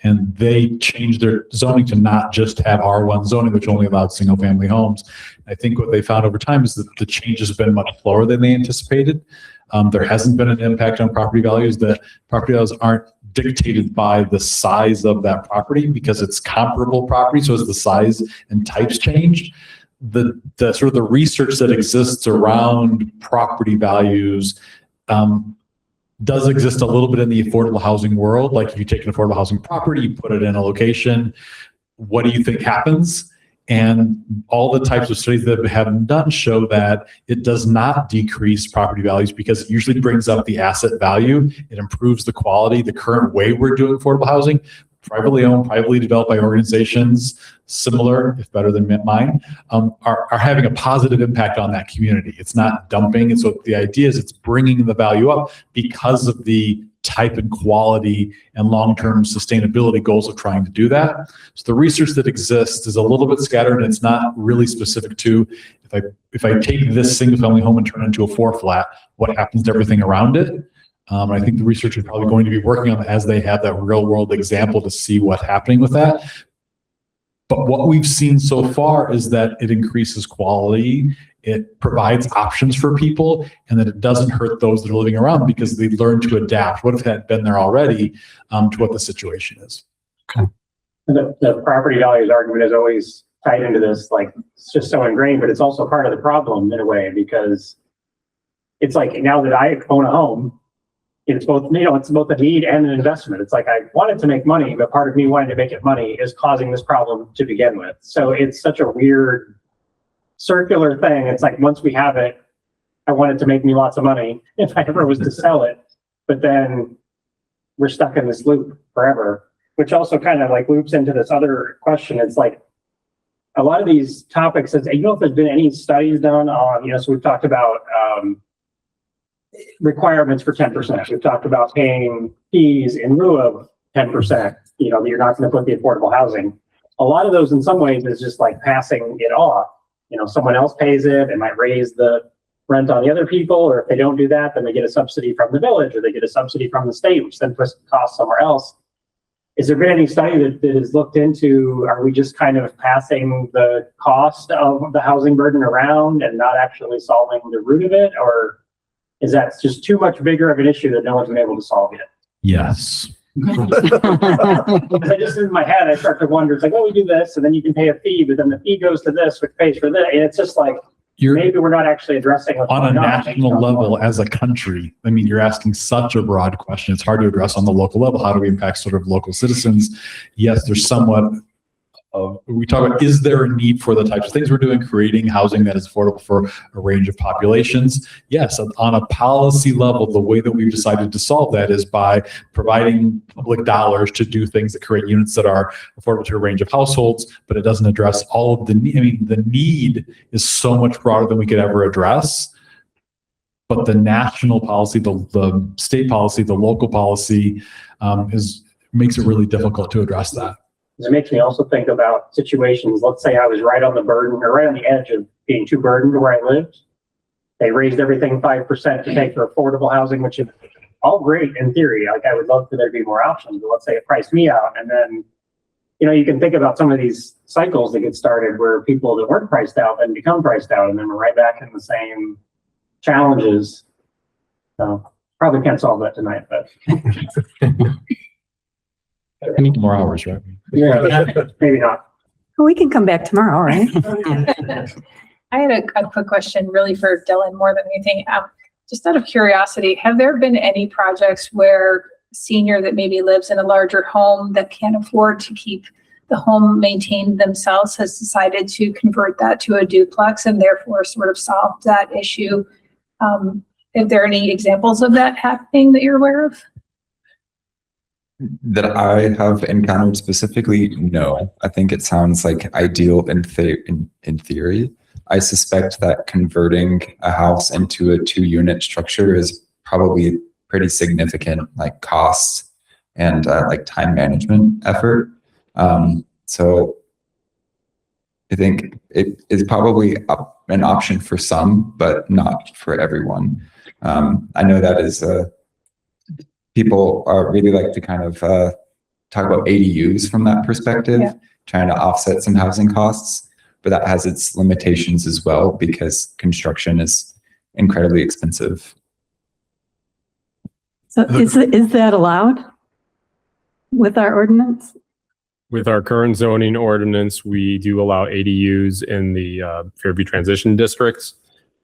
And they changed their zoning to not just have R1 zoning, which only allowed single family homes. I think what they found over time is that the change has been much slower than they anticipated. There hasn't been an impact on property values. The property values aren't dictated by the size of that property because it's comparable property. So as the size and types change, the sort of the research that exists around property values does exist a little bit in the affordable housing world. Like if you take an affordable housing property, you put it in a location, what do you think happens? And all the types of studies that have been done show that it does not decrease property values because it usually brings up the asset value. It improves the quality. The current way we're doing affordable housing, privately owned, privately developed by organizations, similar, if better than mine, are having a positive impact on that community. It's not dumping. And so the idea is it's bringing the value up because of the type and quality and long-term sustainability goals of trying to do that. So the research that exists is a little bit scattered and it's not really specific to if I take this single family home and turn it into a 4-flat, what happens to everything around it? I think the researchers are probably going to be working on it as they have that real world example to see what's happening with that. But what we've seen so far is that it increases quality, it provides options for people, and that it doesn't hurt those that are living around because they learn to adapt. What if that had been there already to what the situation is? Okay. The property values argument is always tied into this, like it's just so ingrained, but it's also part of the problem in a way because it's like now that I own a home, it's both, it's both a need and an investment. It's like I wanted to make money, but part of me wanting to make it money is causing this problem to begin with. So it's such a weird circular thing. It's like once we have it, I want it to make me lots of money if I ever was to sell it. But then we're stuck in this loop forever, which also kind of like loops into this other question. It's like a lot of these topics, if there's been any studies done on, so we've talked about requirements for 10%. We've talked about paying fees in lieu of 10%, that you're not going to put the affordable housing. A lot of those in some ways is just like passing it off. Someone else pays it, it might raise the rent on the other people, or if they don't do that, then they get a subsidy from the village or they get a subsidy from the state, which then puts costs somewhere else. Is there been any study that has looked into, are we just kind of passing the cost of the housing burden around and not actually solving the root of it? Or is that just too much bigger of an issue that no one's been able to solve yet? Yes. I just in my head, I start to wonder, it's like, we do this and then you can pay a fee, but then the fee goes to this, which pays for that. And it's just like, maybe we're not actually addressing what's on a going national level as a country. I mean, you're asking such a broad question. It's hard to address on the local level. How do we impact sort of local citizens? Yes, there's somewhat of, we talk about, is there a need for the types of things we're doing, creating housing that is affordable for a range of populations? Yes, on a policy level, the way that we've decided to solve that is by providing public dollars to do things that create units that are affordable to a range of households, but it doesn't address all of the need. I mean, the need is so much broader than we could ever address. But the national policy, the state policy, the local policy makes it really difficult to address that. It makes me also think about situations. Let's say I was right on the burden or right on the edge of being too burdened where I lived. They raised everything 5% to pay for affordable housing, which is all great in theory. Like I would love for there to be more options, but let's say it priced me out. And then, you can think about some of these cycles that get started where people that weren't priced out then become priced out. And then we're right back in the same challenges. So probably can't solve that tonight, but I need more hours, right? yeah, maybe not. Well, we can come back tomorrow, right? I had a quick question really for Dylan more than anything. Just out of curiosity, have there been any projects where a senior that maybe lives in a larger home that can't afford to keep the home maintained themselves has decided to convert that to a duplex and therefore sort of solve that issue? Are there any examples of that happening that you're aware of? That I have encountered specifically, no. I think it sounds like ideal in theory. I suspect that converting a house into a 2-unit structure is probably pretty significant, like cost and like time management effort. So I think it is probably an option for some, but not for everyone. I know that is people really like to kind of talk about ADUs from that perspective, trying to offset some housing costs. But that has its limitations as well because construction is incredibly expensive. So is that allowed with our ordinance? With our current zoning ordinance, we do allow ADUs in the Fairview Transition Districts.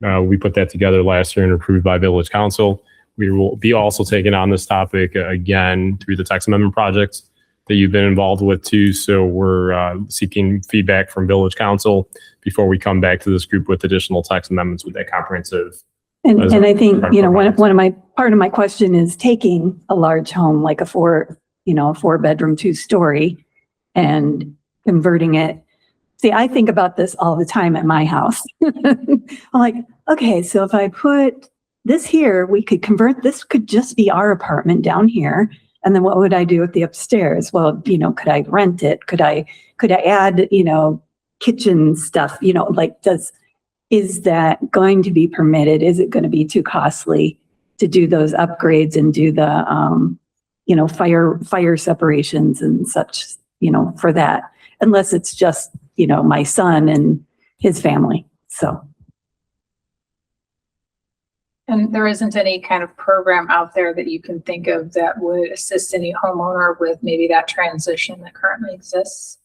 We put that together last year and approved by Village Council. We will be also taking on this topic again through the text amendment projects that you've been involved with too. So we're seeking feedback from Village Council before we come back to this group with additional text amendments with that comprehensive. And I think, part of my question is taking a large home like a 4-bedroom, 2-story and converting it. See, I think about this all the time at my house. I'm like, okay, so if I put this here, we could convert, this could just be our apartment down here. And then what would I do with the upstairs? Well, could I rent it? Could I add, kitchen stuff, is that going to be permitted? Is it going to be too costly to do those upgrades and do the, fire separations and such, for that, unless it's just, my son and his family. So. And there isn't any kind of program out there that you can think of that would assist any homeowner with maybe that transition that currently exists?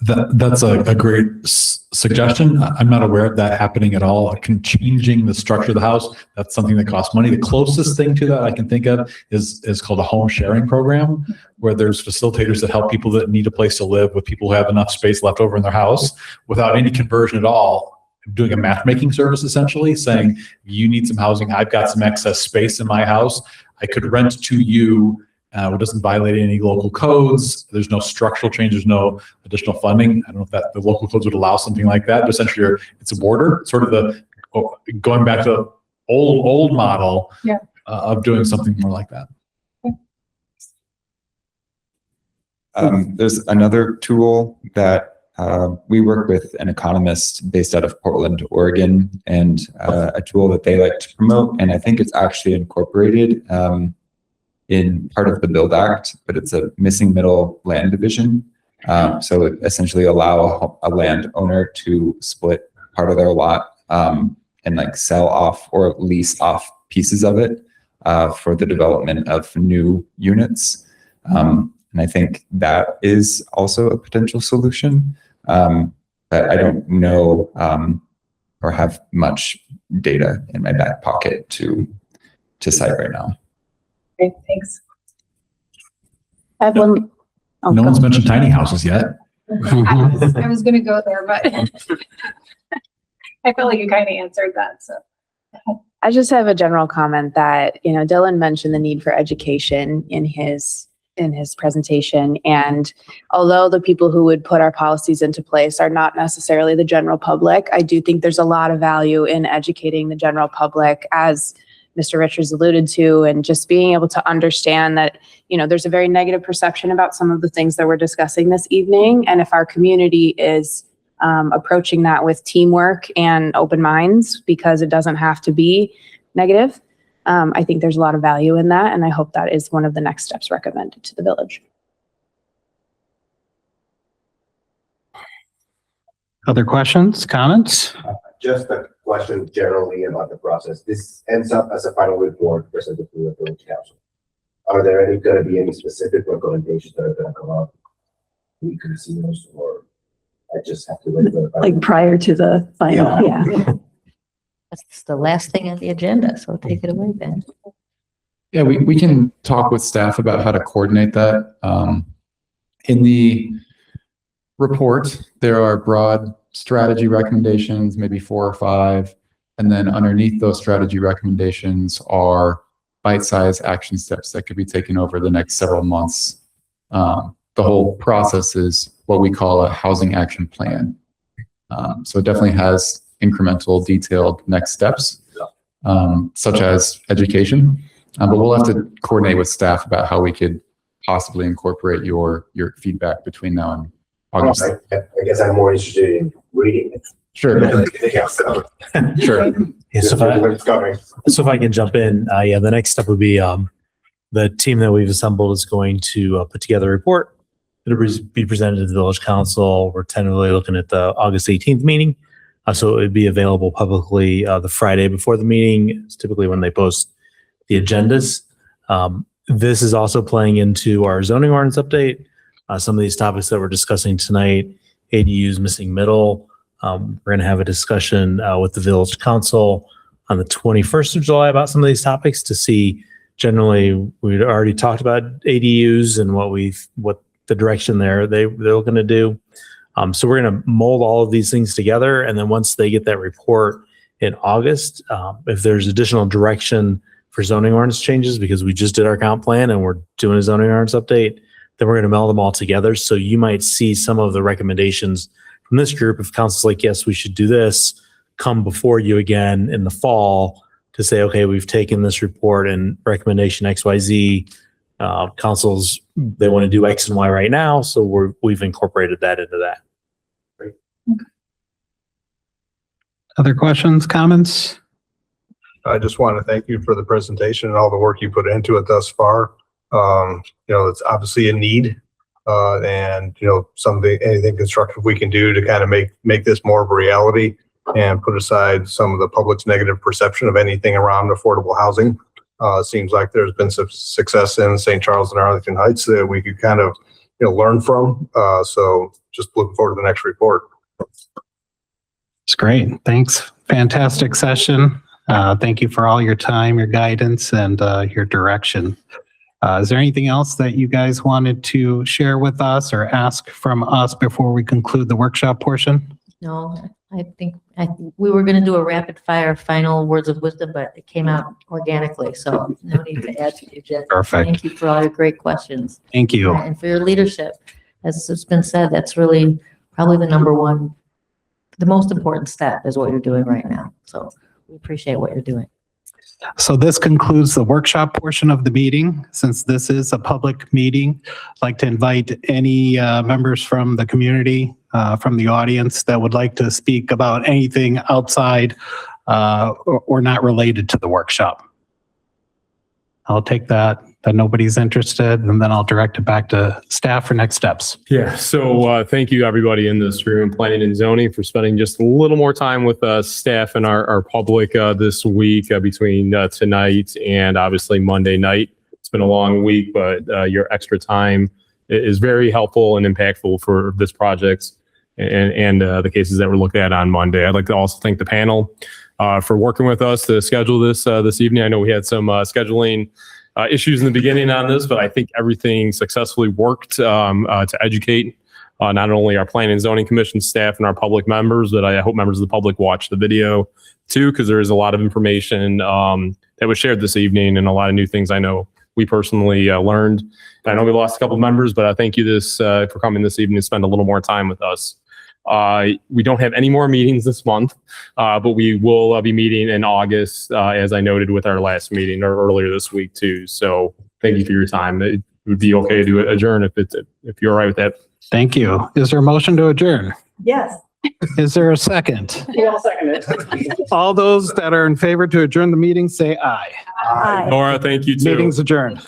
That's a great suggestion. I'm not aware of that happening at all. Changing the structure of the house, that's something that costs money. The closest thing to that I can think of is called a home sharing program, where there's facilitators that help people that need a place to live with people who have enough space left over in their house without any conversion at all. Doing a matchmaking service, essentially saying, you need some housing. I've got some excess space in my house. I could rent to you. It doesn't violate any local codes. There's no structural change. There's no additional funding. I don't know if that the local codes would allow something like that, but essentially it's a border, sort of going back to the old model of doing something more like that. There's another tool that we work with an economist based out of Portland, Oregon, and a tool that they like to promote. And I think it's actually incorporated in part of the Build Act, but it's a missing middle land division. So it essentially allow a landowner to split part of their lot and sell off or lease off pieces of it for the development of new units. And I think that is also a potential solution. But I don't know or have much data in my back pocket to cite right now. Great, thanks. I have one. No one's mentioned tiny houses yet. I was going to go there, but I felt like you kind of answered that. So I just have a general comment that, Dylan mentioned the need for education in his presentation. And although the people who would put our policies into place are not necessarily the general public, I do think there's a lot of value in educating the general public, as Mr. Richards alluded to, and just being able to understand that, there's a very negative perception about some of the things that we're discussing this evening. And if our community is approaching that with teamwork and open minds, because it doesn't have to be negative, I think there's a lot of value in that. And I hope that is one of the next steps recommended to the village. Other questions, comments? Just a question generally about the process. This ends up as a final report presented to the village council. Are there going to be any specific recommendations that are going to come up? We could see those, or I just have to wait for the final? Like prior to the final, yeah. That's the last thing on the agenda, so take it away, Ben. Yeah, we can talk with staff about how to coordinate that. In the report, there are broad strategy recommendations, maybe 4 or 5. And then underneath those strategy recommendations are bite-sized action steps that could be taken over the next several months. The whole process is what we call a housing action plan. So it definitely has incremental, detailed next steps, such as education. But we'll have to coordinate with staff about how we could possibly incorporate your feedback between now and August. I guess I'm more interested in reading it. Sure. Sure. Yeah, so if I can jump in, yeah, the next step would be the team that we've assembled is going to put together a report. It'll be presented to the village council. We're tentatively looking at the August 18th meeting. So it would be available publicly the Friday before the meeting. It's typically when they post the agendas. This is also playing into our zoning ordinance update. Some of these topics that we're discussing tonight, ADUs, missing middle. We're going to have a discussion with the village council on the 21st of July about some of these topics to see. Generally, we'd already talked about ADUs and what the direction they're looking to do. So we're going to mold all of these things together, and then once they get that report in August, if there's additional direction for zoning ordinance changes, because we just did our comp plan and we're doing a zoning ordinance update, then we're going to meld them all together. So you might see some of the recommendations from this group, if council's like, yes, we should do this, come before you again in the fall to say, okay, we've taken this report and recommendation XYZ. Councils, they want to do X and Y right now, so we've incorporated that into that. Other questions, comments? I just want to thank you for the presentation and all the work you put into it thus far. It's obviously a need, and anything constructive we can do to kind of make this more of a reality and put aside some of the public's negative perception of anything around affordable housing. Seems like there's been some success in St. Charles and Arlington Heights that we could kind of learn from. So just looking forward to the next report. It's great. Thanks. Fantastic session. Thank you for all your time, your guidance, and your direction. Is there anything else that you guys wanted to share with us or ask from us before we conclude the workshop portion? No, I think we were going to do a rapid fire final words of wisdom, but it came out organically. So no need to add to the agenda. Perfect. Thank you for all your great questions. Thank you. And for your leadership. As it's been said, that's really probably the number one, the most important step is what you're doing right now. So we appreciate what you're doing. So this concludes the workshop portion of the meeting. Since this is a public meeting, I'd like to invite any members from the community, from the audience that would like to speak about anything outside or not related to the workshop. I'll take that nobody's interested, and then I'll direct it back to staff for next steps. Yeah, so thank you everybody in this room, planning and zoning, for spending just a little more time with staff and our public this week between tonight and obviously Monday night. It's been a long week, but your extra time is very helpful and impactful for this project and the cases that we're looking at on Monday. I'd like to also thank the panel for working with us to schedule this evening. I know we had some scheduling issues in the beginning on this, but I think everything successfully worked to educate not only our planning and zoning commission staff and our public members, but I hope members of the public watch the video too, because there is a lot of information that was shared this evening and a lot of new things I know we personally learned. I know we lost a couple of members, but I thank you for coming this evening to spend a little more time with us. We don't have any more meetings this month, but we will be meeting in August, as I noted with our last meeting or earlier this week too. So thank you for your time. It would be okay to adjourn if you're all right with that. Thank you. Is there a motion to adjourn? Yes. Is there a second? Yeah, I'll second it. All those that are in favor to adjourn the meeting, say aye. Aye. Nora, thank you too. Meeting's adjourned.